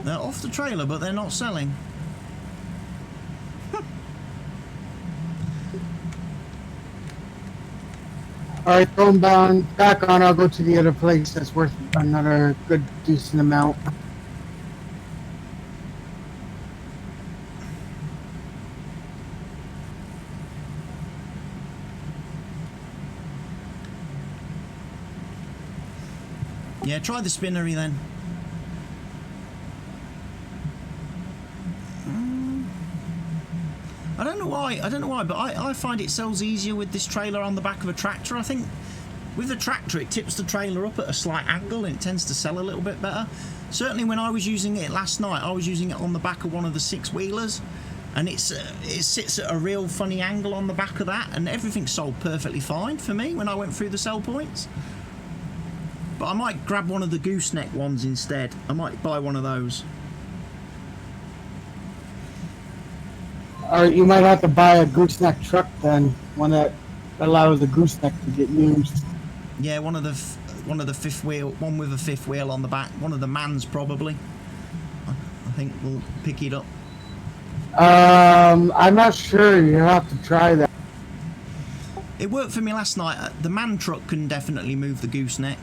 They're off the trailer, but they're not selling. Alright, throw them back on. I'll go to the other place that's worth another good, decent amount. Yeah, try the spinnery then. I don't know why, but I find it sells easier with this trailer on the back of a tractor. I think with the tractor it tips the trailer up at a slight angle and it tends to sell a little bit better. Certainly when I was using it last night, I was using it on the back of one of the six-wheelers, and it sits at a real funny angle on the back of that, and everything sold perfectly fine for me when I went through the sell points. But I might grab one of the gooseneck ones instead. I might buy one of those. Or you might have to buy a gooseneck truck then, one that allows the gooseneck to get used. Yeah, one of the fifth wheel, one with a fifth wheel on the back. One of the Mans probably. I think we'll pick it up. I'm not sure. You have to try that. It worked for me last night. The Man truck can definitely move the gooseneck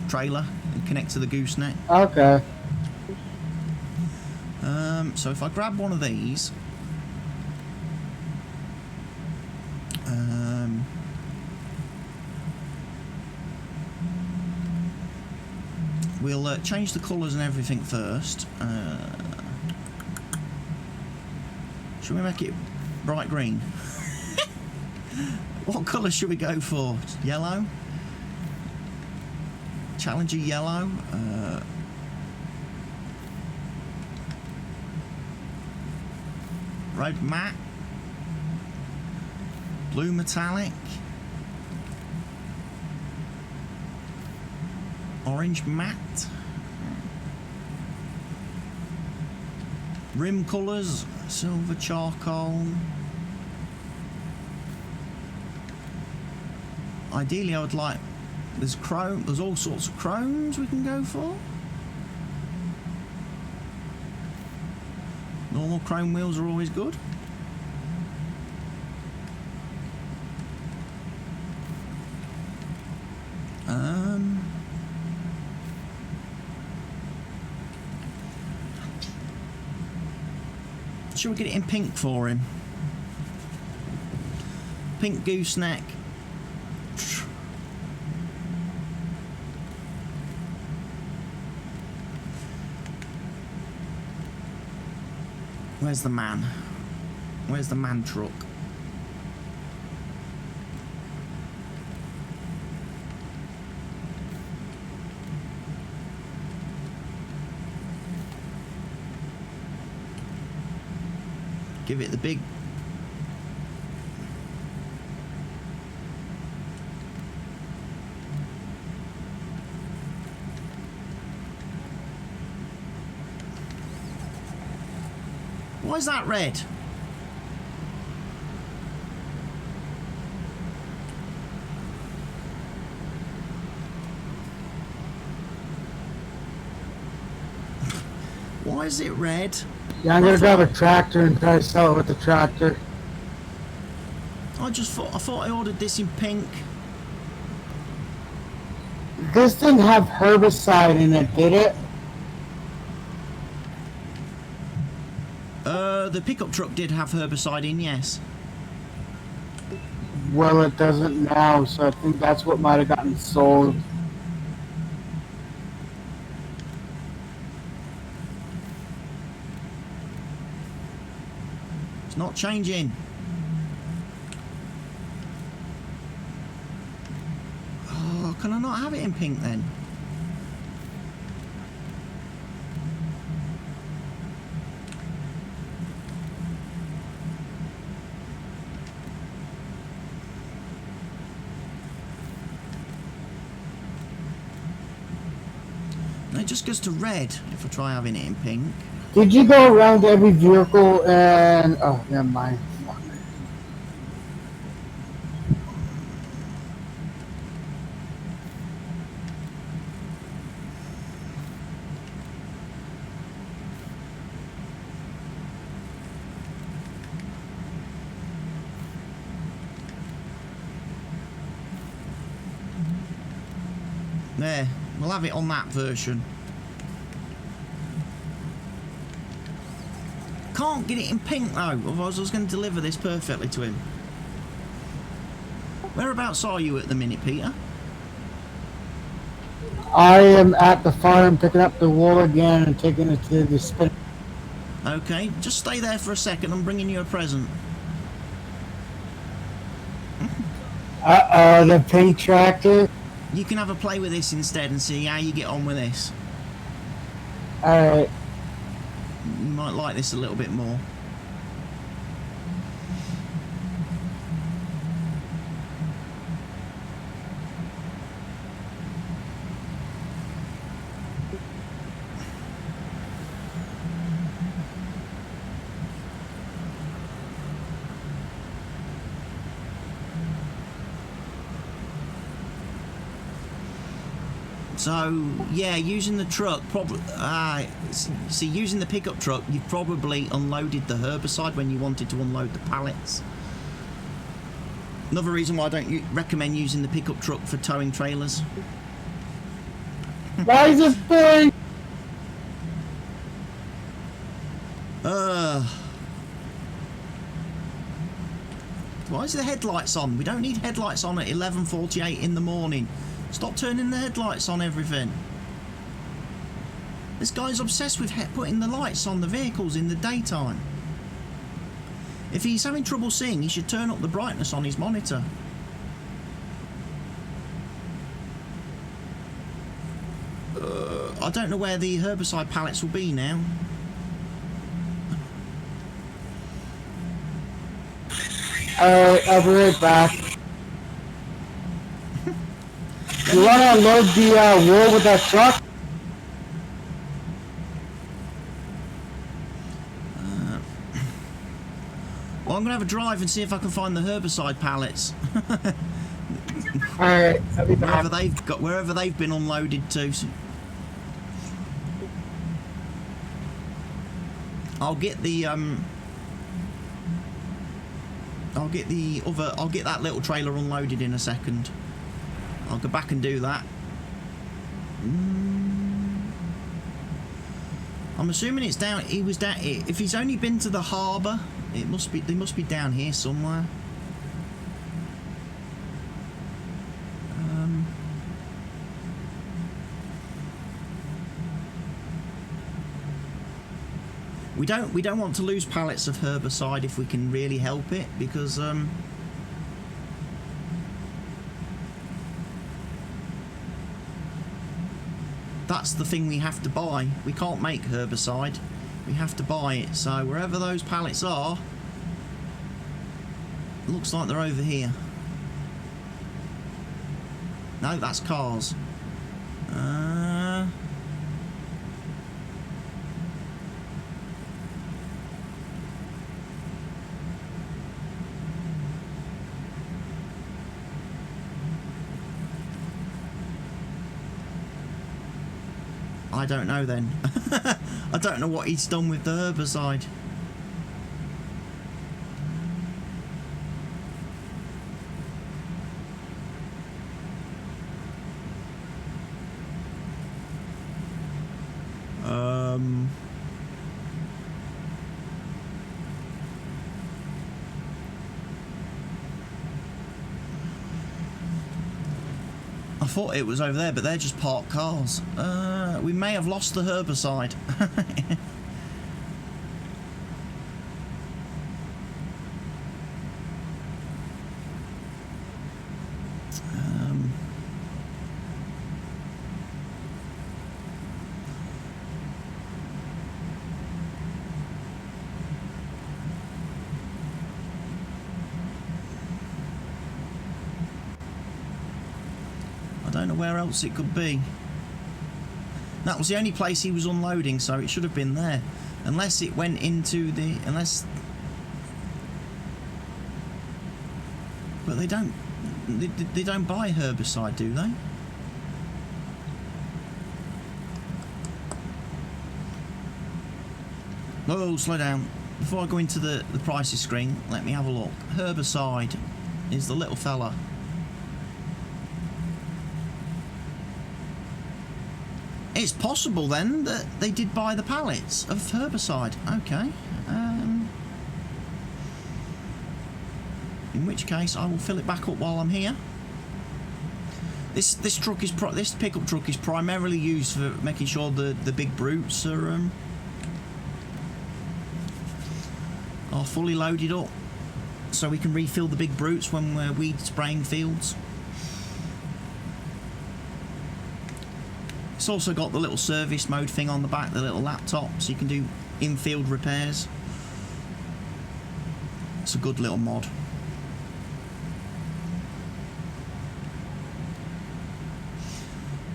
trailer and connect to the gooseneck. Okay. So if I grab one of these, we'll change the colours and everything first. Should we make it bright green? What colour should we go for? Yellow? Challenger yellow? Red matte. Blue metallic. Orange matte. Rim colours, silver charcoal. Ideally I would like, there's chrome, there's all sorts of chromes we can go for. Normal chrome wheels are always good. Should we get it in pink for him? Pink gooseneck. Where's the man? Where's the man truck? Give it the big... Why is that red? Why is it red? Yeah, I'm gonna grab a tractor and try to sell it with the tractor. I thought I ordered this in pink. This thing have herbicide in it, did it? The pickup truck did have herbicide in, yes. Well, it doesn't now, so I think that's what might have gotten sold. It's not changing. Oh, can I not have it in pink then? No, it just goes to red if I try having it in pink. Did you go around every vehicle and... Oh, never mind. Fuck. There, we'll have it on that version. Can't get it in pink though, otherwise I was going to deliver this perfectly to him. Whereabouts are you at the minute, Peter? I am at the farm picking up the wool again and taking it to the spin. Okay, just stay there for a second, I'm bringing you a present. The pink tractor. You can have a play with this instead and see how you get on with this. Alright. You might like this a little bit more. So yeah, using the truck probably. See, using the pickup truck, you've probably unloaded the herbicide when you wanted to unload the pallets. Another reason why I don't recommend using the pickup truck for towing trailers. Why is this thing? Why is the headlights on? We don't need headlights on at 11:48 in the morning. Stop turning the headlights on everything. This guy's obsessed with putting the lights on the vehicles in the daytime. If he's having trouble seeing, he should turn up the brightness on his monitor. I don't know where the herbicide pallets will be now. Alright, I'll be right back. You wanna unload the wool with that truck? Well, I'm gonna have a drive and see if I can find the herbicide pallets. Alright, I'll be back. Wherever they've been unloaded to. I'll get that little trailer unloaded in a second. I'll go back and do that. I'm assuming it's down. He was down. If he's only been to the harbour, they must be down here somewhere. We don't want to lose pallets of herbicide if we can really help it, because that's the thing we have to buy. We can't make herbicide. We have to buy it. So wherever those pallets are, it looks like they're over here. No, that's cars. I don't know then. I don't know what he's done with the herbicide. I thought it was over there, but they're just parked cars. We may have lost the herbicide. I don't know where else it could be. That was the only place he was unloading, so it should have been there. Unless it went into the... But they don't buy herbicide, do they? Oh, slow down. Before I go into the prices screen, let me have a look. Herbicide is the little fella. It's possible then that they did buy the pallets of herbicide. Okay. In which case, I will fill it back up while I'm here. This pickup truck is primarily used for making sure the big brutes are fully loaded up, so we can refill the big brutes when we're weed spraying fields. It's also got the little service mode thing on the back, the little laptop, so you can do in-field repairs. It's a good little mod.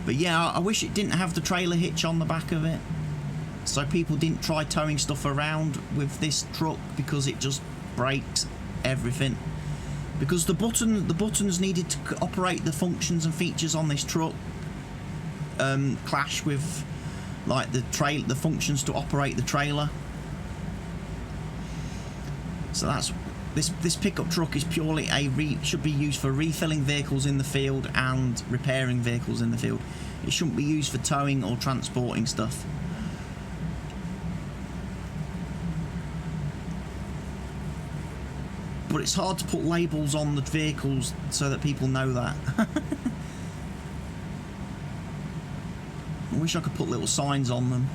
But yeah, I wish it didn't have the trailer hitch on the back of it, so people didn't try towing stuff around with this truck, because it just breaks everything. Because the buttons needed to operate the functions and features on this truck clash with like the functions to operate the trailer. So that's this pickup truck is purely should be used for refilling vehicles in the field and repairing vehicles in the field. It shouldn't be used for towing or transporting stuff. But it's hard to put labels on the vehicles so that people know that. I wish I could put little signs on them.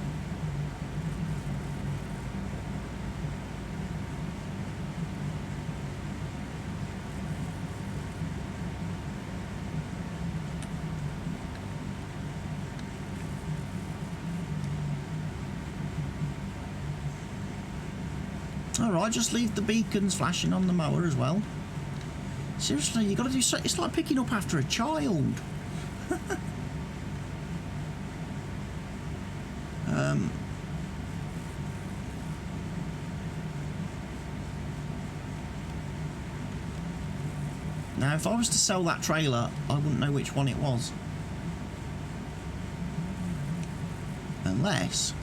Alright, just leave the beacons flashing on the mower as well. Seriously, you got to do so. It's like picking up after a child. Now, if I was to sell that trailer, I wouldn't know which one it was. Unless...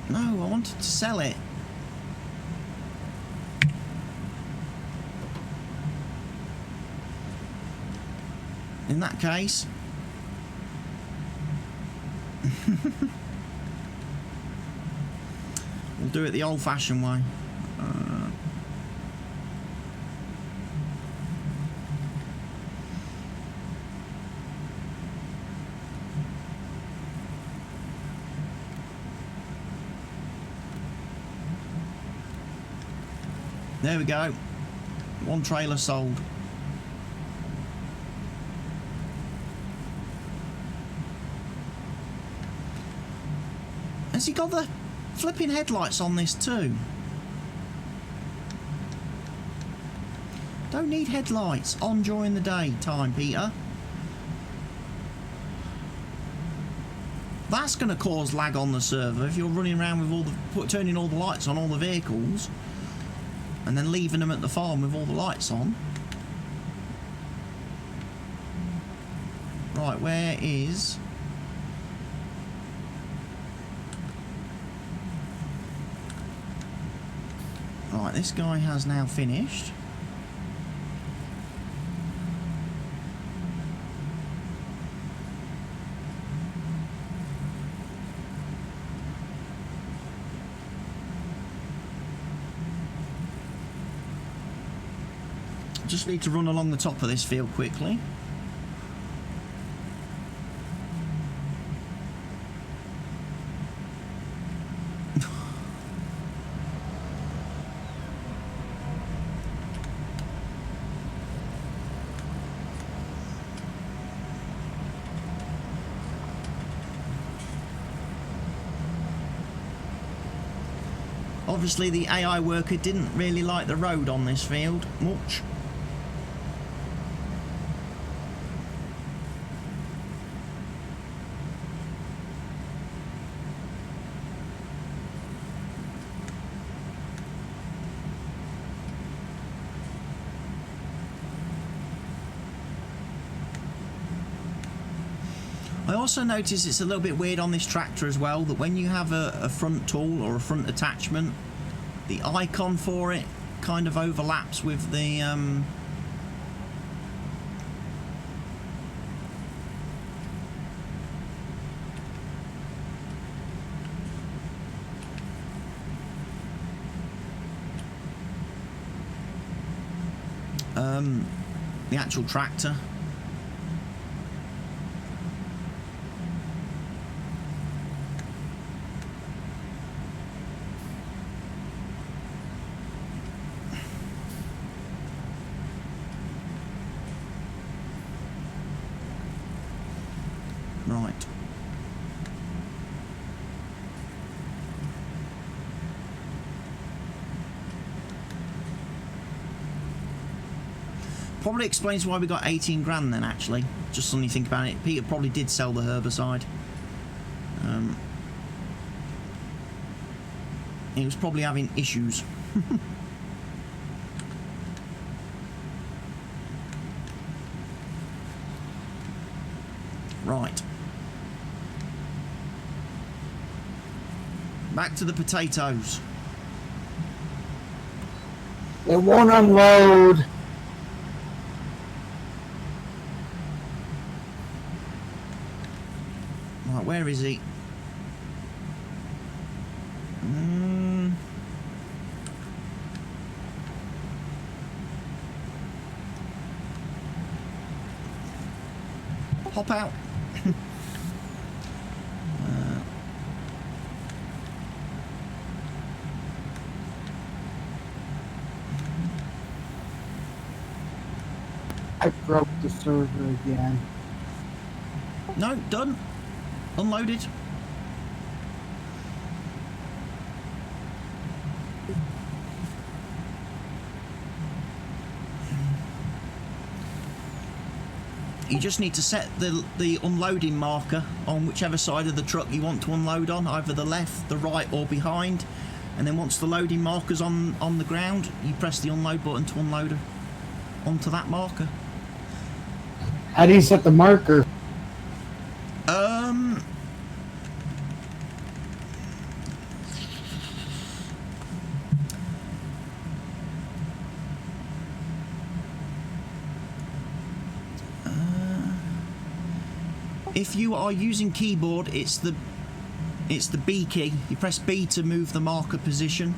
No, I wanted to sell it. In that case... we'll do it the old-fashioned way. There we go. One trailer sold. Has he got the flipping headlights on this too? Don't need headlights on during the day time, Peter. That's going to cause lag on the server if you're running around with all the turning all the lights on all the vehicles and then leaving them at the farm with all the lights on. Right, where is... Right, this guy has now finished. Just need to run along the top of this field quickly. Obviously the AI worker didn't really like the road on this field much. I also notice it's a little bit weird on this tractor as well, that when you have a front tool or a front attachment, the icon for it kind of overlaps with the the actual tractor. Right. Probably explains why we got 18 grand then, actually. Just suddenly think about it. Peter probably did sell the herbicide. He was probably having issues. Right. Back to the potatoes. It won't unload. Right, where is he? Hop out. I broke the server again. No, done. Unloaded. You just need to set the unloading marker on whichever side of the truck you want to unload on, either the left, the right or behind, and then once the loading marker's on the ground, you press the unload button to unload onto that marker. How do you set the marker? If you are using keyboard, it's the B key. You press B to move the marker position,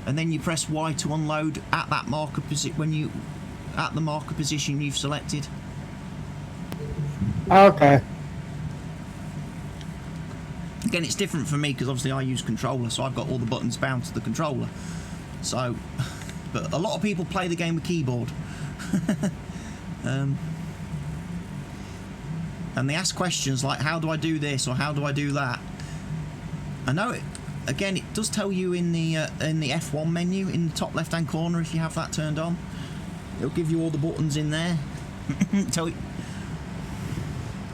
and then you press Y to unload at that marker position at the marker position you've selected. Okay. Again, it's different for me because obviously I use controller, so I've got all the buttons bound to the controller. So, but a lot of people play the game with keyboard. And they ask questions like, how do I do this or how do I do that? I know it. Again, it does tell you in the F1 menu in the top left-hand corner if you have that turned on. It'll give you all the buttons in there. Tell you.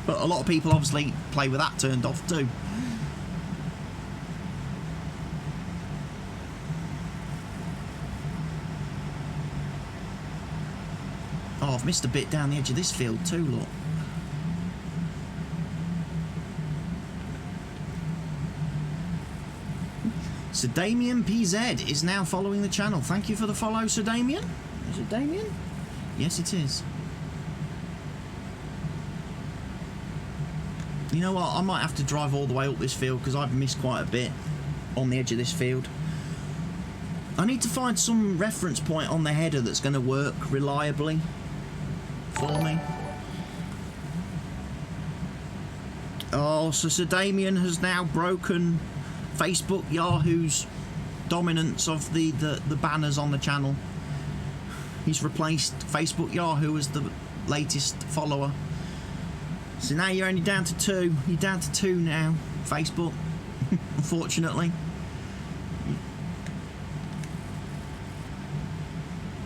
But a lot of people obviously play with that turned off too. Oh, I've missed a bit down the edge of this field too, look. Sir Damien PZ is now following the channel. Thank you for the follow, Sir Damien. Is it Damien? Yes, it is. You know what? I might have to drive all the way up this field because I've missed quite a bit on the edge of this field. I need to find some reference point on the header that's going to work reliably for me. Oh, so Sir Damien has now broken Facebook Yahoo's dominance of the banners on the channel. He's replaced Facebook Yahoo as the latest follower. So now you're only down to 2. You're down to 2 now, Facebook, unfortunately.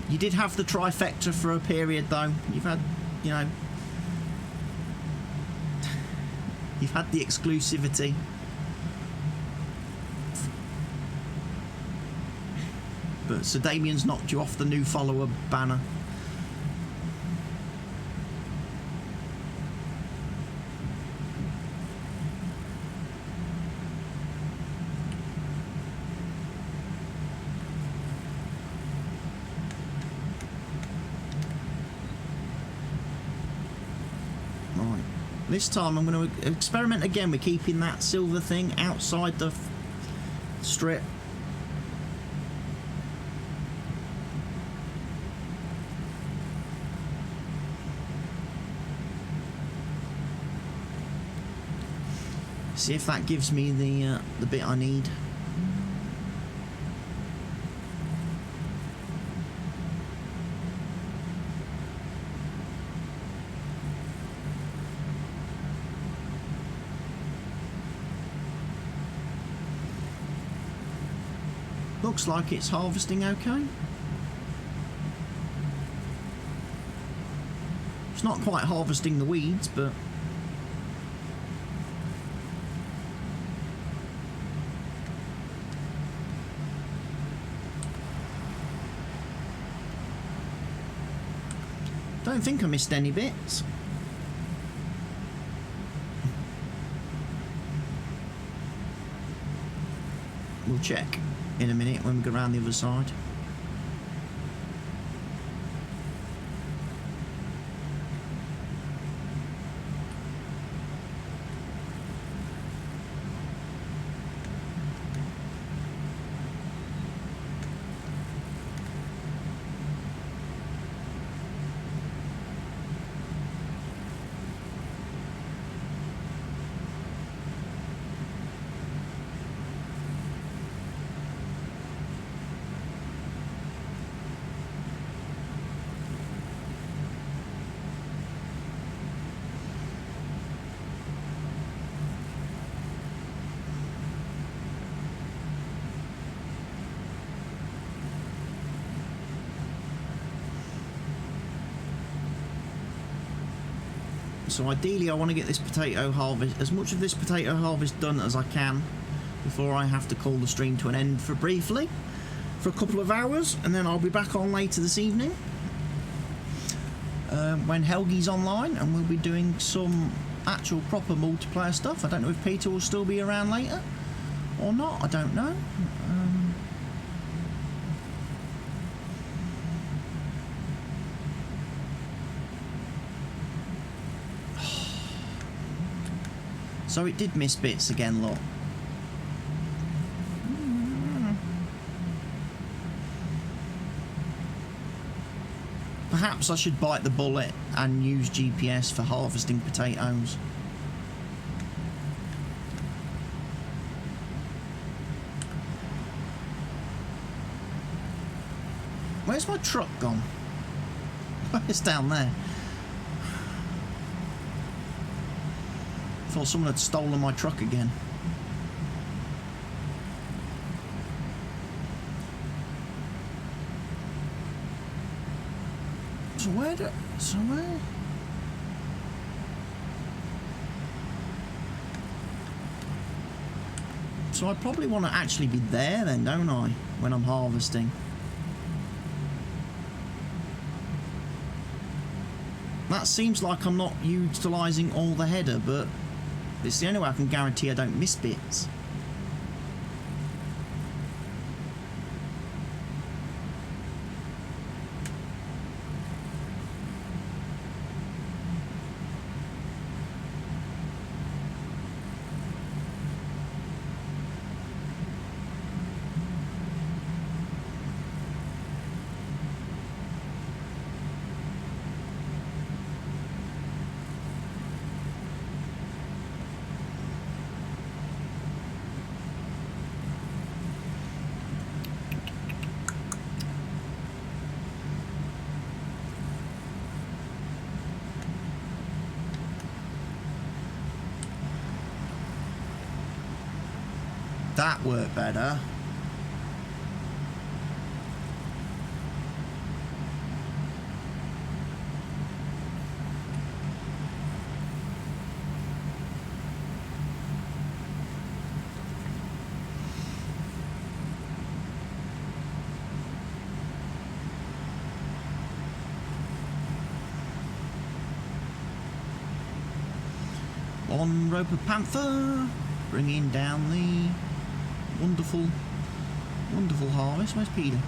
You did have the trifecta for a period though. You've had, you know, you've had the exclusivity. But Sir Damien's knocked you off the new follower banner. Right. This time I'm going to experiment again with keeping that silver thing outside the strip. See if that gives me the bit I need. Looks like it's harvesting okay. It's not quite harvesting the weeds, but don't think I missed any bits. we'll check in a minute when we go around the other side. So ideally I want to get this potato harvest, as much of this potato harvest done as I can before I have to call the stream to an end for briefly, for a couple of hours, and then I'll be back on later this evening when Helgi's online, and we'll be doing some actual proper multiplayer stuff. I don't know if Peter will still be around later or not, I don't know. So it did miss bits again, look. Perhaps I should bite the bullet and use GPS for harvesting potatoes. Where's my truck gone? It's down there. I thought someone had stolen my truck again. So where do... So where... So I probably want to actually be there then, don't I? When I'm harvesting. That seems like I'm not utilising all the header, but it's the only way I can guarantee I don't miss bits. That worked better. On Roper Panther, bringing down the wonderful harvest. Where's Peter?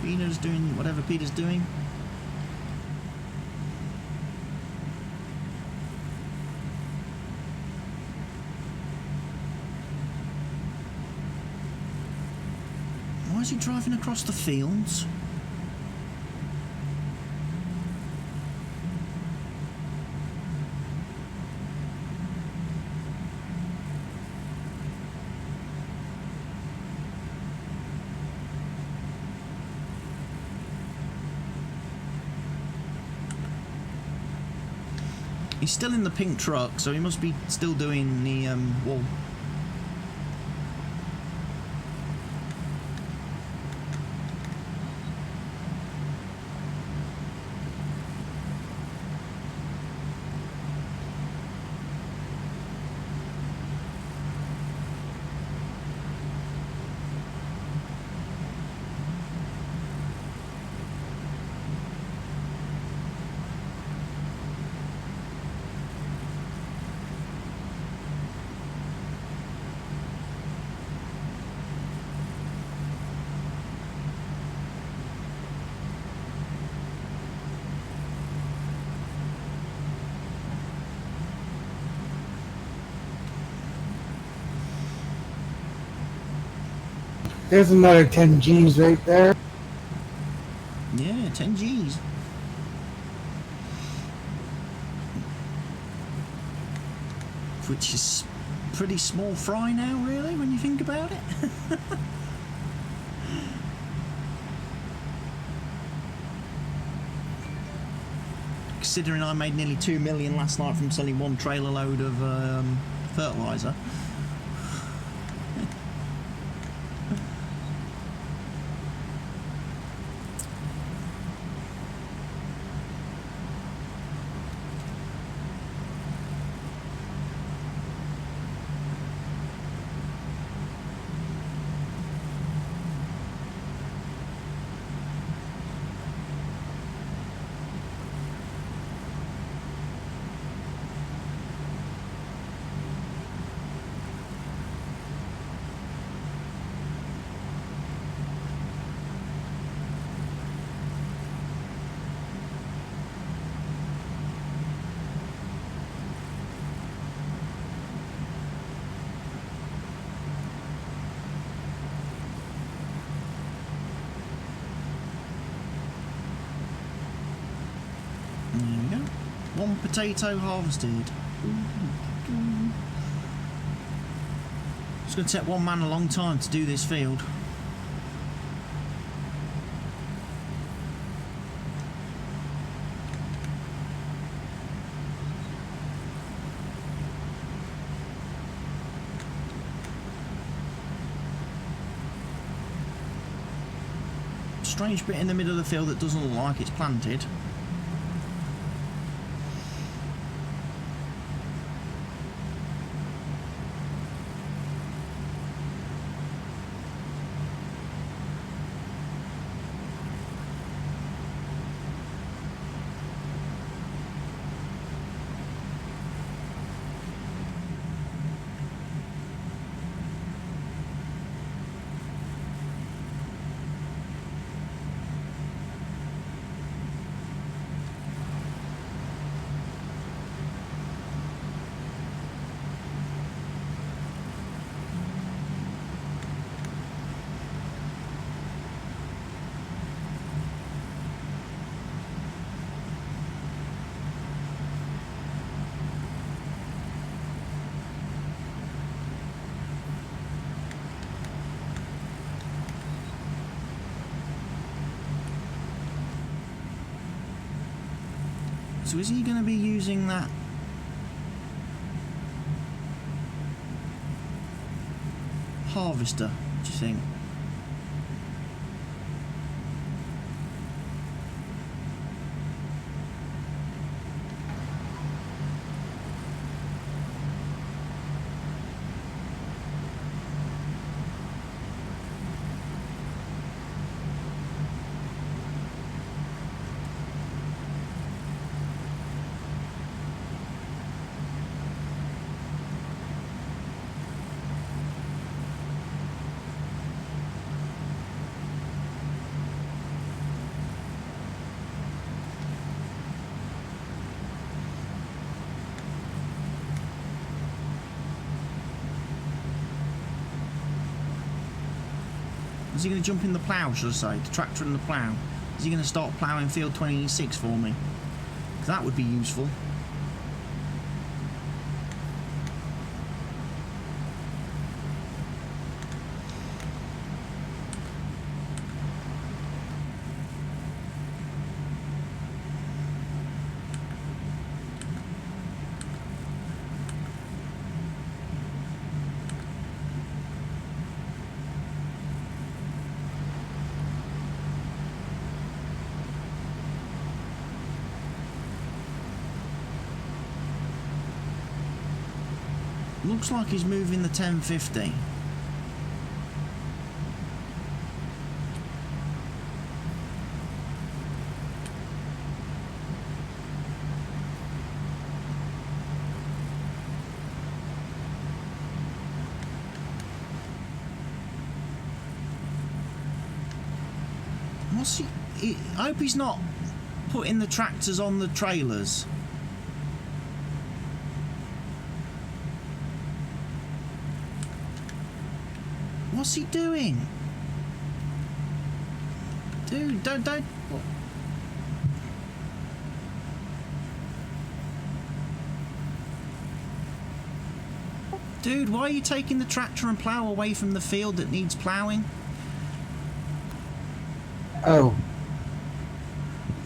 Peter's doing whatever Peter's doing. Why is he driving across the fields? He's still in the pink truck, so he must be still doing the wall. There's another 10 G's right there. Yeah, 10 G's. Which is pretty small fry now, really, when you think about it. Considering I made nearly 2 million last night from selling one trailer load of fertiliser. There we go. One potato harvested. It's going to take one man a long time to do this field. Strange bit in the middle of the field that doesn't look like it's planted. So is he going to be using that harvester, do you think? Is he going to jump in the plough, should I say? The tractor and the plough. Is he going to start ploughing field 26 for me? Because that would be useful. Looks like he's moving the 1050. What's he? I hope he's not putting the tractors on the trailers. What's he doing? Dude, don't. What? Dude, why are you taking the tractor and plough away from the field that needs ploughing? Oh.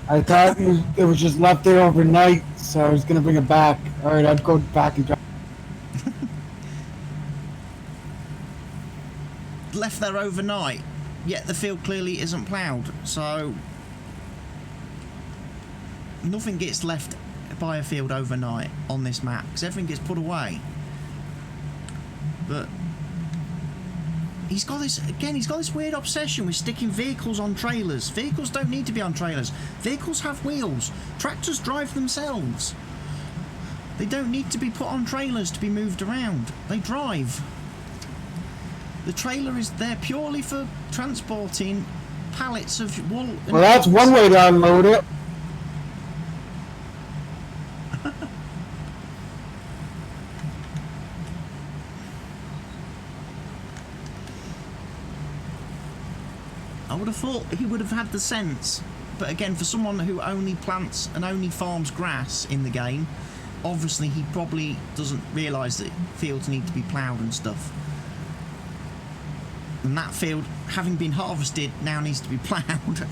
I thought it was just left there overnight, so I was gonna bring it back. Alright, I'd go back and try. Left there overnight, yet the field clearly isn't ploughed, so nothing gets left by a field overnight on this map, because everything gets put away. But he's got this weird obsession with sticking vehicles on trailers. Vehicles don't need to be on trailers. Vehicles have wheels. Tractors drive themselves. They don't need to be put on trailers to be moved around. They drive. The trailer is there purely for transporting pallets of wool. Well, that's one way to unload it. I would have thought he would have had the sense, but again, for someone who only plants and only farms grass in the game, obviously he probably doesn't realise that fields need to be ploughed and stuff. And that field, having been harvested, now needs to be ploughed.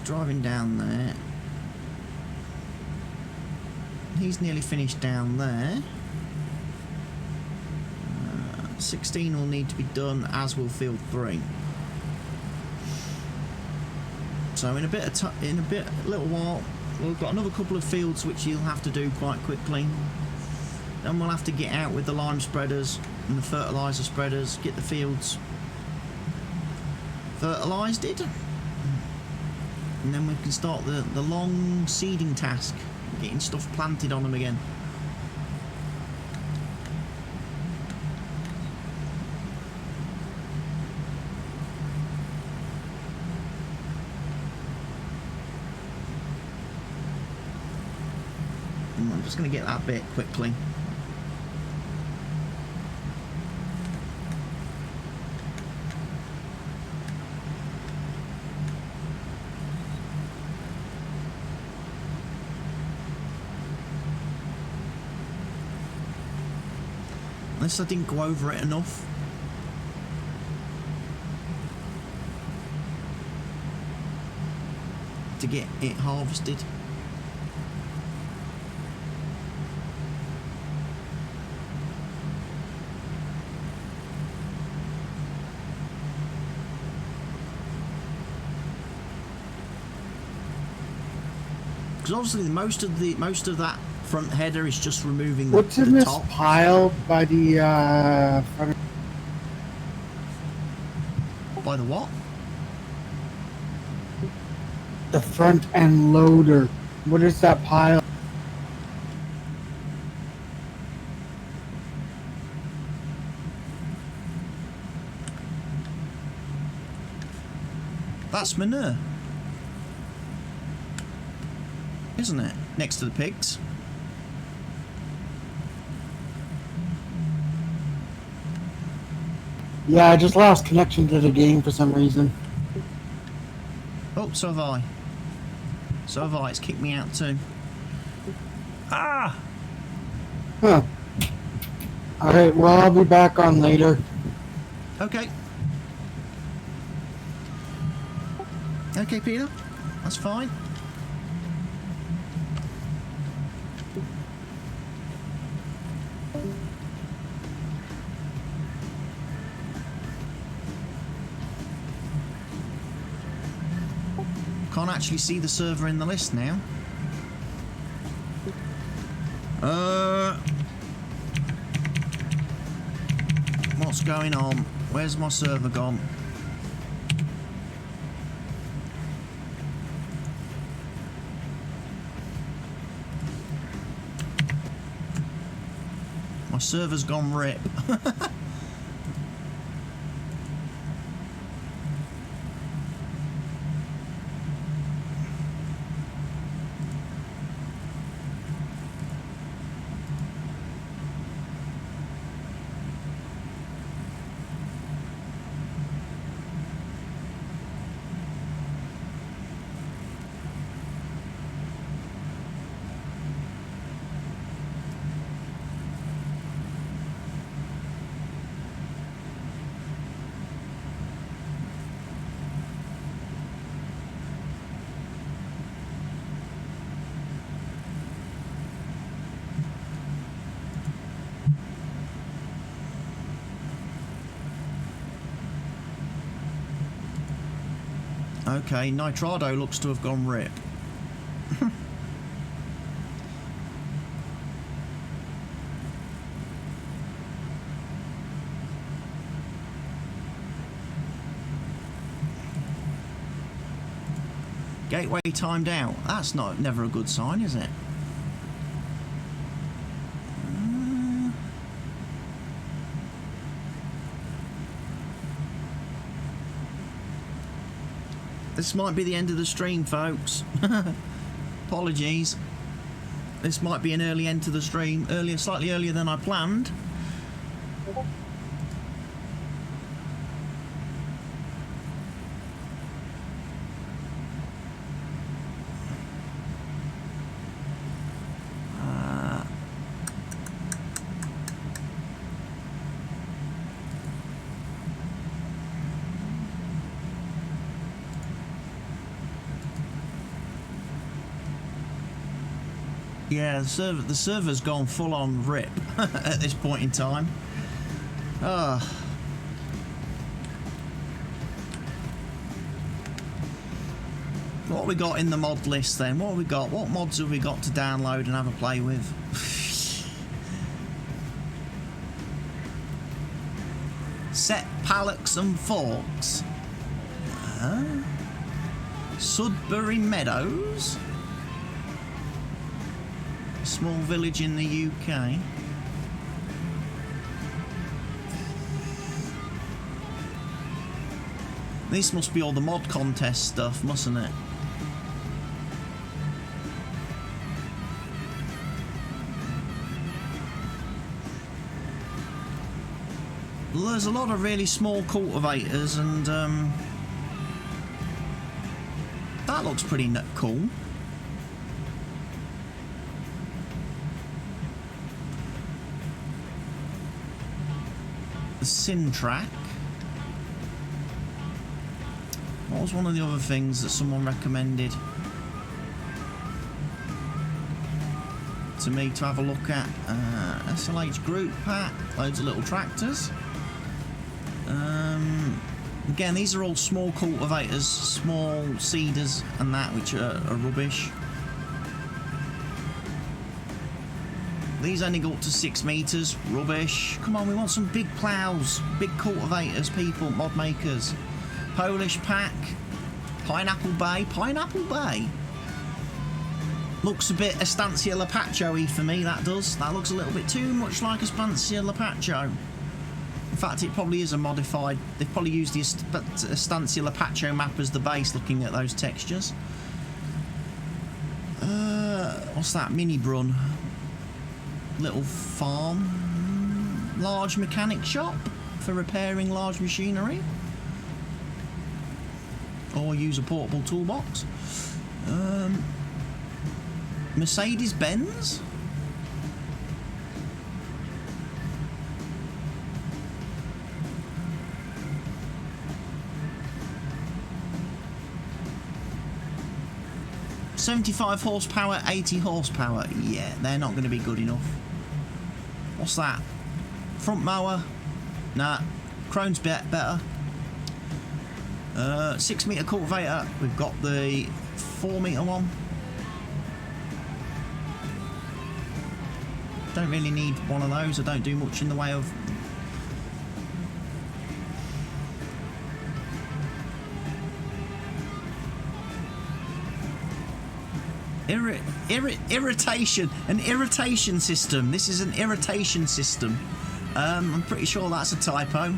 Driving down there. He's nearly finished down there. 16 will need to be done, as will field 3. So in a little while, we've got another couple of fields which you'll have to do quite quickly. Then we'll have to get out with the lime spreaders and the fertiliser spreaders, get the fields fertilised. And then we can start the long seeding task, getting stuff planted on them again. And I'm just going to get that bit quickly. Unless I didn't go over it enough. To get it harvested. Because obviously most of that front header is just removing What's the in this top. pile by the front? By the what? The front end loader. What is that pile? That's manure, isn't it? Next to the pigs. Yeah, I just lost connection to the game for some reason. Oh, so have I. So have I. It's kicked me out too. Ah! Huh. Alright, well, I'll be back on later. Okay. Okay, Peter. That's fine. Can't actually see the server in the list now. What's going on? Where's my server gone? My server's gone rip. Okay, Nitrado looks to have gone rip. Gateway timed out. That's never a good sign, is it? This might be the end of the stream, folks. Apologies. This might be an early end to the stream. Slightly earlier than I planned. Yeah, the server's gone full on rip at this point in time. What we got in the mod list then? What have we got? What mods have we got to download and have a play with? Set pallets and forks. Sudbury Meadows. Small village in the UK. This must be all the mod contest stuff, mustn't it? Well, there's a lot of really small cultivators, and that looks pretty cool. The Sintrack. What was one of the other things that someone recommended to me to have a look at? SLH Group Pack, loads of little tractors. Again, these are all small cultivators, small seeders and that, which are rubbish. These only go up to 6 metres, rubbish. Come on, we want some big ploughs, big cultivators, people, mod makers. Polish Pack, Pineapple Bay. Looks a bit Estancia Lapacho-y for me, that does. That looks a little bit too much like Estancia Lapacho. In fact, it probably is a modified. They've probably used the Estancia Lapacho map as the base, looking at those textures. What's that? Mini Brun. Little farm. Large mechanic shop for repairing large machinery. Or use a portable toolbox. Mercedes-Benz? $75 horsepower, 80 horsepower. Yeah, they're not going to be good enough. What's that? Front mower? Nah. Chrome's better. 6 metre cultivator. We've got the 4 metre one. Don't really need one of those. I don't do much in the way of... irritation. An irritation system. This is an irritation system. I'm pretty sure that's a typo.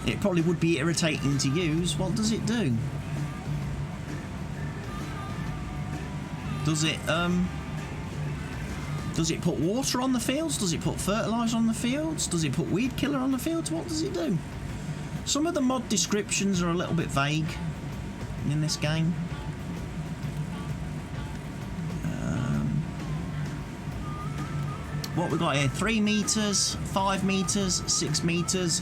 It probably would be irritating to use. What does it do? Does it put water on the fields? Does it put fertiliser on the fields? Does it put weed killer on the fields? What does it do? Some of the mod descriptions are a little bit vague in this game. What we got here? 3 metres, 5 metres, 6 metres.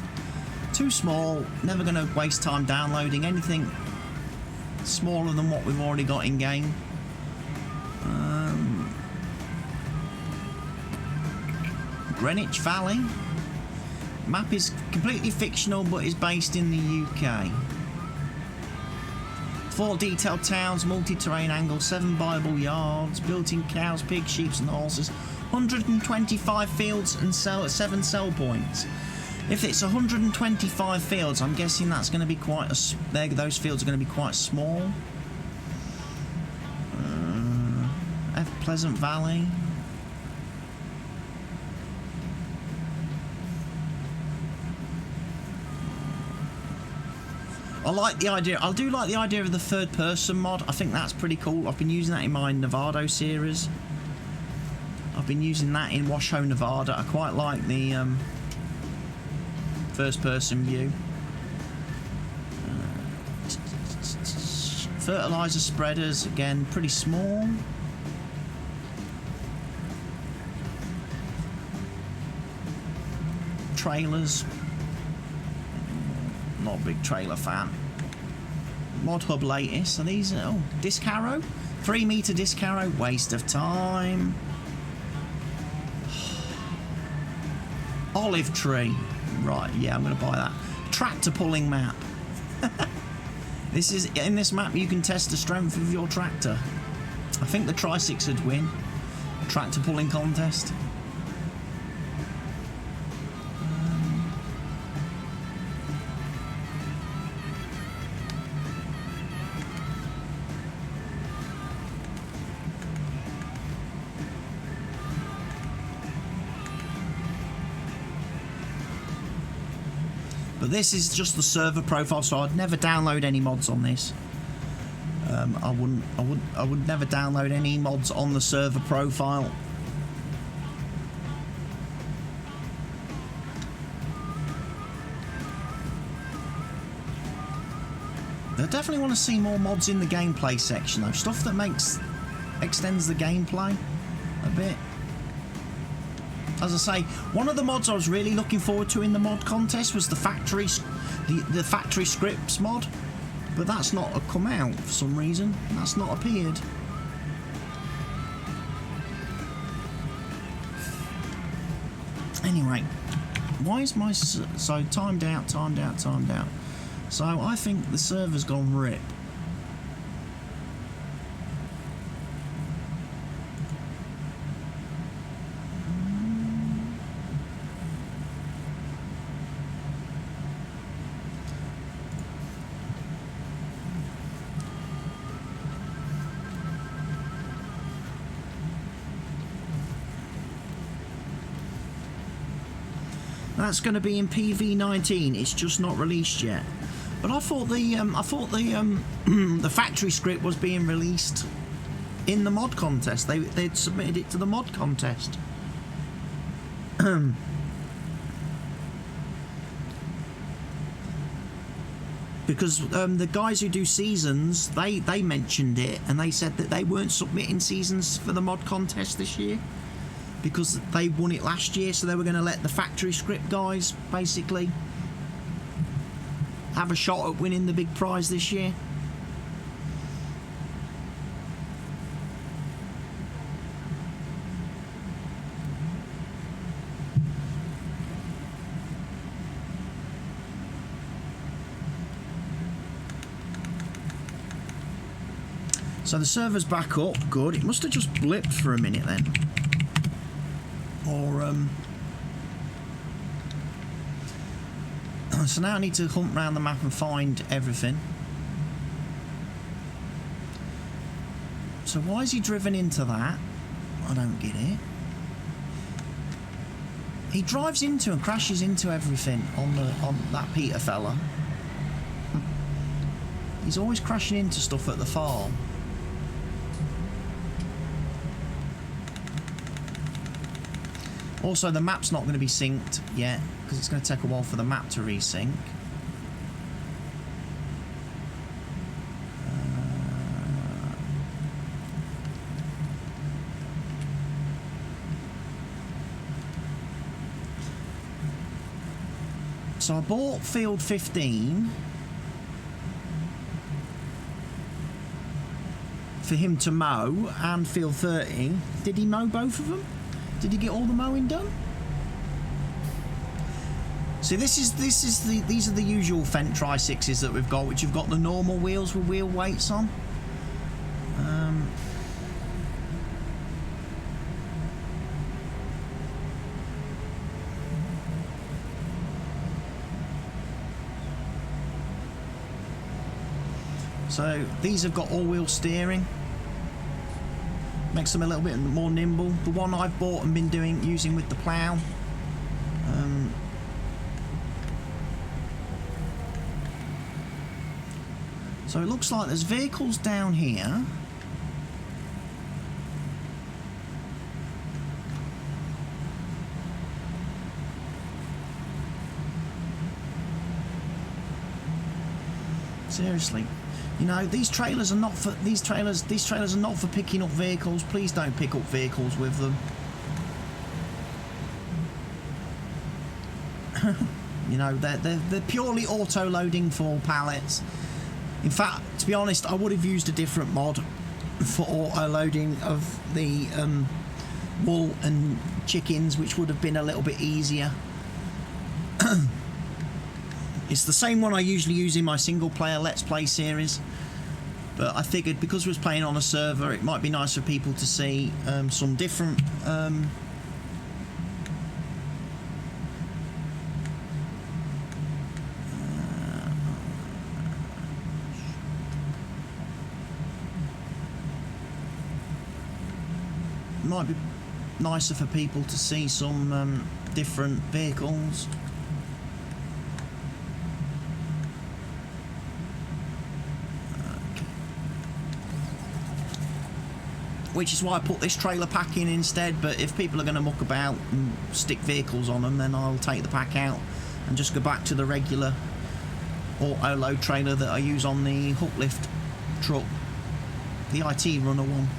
Too small. Never going to waste time downloading anything smaller than what we've already got in game. Greenwich Valley. Map is completely fictional but is based in the UK. 4 detailed towns, multi-terrain angle, 7 viable yards, built-in cows, pigs, sheep and horses, 125 fields and 7 sell points. If it's 125 fields, I'm guessing that's going to be quite a... those fields are going to be quite small. Pleasant Valley. I like the idea. I do like the idea of the third-person mod. I think that's pretty cool. I've been using that in my Nevada series. I've been using that in Washoe, Nevada. I quite like the first-person view. Fertilizer spreaders, again, pretty small. Trailers. Not a big trailer fan. Mod Hub latest. Are these... oh, disc harrow? 3 metre disc harrow. Waste of time. Olive tree. Right, yeah, I'm going to buy that. Tractor pulling map. This is... in this map you can test the strength of your tractor. I think the Tri-6 would win. Tractor pulling contest. But this is just the server profile, so I'd never download any mods on this. I would never download any mods on the server profile. I definitely want to see more mods in the gameplay section though. Stuff that extends the gameplay a bit. As I say, one of the mods I was really looking forward to in the mod contest was the factory scripts mod, but that's not come out for some reason. That's not appeared. Anyway, why is my... so timed out. So I think the server's gone rip. That's going to be in PV19. It's just not released yet. But I thought the factory script was being released in the mod contest. They'd submitted it to the mod contest. because the guys who do seasons, they mentioned it, and they said that they weren't submitting seasons for the mod contest this year because they won it last year, so they were going to let the factory script guys basically have a shot at winning the big prize this year. So the server's back up, good. It must have just blipped for a minute then. Or, so now I need to hunt around the map and find everything. So why is he driven into that? I don't get it. He drives into and crashes into everything on that Peter fella. He's always crashing into stuff at the farm. Also, the map's not going to be synced yet because it's going to take a while for the map to resync. So I bought field 15 for him to mow and field 30. Did he mow both of them? Did he get all the mowing done? See, these are the usual Fendt Tri-6s that we've got, which have got the normal wheels with wheel weights on. So these have got all-wheel steering. Makes them a little bit more nimble. The one I've bought and been using with the plough. So it looks like there's vehicles down here. Seriously. You know, these trailers are not for these trailers are not for picking up vehicles. Please don't pick up vehicles with them. You know, they're purely auto loading for pallets. In fact, to be honest, I would have used a different mod for auto loading of the wool and chickens, which would have been a little bit easier. It's the same one I usually use in my single player Let's Play series, but I figured because we was playing on a server, it might be nice for people to see some different might be nicer for people to see some different vehicles. Which is why I put this trailer pack in instead, but if people are going to muck about and stick vehicles on them, then I'll take the pack out and just go back to the regular auto load trailer that I use on the hook lift truck, the IT runner one.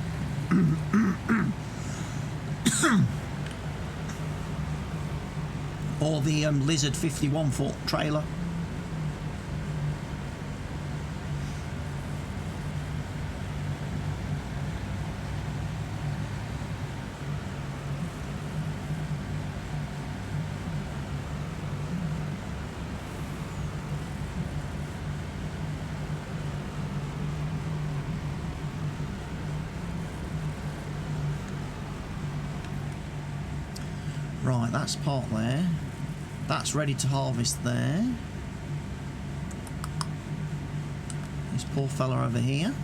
Or the Lizard 51-foot trailer. Right, that's part there. That's ready to harvest there. This poor fella over here.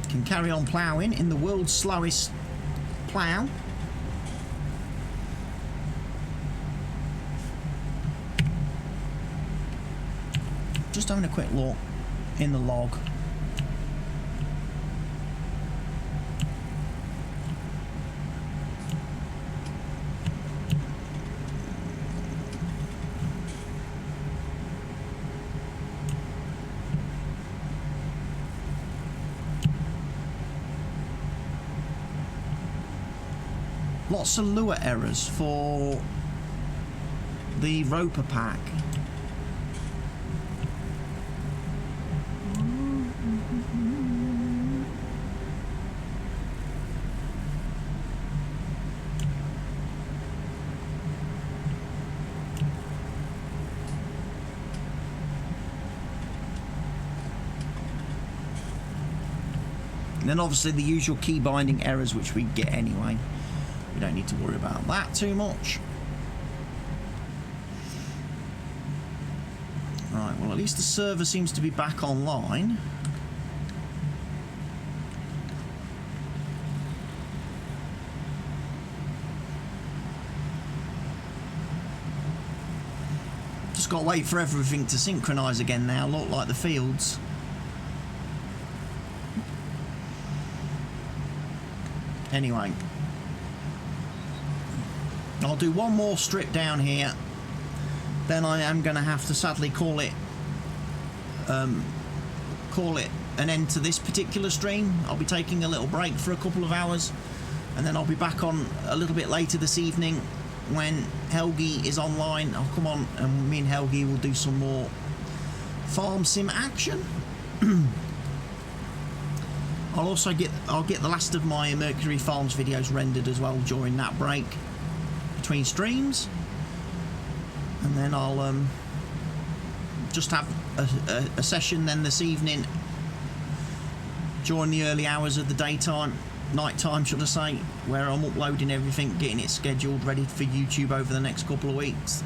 Can carry on ploughing in the world's slowest plough. Just having a quick look in the log. Lots of lure errors for the roper pack. And then obviously the usual key binding errors which we get anyway. We don't need to worry about that too much. Right, well at least the server seems to be back online. Just got to wait for everything to synchronise again now, look like the fields. Anyway, I'll do one more strip down here, then I am going to have to sadly call it an end to this particular stream. I'll be taking a little break for a couple of hours, and then I'll be back on a little bit later this evening when Helgi is online. I'll come on and me and Helgi will do some more farm sim action. I'll get the last of my Mercury Farms videos rendered as well during that break between streams, and then I'll just have a session then this evening during the early hours of the daytime, nighttime should I say, where I'm uploading everything, getting it scheduled ready for YouTube over the next couple of weeks.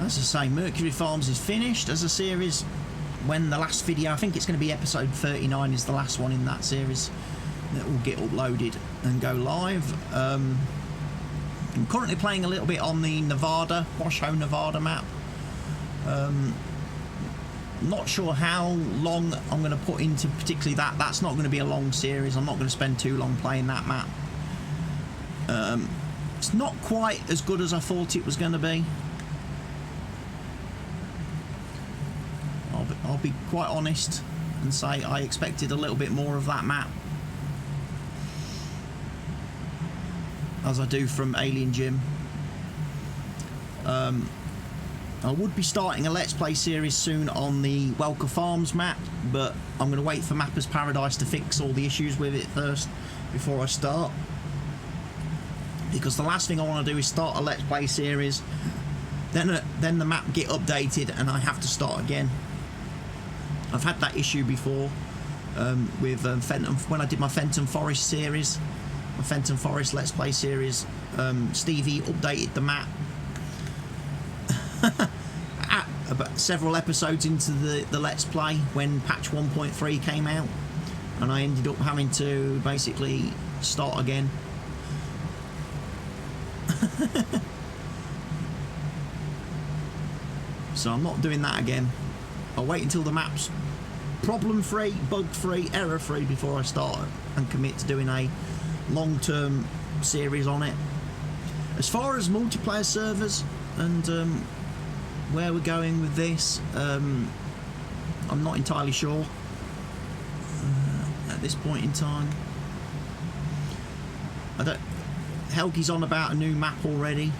As I say, Mercury Farms is finished as a series. When the last video, I think it's going to be episode 39, is the last one in that series that will get uploaded and go live. I'm currently playing a little bit on the Nevada, Washoe, Nevada map. Not sure how long I'm going to put into particularly that. That's not going to be a long series. I'm not going to spend too long playing that map. It's not quite as good as I thought it was going to be. I'll be quite honest and say I expected a little bit more of that map, as I do from Alien Gym. I would be starting a Let's Play series soon on the Welker Farms map, but I'm going to wait for Mapper's Paradise to fix all the issues with it first before I start, because the last thing I want to do is start a Let's Play series, then the map get updated and I have to start again. I've had that issue before with Fenton, when I did my Fenton Forest series, my Fenton Forest Let's Play series. Stevie updated the map about several episodes into the Let's Play when patch 1.3 came out, and I ended up having to basically start again. So I'm not doing that again. I'll wait until the map's problem-free, bug-free, error-free before I start and commit to doing a long-term series on it. As far as multiplayer servers and where we're going with this, I'm not entirely sure at this point in time. Helgi's on about a new map already.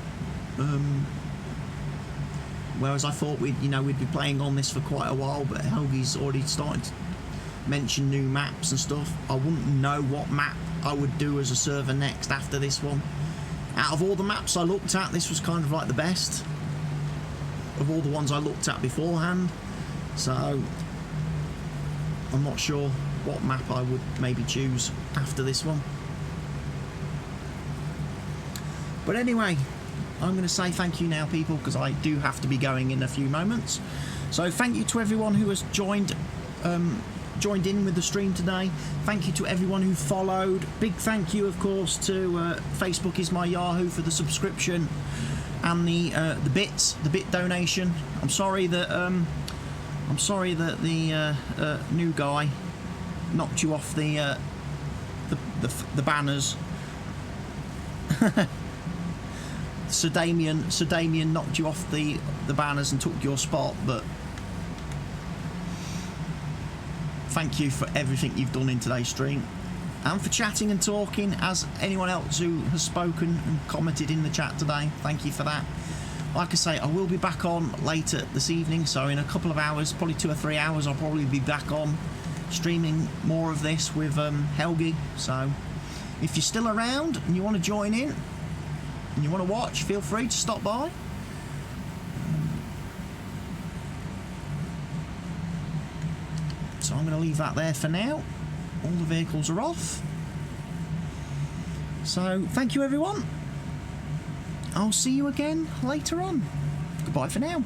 Whereas I thought we'd be playing on this for quite a while, but Helgi's already started to mention new maps and stuff. I wouldn't know what map I would do as a server next after this one. Out of all the maps I looked at, this was kind of like the best of all the ones I looked at beforehand. So I'm not sure what map I would maybe choose after this one. But anyway, I'm going to say thank you now, people, because I do have to be going in a few moments. So thank you to everyone who has joined in with the stream today. Thank you to everyone who followed. Big thank you, of course, to Facebook is my Yahoo for the subscription and the bit donation. I'm sorry that I'm sorry that the new guy knocked you off the banners. Sir Damien knocked you off the banners and took your spot, but thank you for everything you've done in today's stream and for chatting and talking, as anyone else who has spoken and commented in the chat today. Thank you for that. Like I say, I will be back on later this evening, so in a couple of hours, probably 2 or 3 hours, I'll probably be back on streaming more of this with Helgi. So if you're still around and you want to join in and you want to watch, feel free to stop by. So I'm going to leave that there for now. All the vehicles are off. So thank you everyone. I'll see you again later on. Goodbye for now.